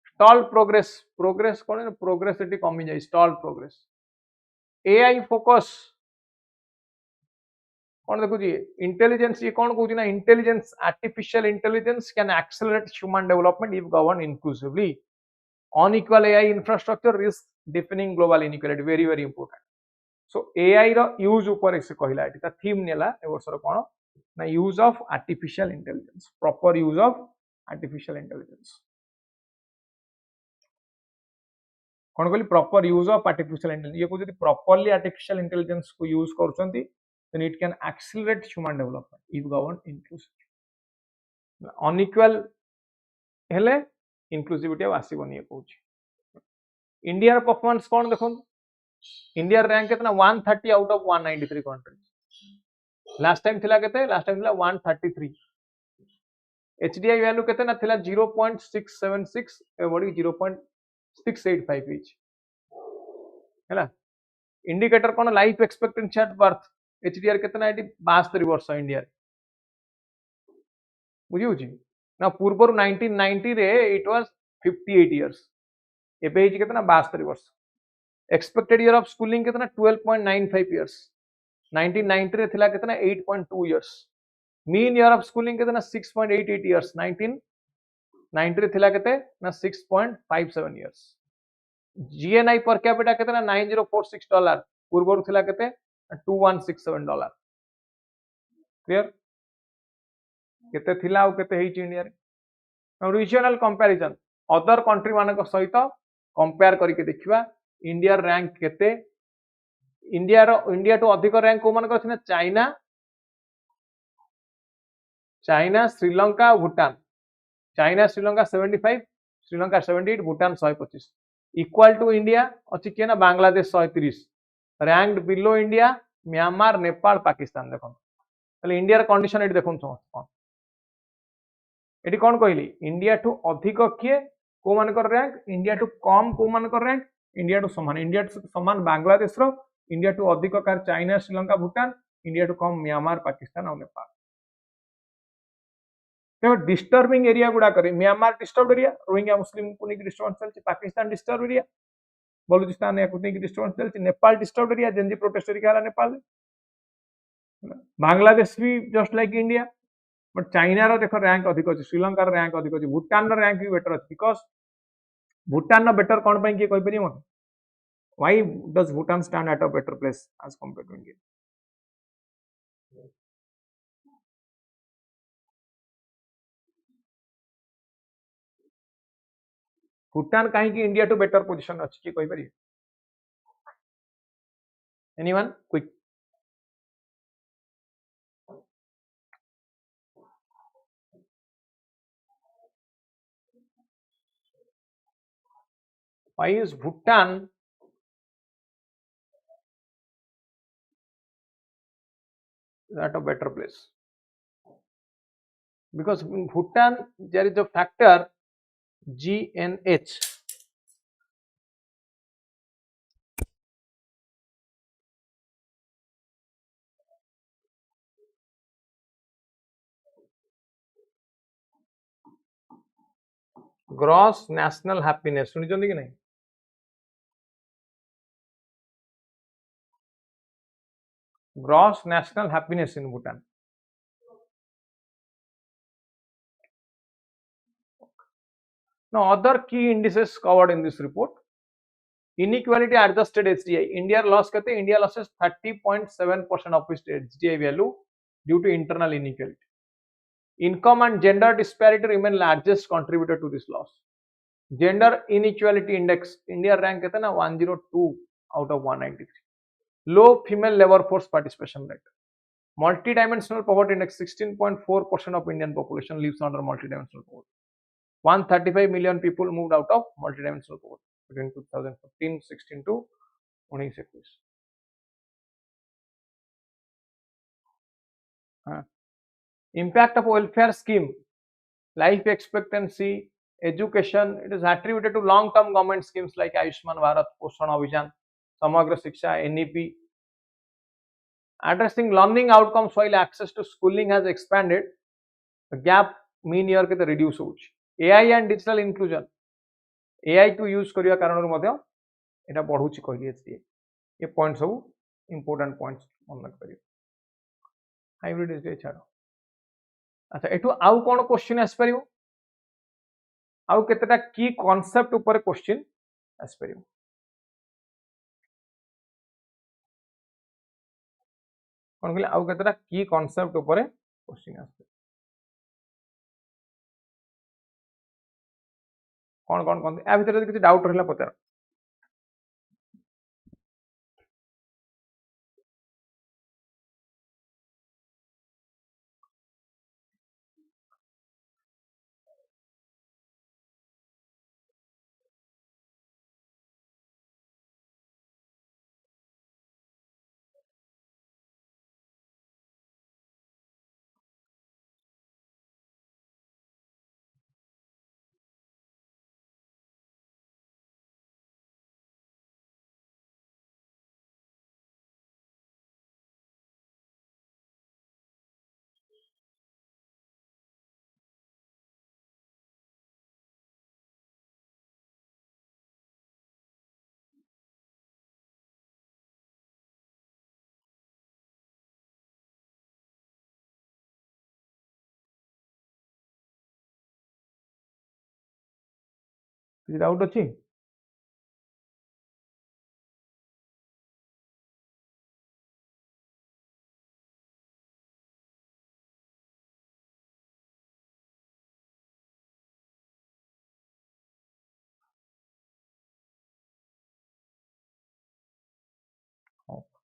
stall progress progress कौन प्रोग्रेस एटी कमी जाए स्टॉल प्रोग्रेस एआई फोकस कौन देखु इंटेलिजेंस ये कौन कहूँ ना intelligence artificial intelligence can accelerate human development if govern inclusively unequal AI infrastructure risk defining global inequality very very important so AI रो यूज ऊपर से कहला एटी ता थीम नेला ए वर्षर कोन ना use of artificial intelligence proper use of artificial intelligence कौन कहली proper use of artificial intelligence ये को जदी प्रॉपर्ली आर्टिफिशियल इंटेलिजेंस को use करछंती then it can accelerate human development if governed inclusively unequal हेले inclusivity अब आसीबनी ये कहूची इंडिया र परफॉर्मेंस कोन देखो इंडिया रैंक कितना 130 out of 193 country last time थिला केते लास्ट टाइम थिला 133 एचडीआई वैल्यू केते ना थिला 0.676 ए बडी 0.685 इच हैला indicator cone life expectancy at birth HDR कितना है 72 वर्ष इंडिया बुझी ना पूर्व 1990 रे इट वाज 58 इयर्स एबे हिज कितना 72 वर्ष एक्सपेक्टेड ईयर ऑफ स्कूलिंग कितना 12.95 इयर्स 1990 रे थिला कितना 8.2 years mean year of schooling कितना 6.88 इयर्स 1990 रे थिला किते ना 6.57 इयर्स जीएनआई पर कैपिटा कितना $9046 पूर्व थिला किते $2167 क्लियर केते थिला और केते हेची इंडिया रे रीजनल कंपैरिजन अदर कंट्री मानक सहित कंपेयर करके देखिबा इंडिया रैंक केते इंडिया टू अधिक रैंक को मानक अछि ना China Sri Lanka Bhutan China Sri Lanka 75 Sri Lanka 78 Bhutan 125 equal to India अछि के ना Bangladesh 130 ranked below India Myanmar Nepal Pakistan देखो ताले इंडिया र कंडीशन एटी देखो कोन एटी कोन कहली इंडिया टू अधिक किए को मानकर रैंक इंडिया टू कम को मानकर रैंक इंडिया टू समान बांग्लादेश रो इंडिया टू अधिक कार चाइना श्रीलंका भूटान इंडिया टू कम म्यांमार पाकिस्तान और नेपाल तो डिस्टर्बिंग एरिया गुडा करे Myanmar disturb area Rohingya Muslim को नहीं डिस्टर्बेंस चलछि पाकिस्तान डिस्टर्ब एरिया बलूचिस्तान या कुछ नहीं डिस्टर्बेंस चलछि Nepal disturb area Gen Z protest area वाला नेपाल बांग्लादेश भी just like India but China रो देखो रैंक अधिक अछि श्रीलंका रो रैंक अधिक अछि भूटान रो रैंक भी बेटर अछि बिकॉज़ भूटान नो बेटर कोन पई के कहि परियो मत why does Bhutan stand at a better place as compared to India Bhutan कहीं की इंडिया टू बेटर पोजीशन अछि के कहि परियो anyone quick why is Bhutan at a better place because in Bhutan there is a factor GNH gross national happiness सुनी कि नहीं gross national happiness in Bhutan now other key indices covered in this report inequality adjusted HDI India loss कहते हैं India losses 30.7% of its HDI value due to internal inequality income and gender disparity remain largest contributor to this loss gender inequality index India rank कहते हैं ना 102 out of 193 low female labor force participation rate multidimensional poverty index 16.4% of Indian population lives under multidimensional poverty 135 million people moved out of multidimensional poverty between 2015-16 to 19-21. Impact of welfare scheme, life expectancy, education. It is attributed to long-term government schemes like Ayushman Bharat, Poshan Abhijan, Samagra Shiksha, NEP. Addressing learning outcomes while access to schooling has expanded, the gap mean year के reduce होउछि. AI and digital inclusion. AI to use करिया कारण मध्य एटा बढ़ुछि कहली एचडीए ये point सब important points मन रख परियो hybrid एचडीए छाड़ो अच्छा एठू आउ कोन क्वेश्चन आस परियो आउ केतेटा की कांसेप्ट ऊपर क्वेश्चन आस परियो कोन कहले आउ केतेटा की कांसेप्ट ऊपर क्वेश्चन आस कोन कोन कोन आ भीतर किछि डाउट रहला पतर किछि डाउट अछि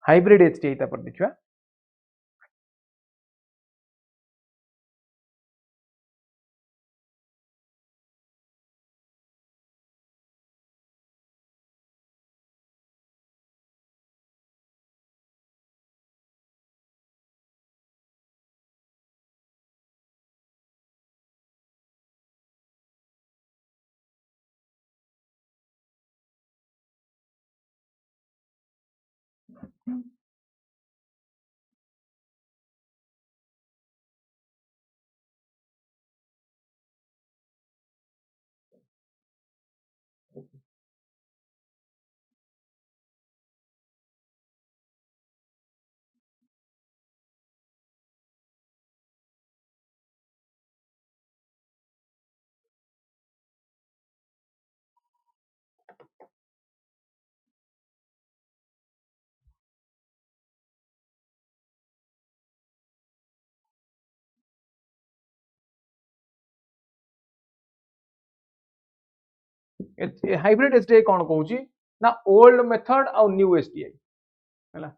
हाइब्रिड एचडीए ता पर देखिबा हाइब्रिड एचडीआई कौन कहूँ ना ओल्ड मेथड आ न्यू एचडीआई है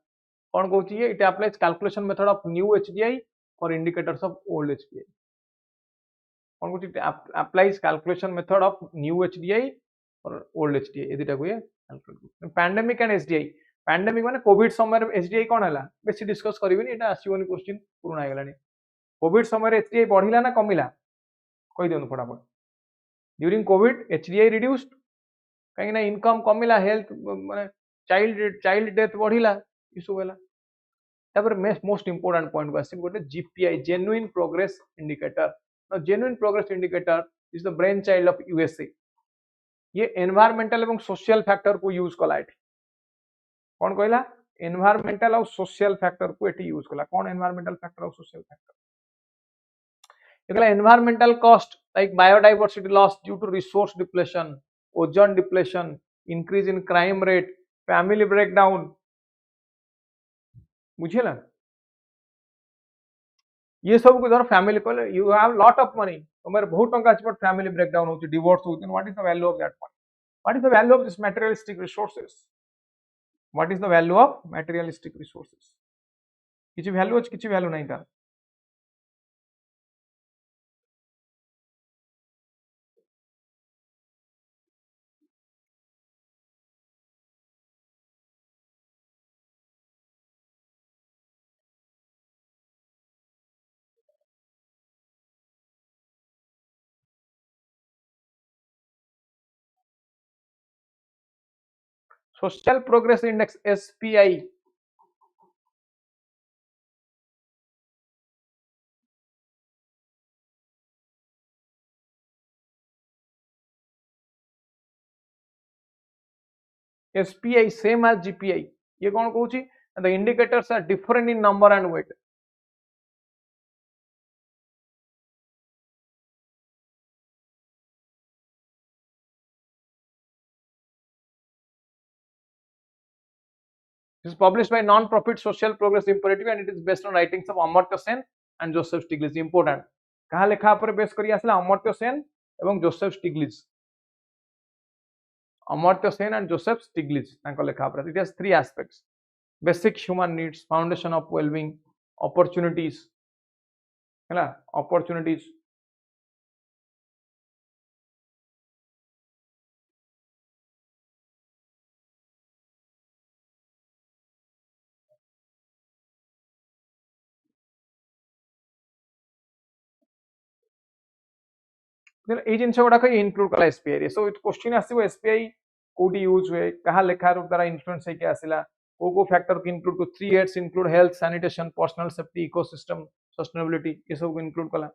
कौन कहूँ ये it applies calculation method of new HDI for indicators of old HDI कौन कहूँ applies calculation method of new HDI और ओल्ड एचडीआई ये दुटा को ये calculate pandemic and HDI pandemic माने कोविड समय एचडीआई कौन है बेसी डिस्कस करिवेनी एटा आसीबोनी क्वेश्चन पुराना हे गलानी कोविड समय एचडीआई बढ़िला ना कमिला कहि दियनु फटाफट ड्यूरिंग कोविड एचडीआई रिड्यूस्ड कहीं ना इनकम कमिला हेल्थ माने चाइल्ड डेथ बढ़िला इशू होला तापर मोस्ट इंपोर्टेंट पॉइंट को आसी गोटे GPI genuine progress indicator now genuine progress indicator is the brain child of USA. ये एनवायरमेंटल एवं सोशल फैक्टर को यूज कला एठी कौन कहला एनवायरमेंटल और सोशल फैक्टर को एठी यूज कला कौन एनवायरमेंटल फैक्टर और सोशल फैक्टर एकला environmental cost like biodiversity loss due to resource depletion ozone depletion increase in crime rate family breakdown बुझेला ये सब को धर फैमिली कहले you have lot of money तुम्हारे बहुत टंका अछि बट फैमिली ब्रेकडाउन होछि डिवोर्स होछि what is the value of that money what is the value of this materialistic resources what is the value of materialistic resources किछि value अछि किछि value नहीं तार social progress index SPI SPI same as GPI ये कौन कहूची the indicators are different in number and weight It is published by non-profit social progress imperative and it is based on writings of Amartya Sen and Joseph Stiglitz. Important. कहाँ लेखा पर base करी आसला अमर्त्य सेन एवं Joseph Stiglitz Amartya Sen and Joseph Stiglitz तांको लेखा पर it has three aspects basic human needs foundation of wellbeing opportunities हैला अपॉर्चुनिटीज এই জিনিস গুড়াক ইনক্লুড কলা এসপিআই রে সো क्वेश्चन आसीबो एसबीआई कोडी यूज हुए कहा लेखा रूप द्वारा इन्फ्लुएंस है के आसिला को फैक्टर को इंक्लूड को 3 adds include health sanitation personal safety ecosystem sustainability ये सब को इंक्लूड कला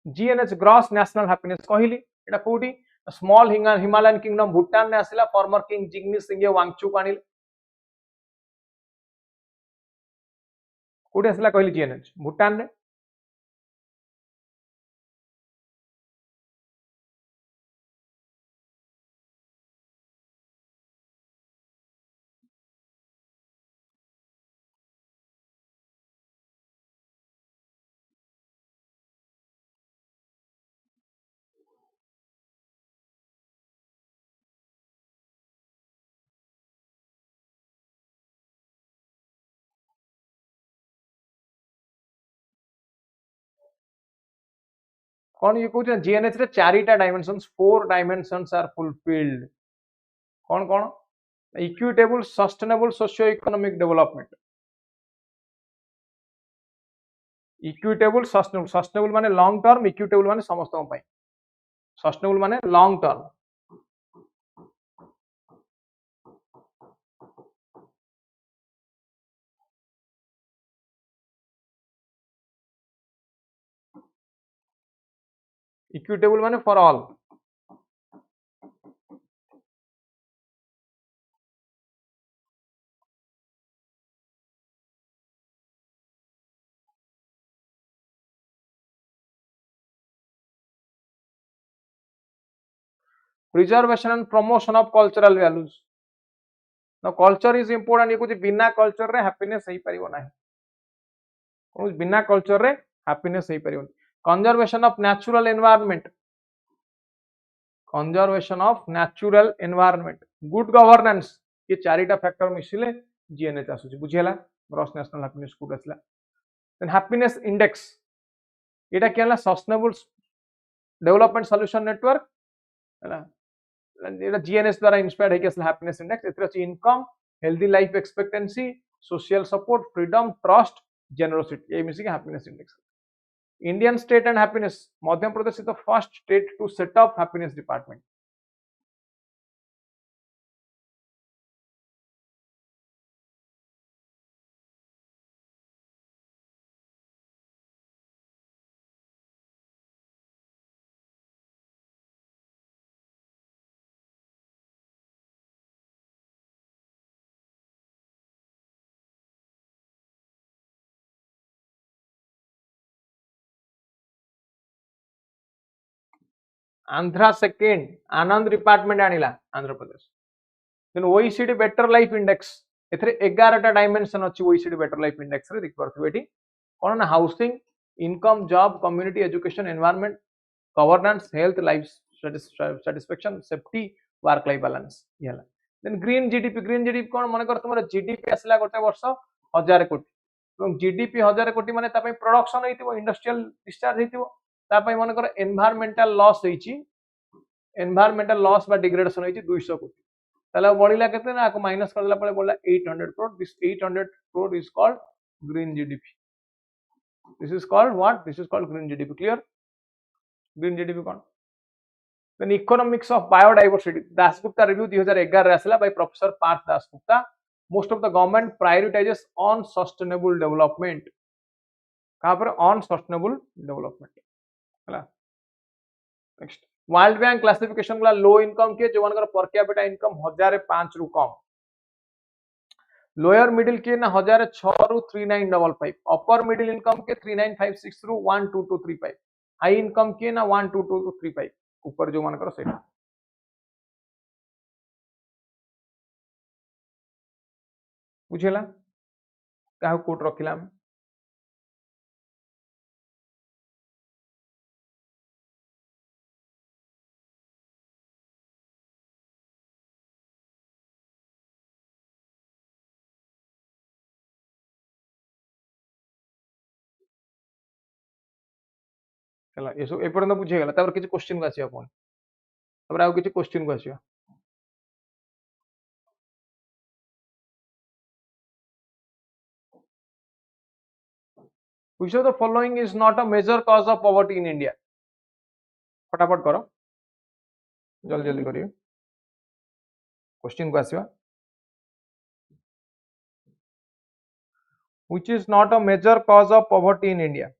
जीएनएच ग्रॉस नेशनल हैप्पीनेस कहली एटा कोडी स्मॉल हिमालयन किंगडम भूटान ने आसिला फॉर्मर किंग जिग्मी सिंगे वांगचुक आनिल कोडी आसिला कहली जीएनएच भूटान ने कौन ये कहते जीएनएच रे चारिटा डायमेंशंस 4 डायमेंशंस आर फुलफिल्ड कौन कौन equitable sustainable socio economic development equitable sustainable माने लॉन्ग टर्म इक्विटेबल माने समस्त पई सस्टेनेबल माने लॉन्ग टर्म इक्विटेबल माने for all preservation and promotion of cultural values now culture is important ये कुछ बिना कल्चर रे हैप्पीनेस सही परिबो नाही कुछ बिना कल्चर रे हैप्पीनेस सही परिबो conservation of natural environment conservation of natural environment good governance ये चारिटा फैक्टर मिसिले जीएनएच आसुची बुझियला ग्रॉस नेशनल हैप्पीनेस को आसला देन हैप्पीनेस इंडेक्स एटा केला सस्टेनेबल डेवलपमेंट सॉल्यूशन नेटवर्क हैला एटा जीएनएच द्वारा इंस्पायर्ड है के हैप्पीनेस इंडेक्स एतरा अछि income healthy life expectancy social support freedom trust generosity ये मिसी के happiness index Indian State and Happiness. Madhya Pradesh is the first state to set up happiness department. Andhra second, Anand department anila, Andhra Pradesh. Then OECD Better Life Index. एथरे 11टा dimension अछि OECD Better Life Index रे देखि परथु एठी कोन ना housing income job community education environment governance health life satisfaction safety work life balance ये हला then green GDP कोन माने कर तुमर जीडीपी आसला गोटे वर्ष 1000 कोटी এবং जीडीपी 1000 कोटी माने ता पई प्रोडक्शन हेतिबो इंडस्ट्रियल डिस्चार्ज हेतिबो ता पई माने कर एनवायरमेंटल लॉस हेची एनवायरमेंटल लॉस बा डिग्रेडेशन हेची 200 कोटी ताला बढ़िला केते ना को माइनस करला पळे बोला 800 crore this 800 crore is called green gdp this is called what this is called green gdp clear green gdp kon then economics of biodiversity dasgupta review 2011 रे आसला by professor parth dasgupta most of the government prioritizes on sustainable development कहां पर on sustainable development हला next world bank classification वाला low income के जो मानकर पर कैपिटा इनकम 1005 रु कम लोअर मिडिल के ना 1006 रु 3955 अपर मिडिल इनकम के 3956 रु 12235 हाई इनकम के ना 12235 ऊपर जो मानकर सेटा बुझेला काहे कोट रखिला हम चला एसो एपर्यंत बुझे गेला तापर किछि क्वेश्चन को आसी आपण तापर आउ किछि क्वेश्चन को आसी which of the following is not a major cause of poverty in India फटाफट करो जल्दी जल्दी करिए क्वेश्चन को आसीबा which is not a major cause of poverty in India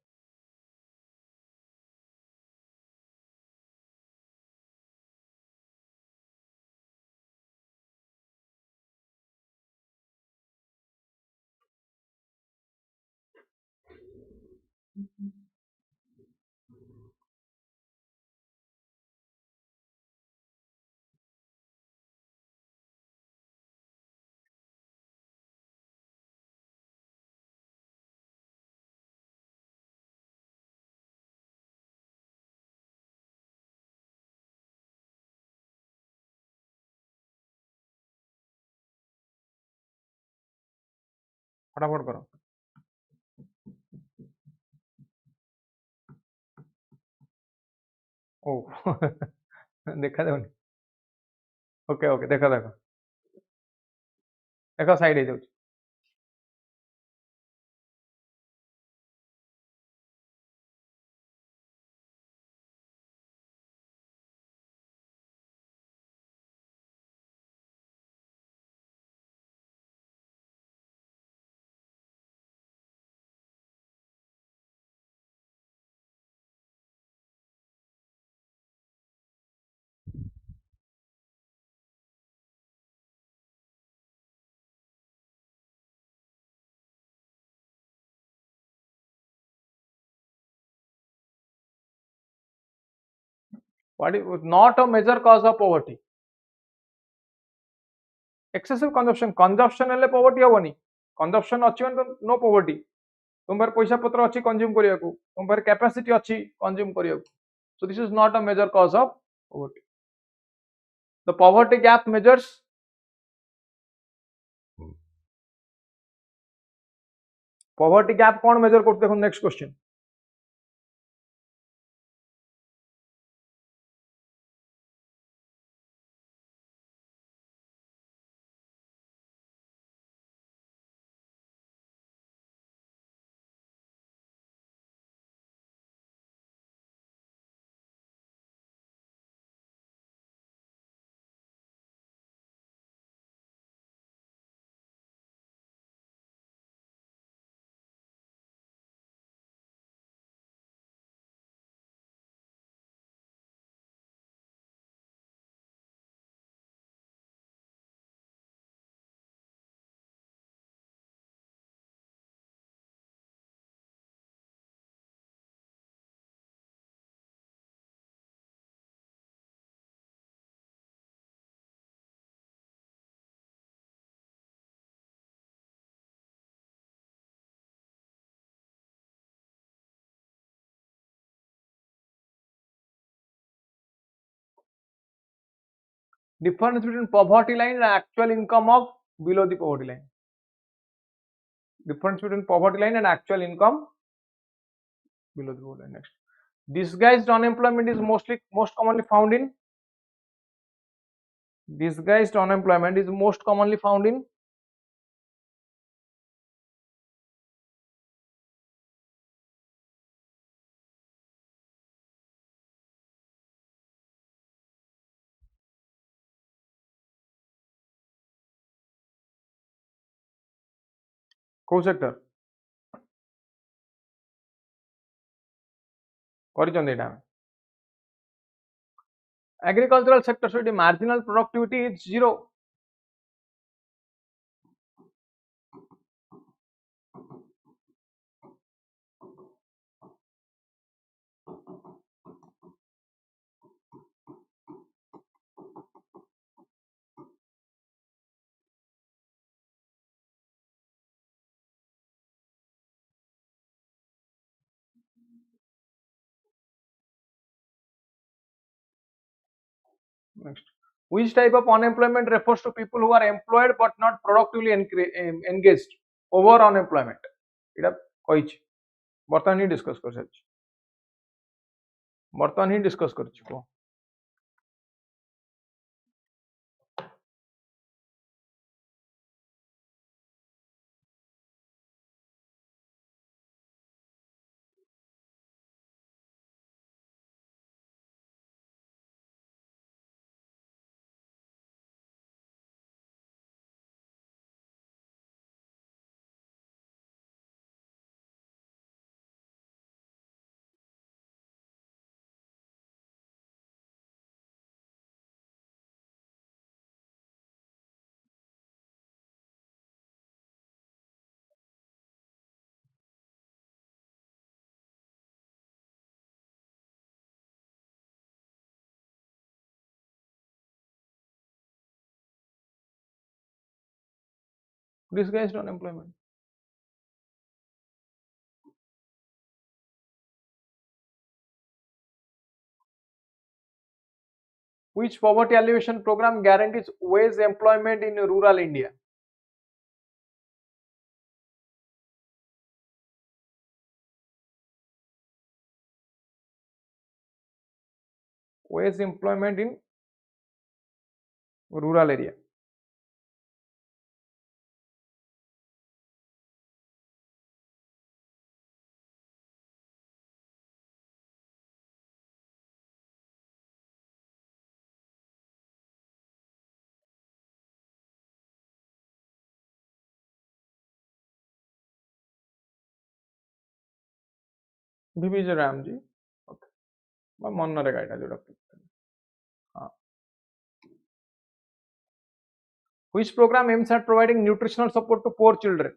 फटाफट करो ओ देखा जाउनी ओके ओके देखा देखो देखो साइड हे जाउची what is not a major cause of poverty excessive consumption हेले poverty होबनी consumption अछि तो नो poverty तुम पर पैसा पत्र अछि कंज्यूम करिया को तुम पर कैपेसिटी अछि कंज्यूम करिया को so this is not a major cause of poverty the poverty gap measures poverty gap कौन मेजर करते देखो next question Difference between poverty line and actual income of below the poverty line. Difference between poverty line and actual income below the poverty line. Next, disguised unemployment is most commonly found in. Disguised unemployment is most commonly found in କୋଉ sector କରିଛନ୍ତି ଏଇଟା agricultural sector, so it marginal productivity is 0. Next, which type of unemployment refers to people who are employed but not productively engaged? Over unemployment এটা কইছি বর্তমান হি discuss করে সারিছি বর্তমান হি discuss করছি কো disguised unemployment. Which poverty alleviation program guarantees wage employment in rural India? Wage employment in rural area. VBJ Ramji. Okay. मन रहेगा এটা যেটা हाँ. Which program aims at providing nutritional support to poor children?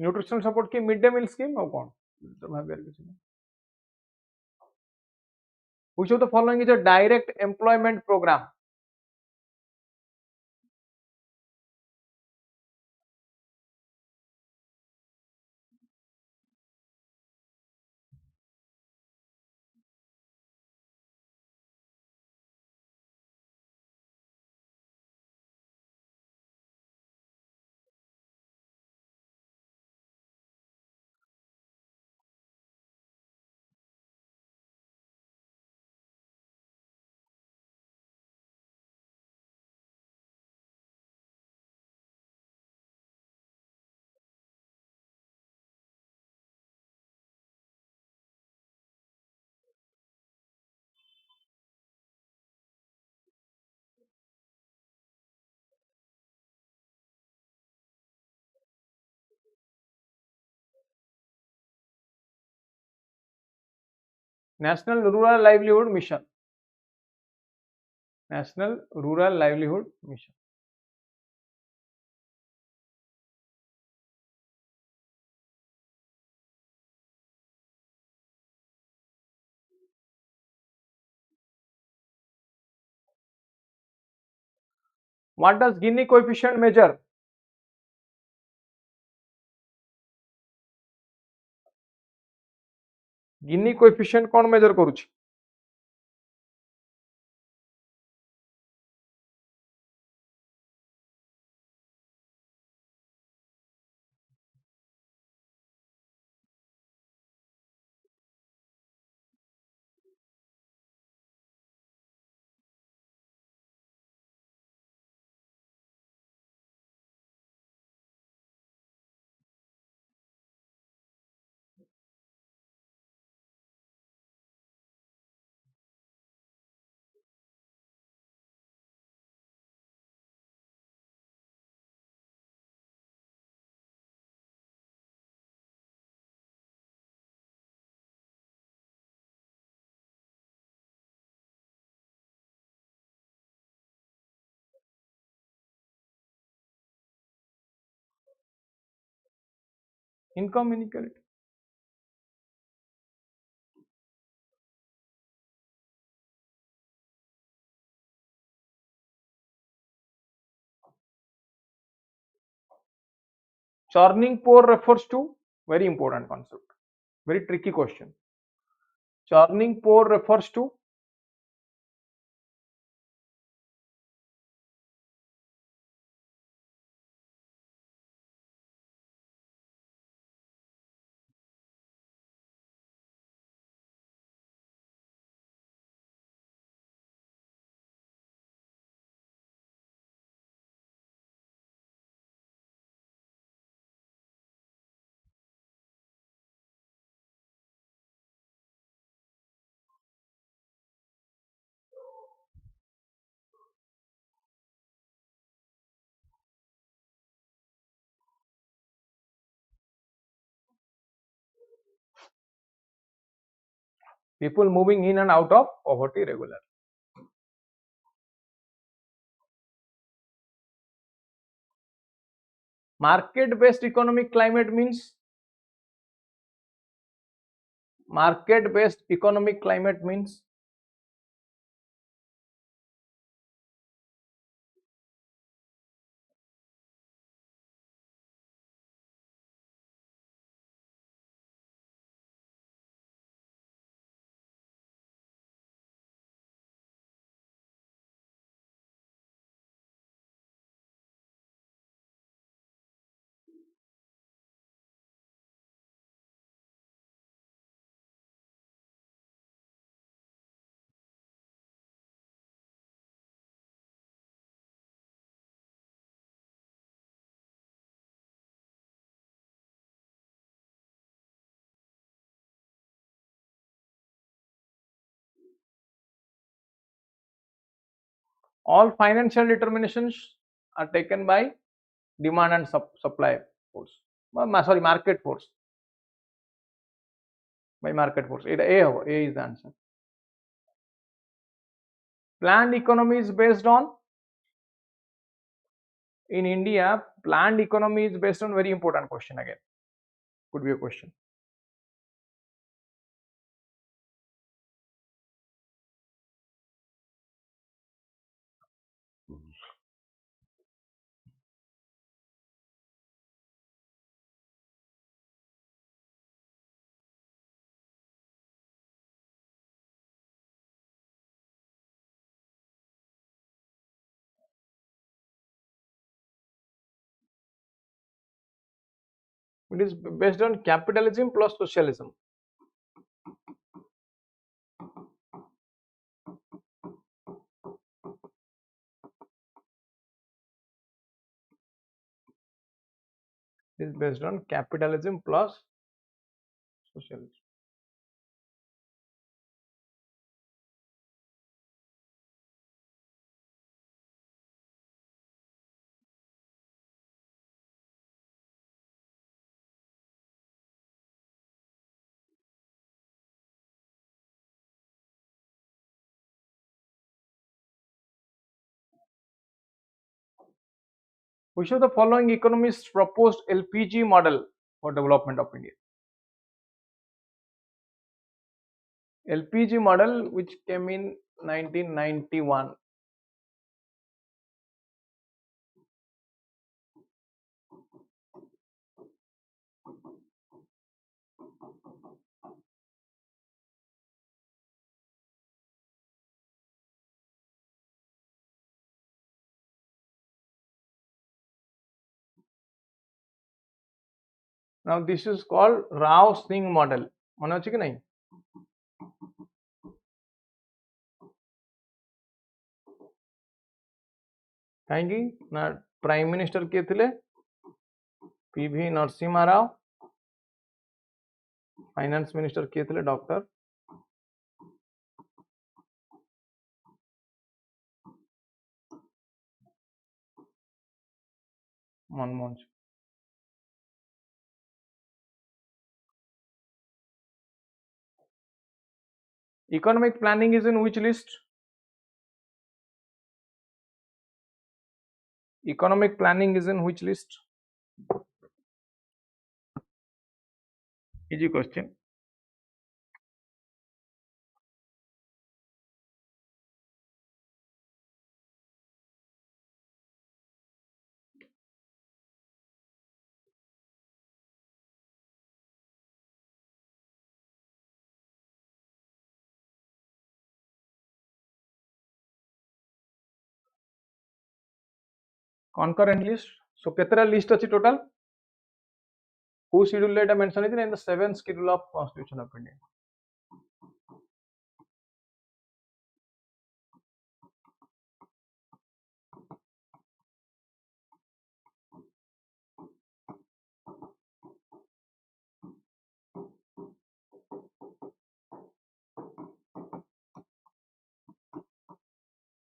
Nutritional support की mid day meal scheme और कौन तो भाबियार किछि नै which of the following is a direct employment program? National Rural Livelihood Mission. National Rural Livelihood Mission. What does Gini coefficient measure? Gini coefficient कौन measure करूची? Income inequality. Churning poor refers to very important concept. Very tricky question. Churning poor refers to people moving in and out of poverty regularly. Market based economic climate means all financial determinations are taken by demand and supply force. Sorry, market force. By market force. A is the answer. Planned economy is based on, in India, planned economy is based on very important question again. Could be a question. It is based on capitalism plus socialism. It is based on capitalism plus socialism. Which of the following economists proposed LPG model for development of India? LPG model, which came in 1991. Now this is called Rao Singh model. मन अच्छे कि नहीं? कहीं ना prime minister किए थे PV Narasimha Rao, finance minister किए थे doctor Manmohan Singh. Economic planning is in which list? Economic planning is in which list? Easy question. Concurrent list. So ketara list achi total? Who schedule data mention is in the 7th schedule of Constitution of India.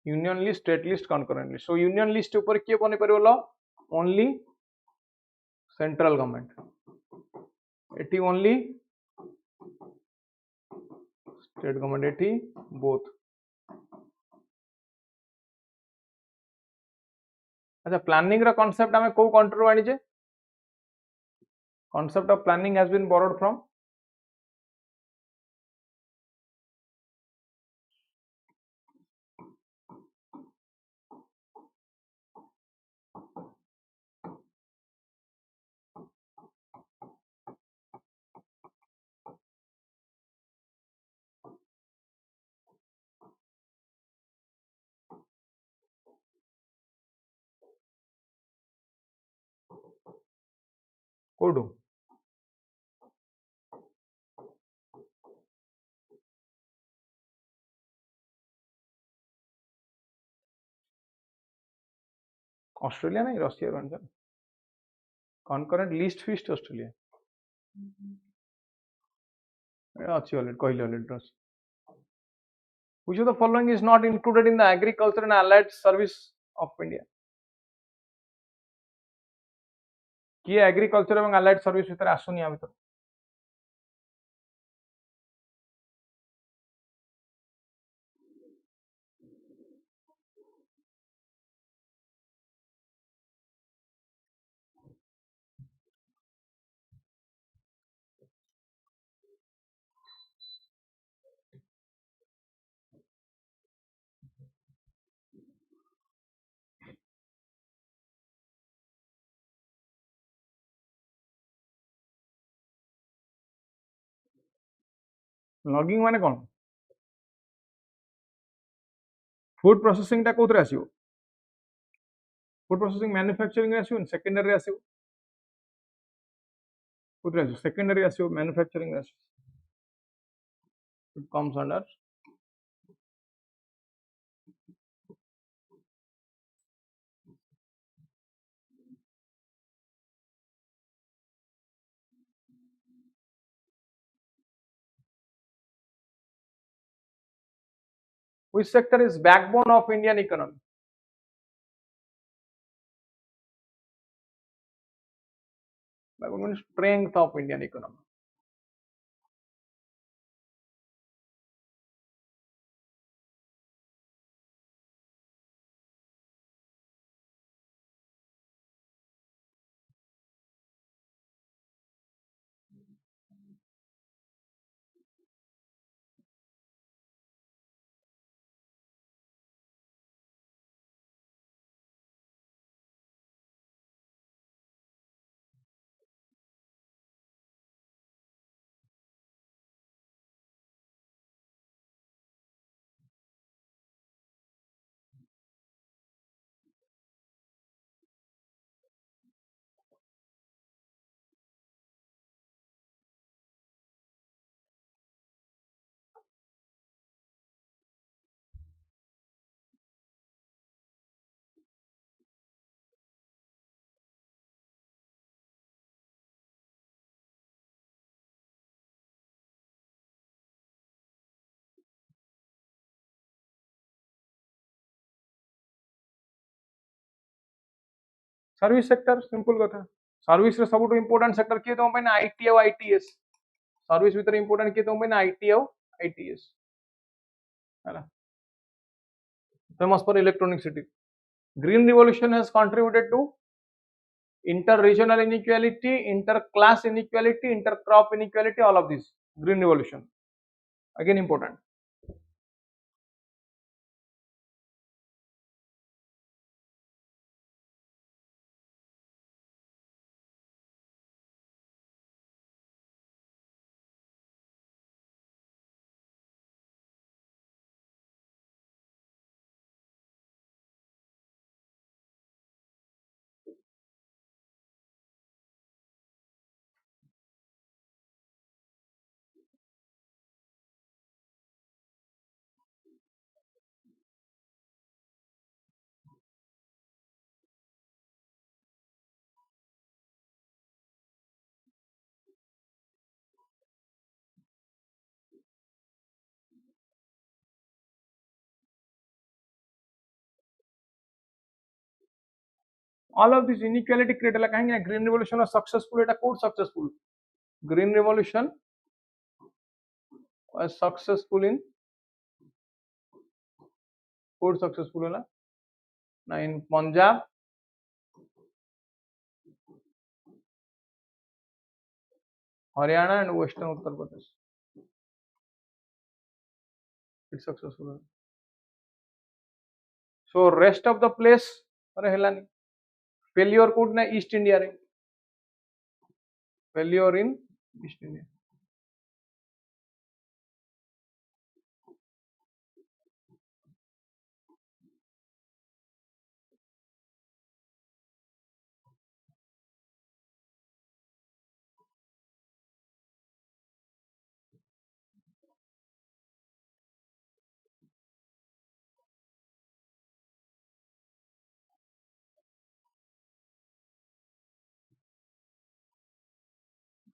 Union list, state list, concurrent list. So union list ऊपर किए बने पर बोला only central government. Eighty only state government eighty both. अच्छा planning रा concept हमें को country आनी जे? Concept of planning has been borrowed from कोडू. ऑस्ट्रेलिया नहीं Russia Ranjan. Concurrent list feast Australia. अच्छी ऑलरेडी कहले already. Which of the following is not included in the agriculture and allied service of India? किए agriculture एवं allied service भितर आसुनी या भितर? Logging माने कौन? फूड प्रोसेसिंग टा कोथरे आसीबो? फूड प्रोसेसिंग मैन्युफैक्चरिंग रे आसीबो सेकेंडरी रे आसीबो? कोथरे आसीबो? सेकेंडरी आसीबो मैन्युफैक्चरिंग रे आसीबो. It comes under which sector is backbone of Indian economy? Backbone means strength of Indian economy. Service sector simple कथा सर्विस रे सबुठ इंपोर्टेंट सेक्टर किए तुम पे आईटी और आईटीएस सर्विस भीतर इंपोर्टेंट किए तुम पे आईटी और आईटीएस है famous for electronic city green revolution has contributed to inter-regional inequality, inter-class inequality, inter-crop inequality, all of these. Green revolution, again important. All of this inequality create la kahe green revolution was successful eta code successful green revolution was successful in code successful la na in Punjab Haryana and western Uttar Pradesh it's successful so rest of the place अरे हेलानी failure code ना east India रे failure in East India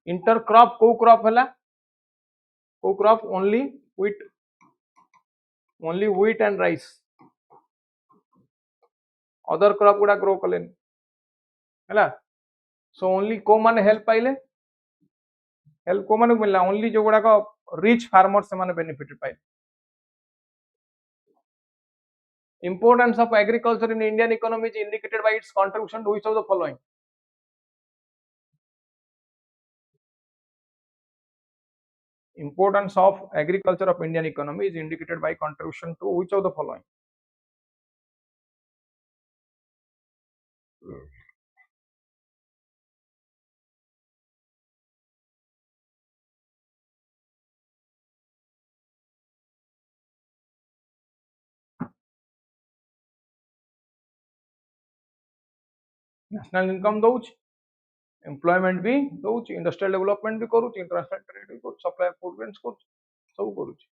intercrop को crop हला को crop only wheat and rice other crop गुडा grow कलेन हला so only को माने help पाइले help को माने मिलला only जो गुडा को rich farmers से माने benefit पाइले importance of agriculture in Indian economy is indicated by its contribution to which of the following importance of agriculture of Indian economy is indicated by contribution to which of the following national income दउच employment भी दउच industrial development भी करूच international trade भी करूच supply of food grains करूच सब करूच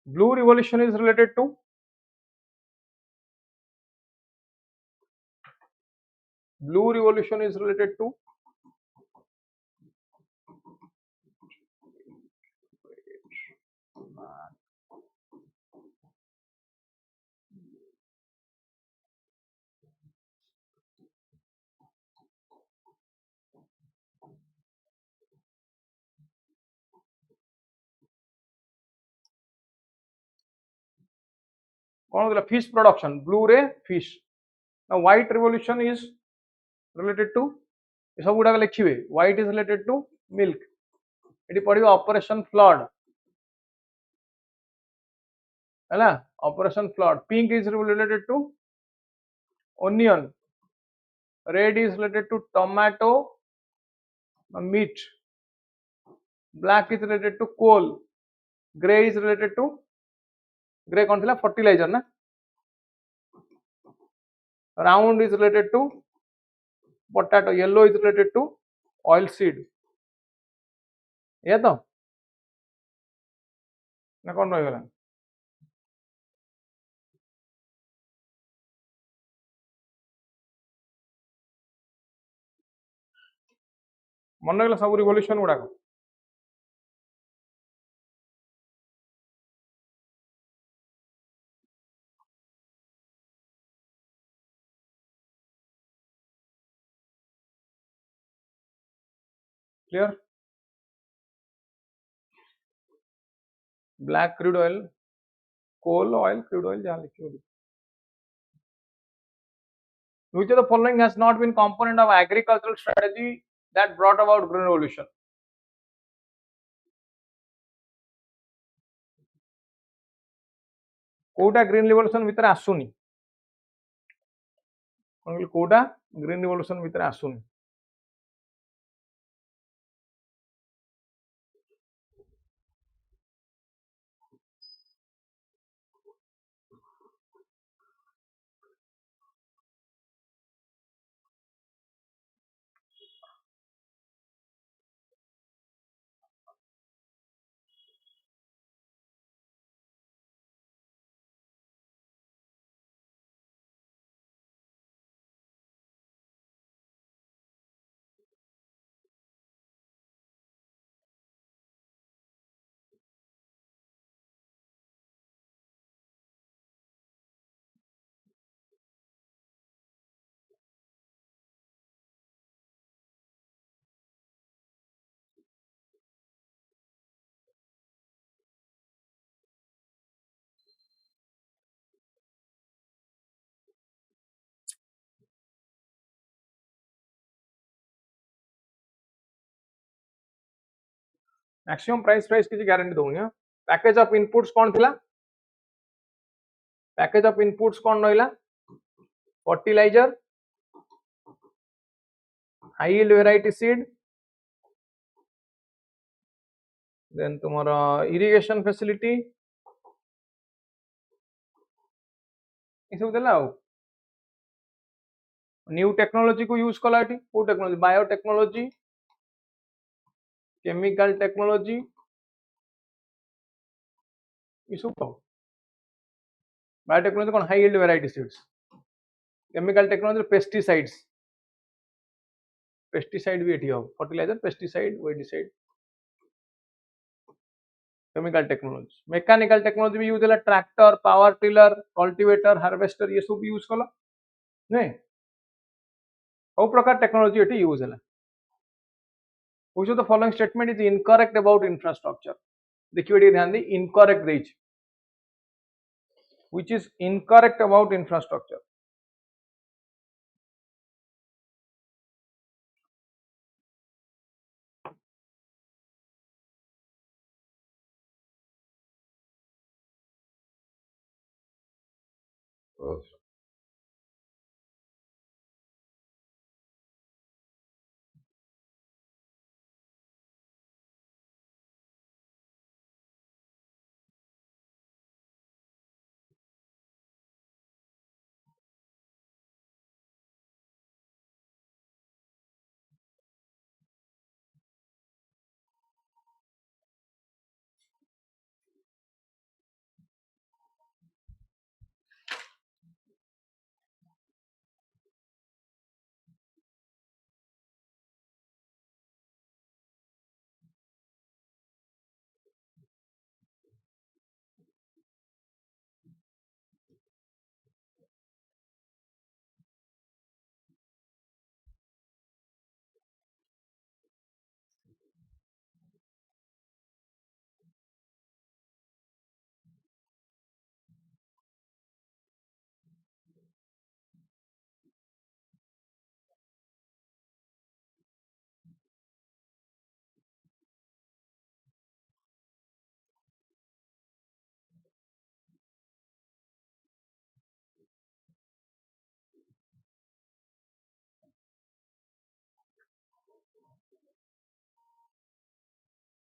blue revolution is related to blue revolution is related to कौन होता fish production blue रे fish now white revolution is related to ये सब गुडा लिखिबे white is related to milk एटी पढिबो operation flood हैला operation flood pink is related to onion red is related to tomato meat black is related to coal gray is related to gray कौन थिला fertilizer ना round is related to potato yellow is related to oil seed ये तो ना कौन रहीगला मन रहीगला सब रिवोल्यूशन गुड़ाक clear black crude oil coal oil crude oil जहाँ लिखिए which of the following has not been component of agricultural strategy that brought about green revolution कोटा ग्रीन रिवोल्यूशन भितर आसुनी कोटा ग्रीन रिवोल्यूशन भितर आसुनी मैक्सिमम प्राइस किसी गारंटी दउनी पैकेज ऑफ इनपुट्स कौन थिला पैकेज ऑफ इनपुट्स कौन रहिला fertiliser high yield variety seed then तुम्हारा इरिगेशन फैसिलिटी ये सब देला न्यू टेक्नोलॉजी को यूज कला को टेक्नोलॉजी बायोटेक्नोलॉजी केमिकल टेक्नोलॉजी ये सब कहो बायोटेक्नोलॉजी कौन high yield variety seeds chemical technology pesticide भी एठी हो fertiliser pesticide weedicide chemical technology mechanical technology भी यूज है tractor power tiller cultivator harvester ये सब यूज कला नहीं सब प्रकार टेक्नोलॉजी एठी यूज है which of the following statement is incorrect about infrastructure देखिए ये ध्यान दी incorrect देइछ which is incorrect about infrastructure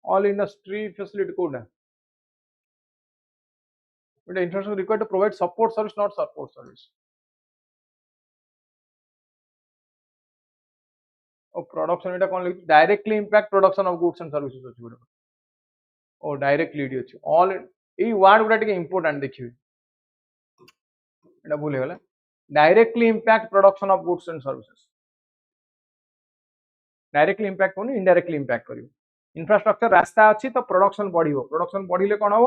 all industry facility code है but infrastructure required to provide support service not support service और production एटा कौन लिखि directly impact production of goods and services अछि गोटे ओ directly it अछि ऑल ये word गुड़ा टिके इंपोर्टेंट देखिए एटा भूल गला directly impact production of goods and services directly impact कोनी इनडायरेक्टली इंपैक्ट करियो इंफ्रास्ट्रक्चर रास्ता अच्छी तो प्रोडक्शन बढ़िले कौन हम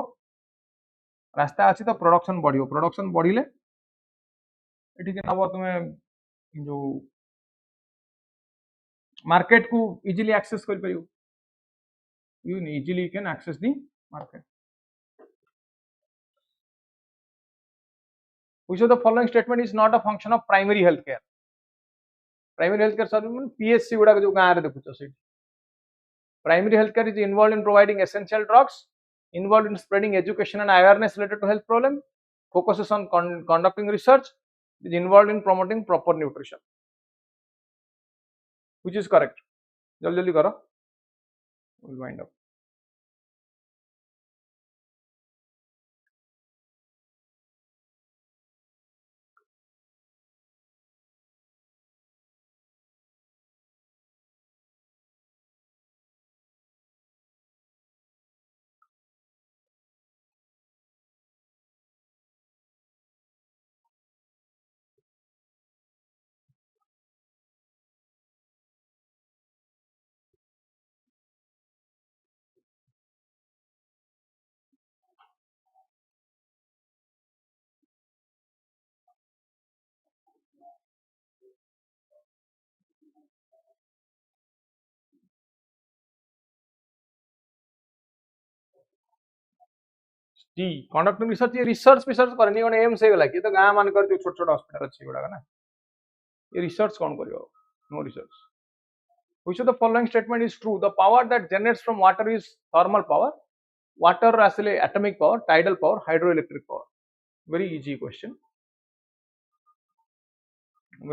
रास्ता अच्छी तो प्रोडक्शन बढ़िले ये नब तुम्हें जो मार्केट को इजिली एक्सेस कर पारियो you easily can access the market. Which of the following statement is not a function of primary healthcare? Primary healthcare service mean PSC गुड़ा जो गाँव रे देखुचो से primary healthcare is involved in providing essential drugs, involved in spreading education and awareness related to health problem, focuses on conducting research, is involved in promoting proper nutrition. Which is correct? जल्दी जल्दी करो. We'll wind up. D conducting research ये research करनी कोन M से गला कि तो गाँ मान कर जो छोट छोट हॉस्पिटल अच्छी गुड़ा ना ये research कौन करियो no research. Which of the following statement is true? The power that generates from water is thermal power. Water actually atomic power, tidal power, hydroelectric power. Very easy question.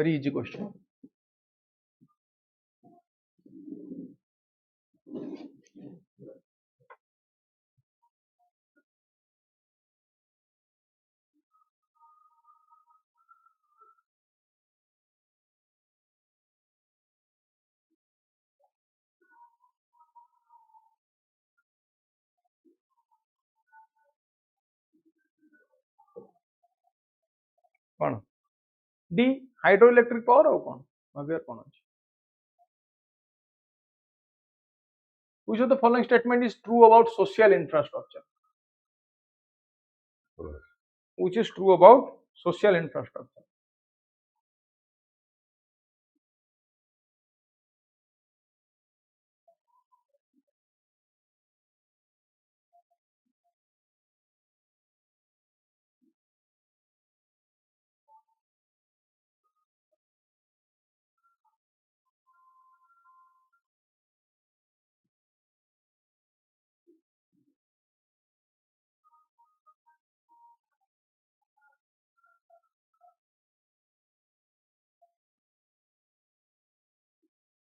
Very easy question. कौन D hydroelectric power हो कौन अगर कौन है which of the following statement is true about social infrastructure which is true about social infrastructure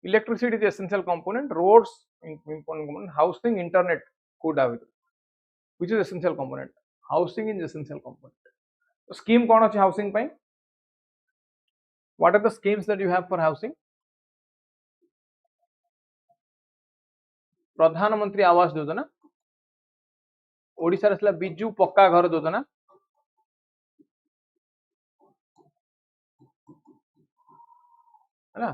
electricity is essential component roads important component housing internet could have it which is essential component housing is essential component so scheme कौन अच्छी housing ପାଇଁ what are the schemes that you have for housing प्रधानमंत्री आवास योजना ओडिशा रे बिजू पक्का घर योजना है ना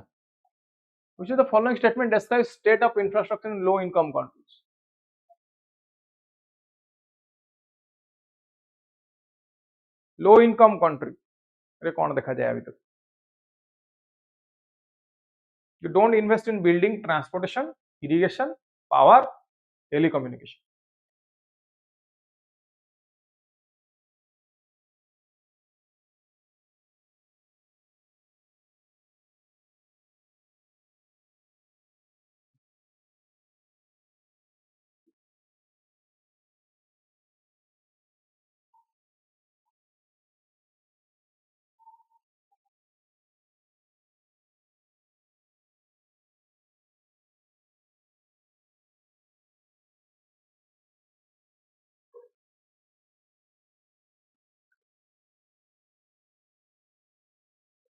which of the following statement describes state of infrastructure in low income countries low income country रे कौन देखा जाए अभी तक you don't invest in building transportation irrigation power telecommunication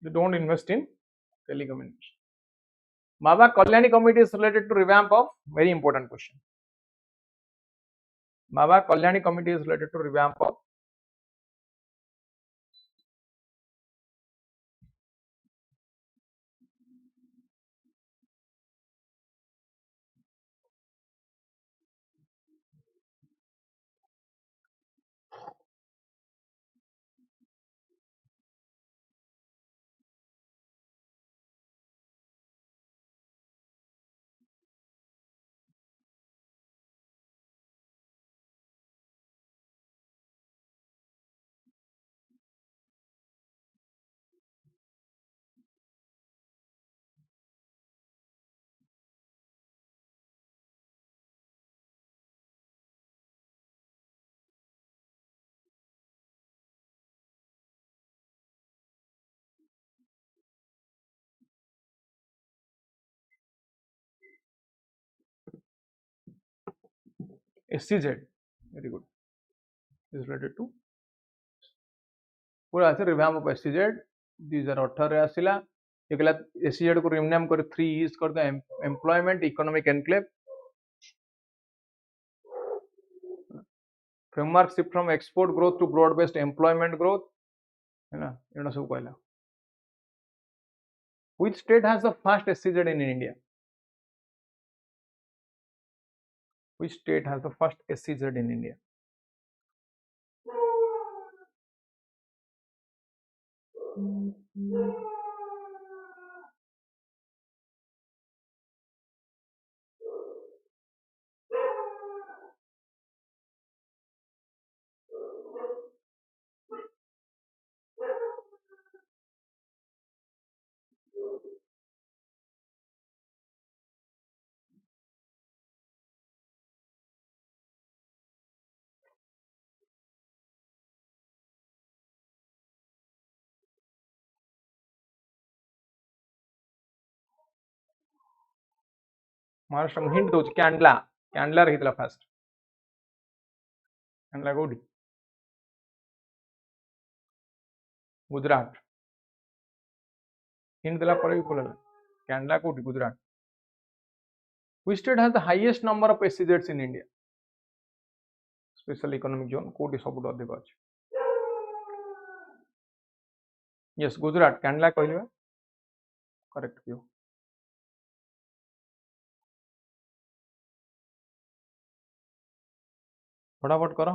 you don't invest in telecommunication Baba Kalyani committee is related to revamp of very important question Baba Kalyani committee is related to revamp of SCZ. Very good. Is related to पूरा आसे revamp of SCZ. These are 18 आसिला ये कहला SCZ को rename कर 3 use कर दे employment economic enclave framework shift from export growth to broad based employment growth है ना एना सब कहला. Which state has the first SCZ in India? Which state has the first SCZ in India? Maharashtra hint दो candela candela रही first candela कोडी Gujarat hint देला पर भी बोला कैंडला कोडी Gujarat. Which state has the highest number of SCZs in India? Special economic zone कोडी सबुठ अधिक अछि. Yes, Gujarat candela कहलिबा correct Q. फटाफट करो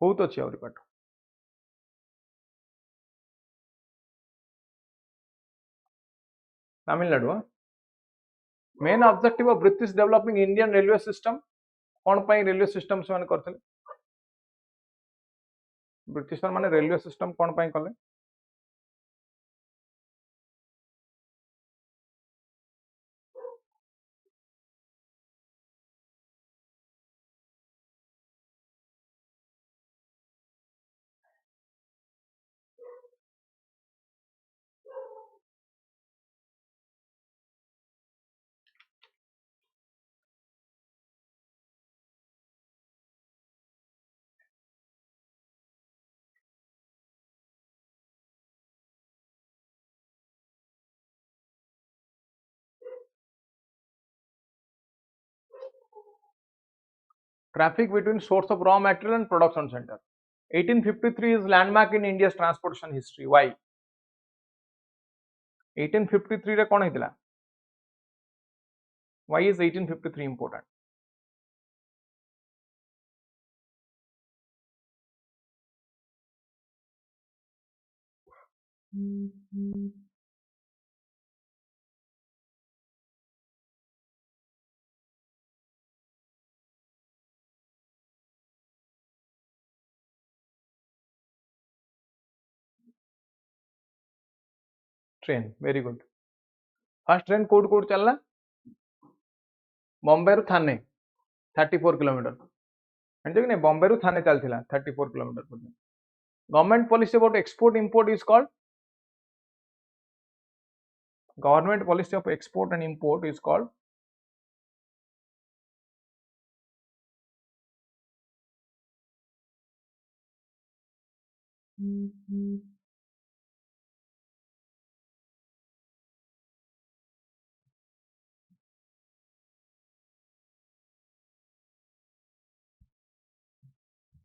बहुत अच्छी आउरी पाठ. Tamil Nadu main objective of British developing Indian railway system कौन पाई रेलवे सिस्टम से करते ब्रिटिश माने रेलवे सिस्टम कौन पाई कले traffic between source of raw material and production center. 1853 is landmark in India's transportation history. Why? 1853 रे कौन हेतिला? Why is 1853 important? Train very good. First train code code चलना बॉम्बे रु थाने 34 kilometre जानते कि नहीं बॉम्बे रु थाने चलथिला 34 किलोमीटर पर्यंत. Government policy about export import is called government policy of export and import is called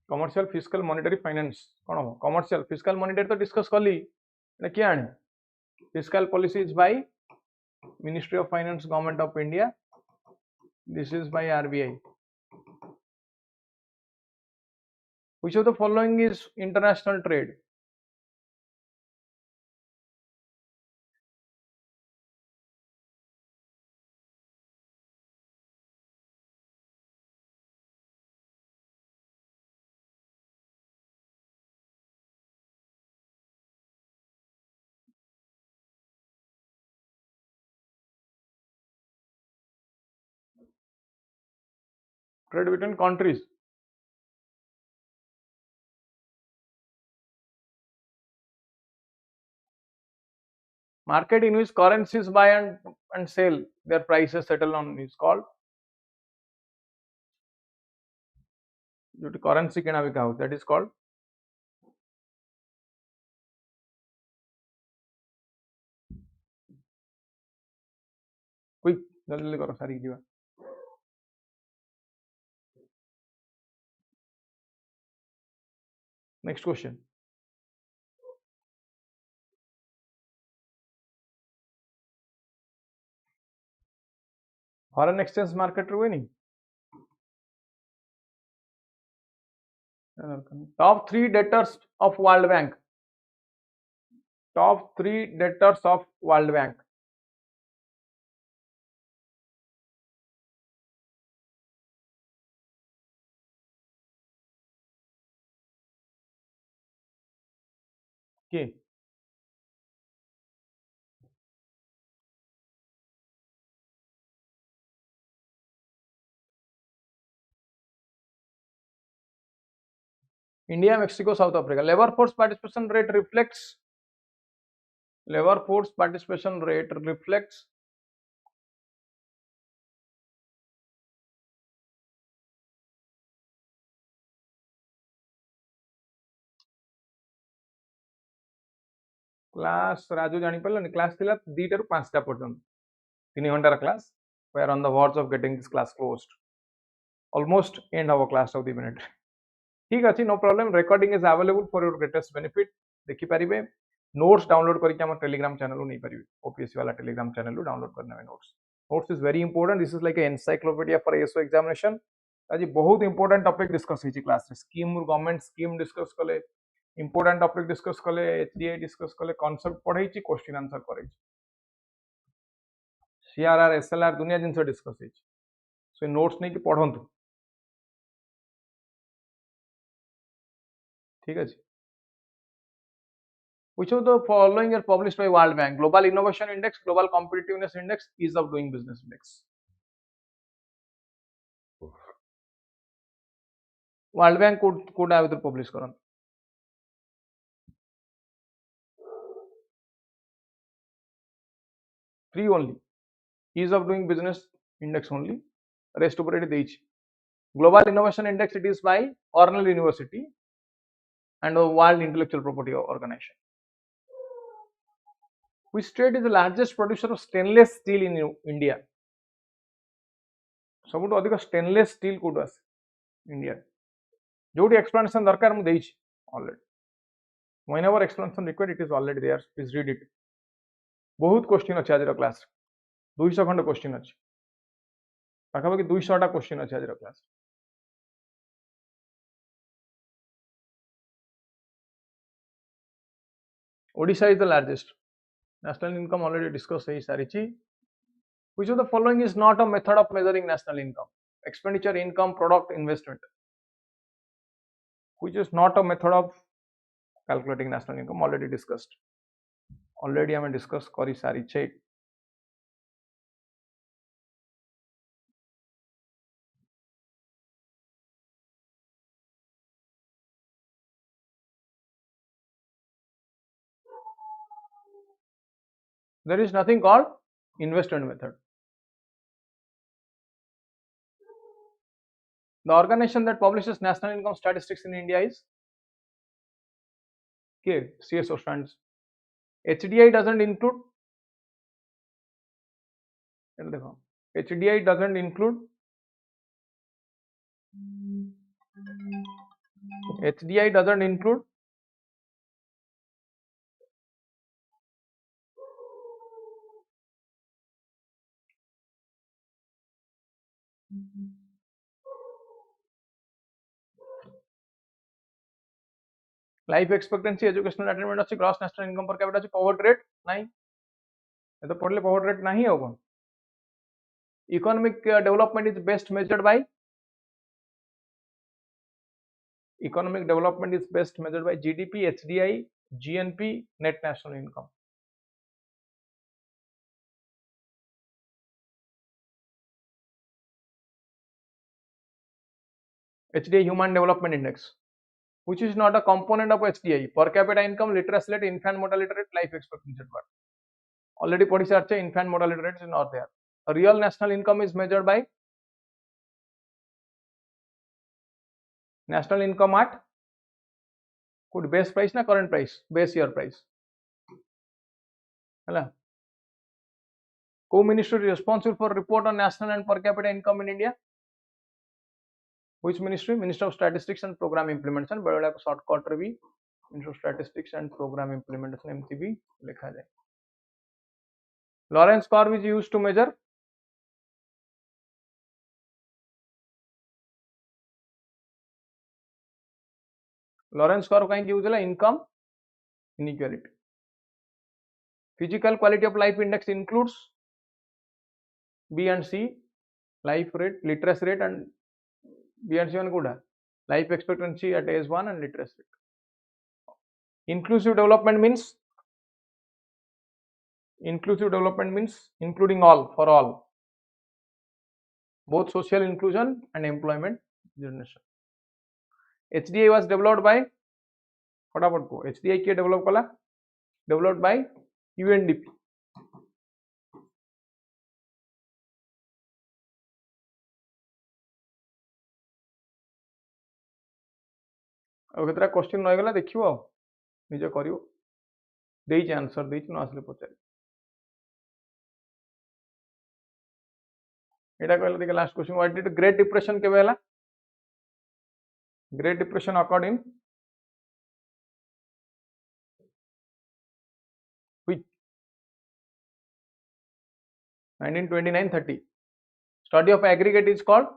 commercial fiscal monetary finance कौन हम commercial fiscal monetary तो डिस्कस कली किए आने fiscal policy is by ministry of finance government of India this is by RBI which of the following is international trade trade between countries market in which currencies buy and sell their prices settle on is called जो currency किना बिका हो that is called quick जल्दी करो सारी जीवा next question foreign exchange market रे नहीं top 3 debtors of World Bank top 3 debtors of World Bank के India, Mexico, South Africa. Labor force participation rate reflects class Raju जानी पड़ला क्लास थिला 2 टा रु 5 टा पर्यंत 3 घंटा रा class we are on the verge of getting this class closed almost end of a class of the minute ठीक अछि no problem recording is available for your greatest benefit देखि परिबे नोट्स डाउनलोड करके हम टेलीग्राम चैनल नहीं परिबे OPSC वाला Telegram channel download करना है notes is very important this is like a encyclopaedia for SO examination आज बहुत इंपोर्टेंट टॉपिक डिस्कस होची क्लास रे स्कीम गवर्नमेंट स्कीम डिस्कस कले इंपोर्टेंट टॉपिक डिस्कस कले एचडीआई डिस्कस कले कांसेप्ट पढाई क्वेश्चन आंसर करे सीआरआर एसएलआर दुनिया जिनस डिस्कस होची सो नोट्स नहीं कि पढंतु ठीक है which of the following are published by World Bank global innovation index global competitiveness index ease of doing business index World Bank could have to publish karan 3 only ease of doing business index only rest over it deichi global innovation index it is by Cornell University and World Intellectual Property Organization which state is the largest producer of stainless steel in India सबुठ अधिक stainless steel कोड आस India जो explanation दरकार मु देइछि already whenever explanation required it is already there please read it बहुत question अछि आज क्लास 200 खंड क्वेश्चन अछि पाखापाखि 200 टा क्वेश्चन अछि आज class Odisha is the largest national income already discussed है सारी which of the following is not a method of measuring national income expenditure income product investment which is not a method of calculating national income already discussed already I am discuss kari sari che there is nothing called investment method the organization that publishes national income statistics in India is CSO stands HDI doesn't include HDI doesn't include HDI doesn't include life expectancy, educational attainment अच्छी, gross national income per capita अच्छी, poverty rate नहीं, ये तो पढ़ले poverty rate नहीं होगा. Economic development is best measured by GDP, HDI, GNP, net national income. HDI Human Development Index, which is not a component of HDI. Per capita income, literacy rate, infant mortality rate, life expectancy rate. Already पढ़ी सारचे, infant mortality rate is not there. A real national income is measured by national income at could base price na current price, base year price. Hala. Co-ministry responsible for report on national and per capita income in India. Which ministry? Minister of Statistics and Program Implementation. बड़ा shortcut रे भी Minister of Statistics and Program Implementation MCB लिखा जाए. Lawrence curve is used to measure Lawrence curve कहीं use है income inequality. Physical quality of life index includes B and C, life rate, literacy rate, and B and C one good. Life expectancy at age 1 and literacy rate. Inclusive development means including all, for all, both social inclusion and employment generation. HDI was developed by फटाफट को HDI के develop कला developed by UNDP. अब केतरा question रह गला देखियो निज करियो देई आंसर देई न आसले पचारि एटा कहले देखि last question what did great depression केबे हला great depression accord in which 1929-30. Study of aggregate is called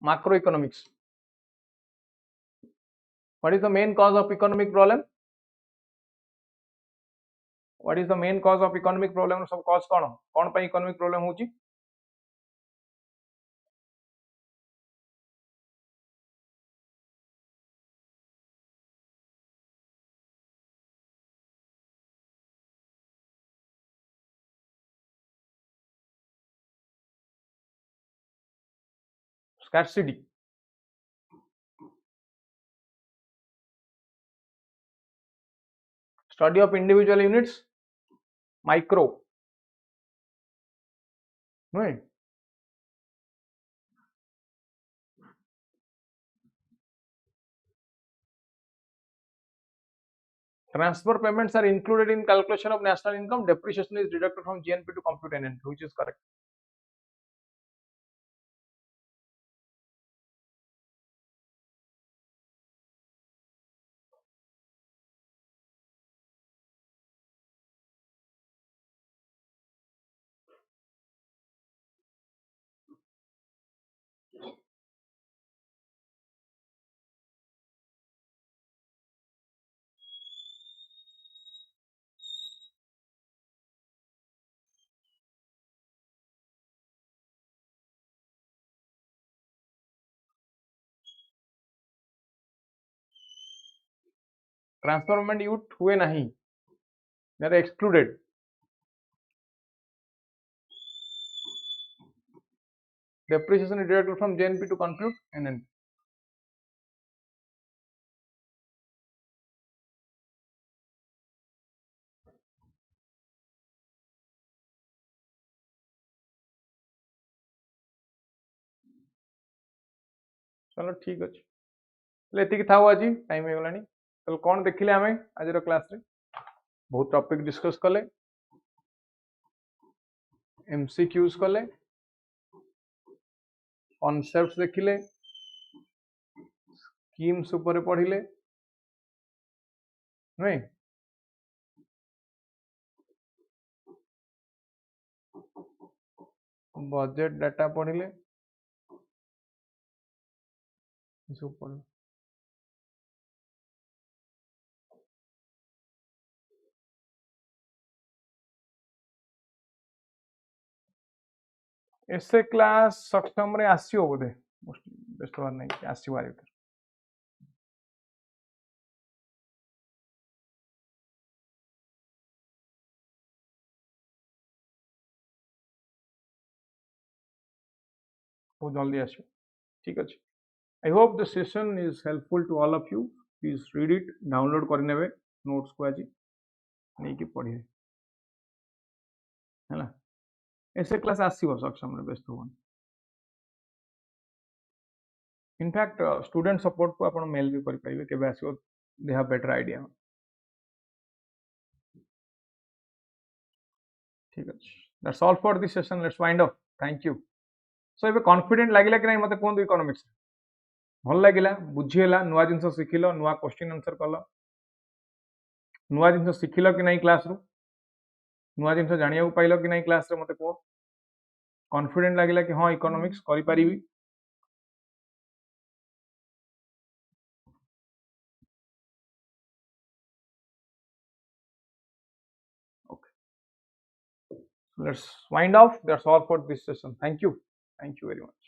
macroeconomics. What is the main cause of economic problem? What is the main cause of economic problem? सब cause कौन पे economic problem होची? Scarcity. Study of individual units, micro. Right. Transfer payments are included in calculation of national income. Depreciation is deducted from GNP to compute NNP, which is correct. Transfer payment यूट हुए नहीं, they are excluded. Depreciation is deducted from GNP to compute NNP. चलो ठीक अच्छे एति था आज time हो गलानी चलो कौन देखिले आमे आज क्लास रे बहुत टॉपिक डिस्कस कले MCQs कले कॉन्सेप्ट्स देखिले स्कीम्स ऊपर पढ़िले नहीं बजेट डाटा पढ़िले सब पढ़ एसे क्लास सक्षम रे आसियो बोधे व्यस्त हवार नहीं आसियो आर भीतर बहुत जल्दी आसियो ठीक अच्छे I hope the session is helpful to all of you please read it download करने नोट्स को आज नहीं कि पढ़े है एसे क्लास आसियो सक्षम रे व्यस्त हवार इनफैक्ट स्टूडेंट सपोर्ट को आप मेल भी करेंगे केवे आसियो दे हैव बेटर आइडिया ठीक अच्छे that's all for this session let's wind up thank you so एबे कॉन्फिडेंट लागिला कि नहीं मते कोन इकोनॉमिक्स भल लगिला बुझीला नुआ जिनस शिखिल नुआ क्वेश्चन आंसर कल नुआ जिनस शिखिल कि नहीं क्लास रु नुआ जिनस जानिया पाइल कि नहीं क्लास रे मते कह कॉन्फिडेंट लगिला कि हाँ इकोनॉमिक्स करि परिबी let's wind off that's all for this session thank you very much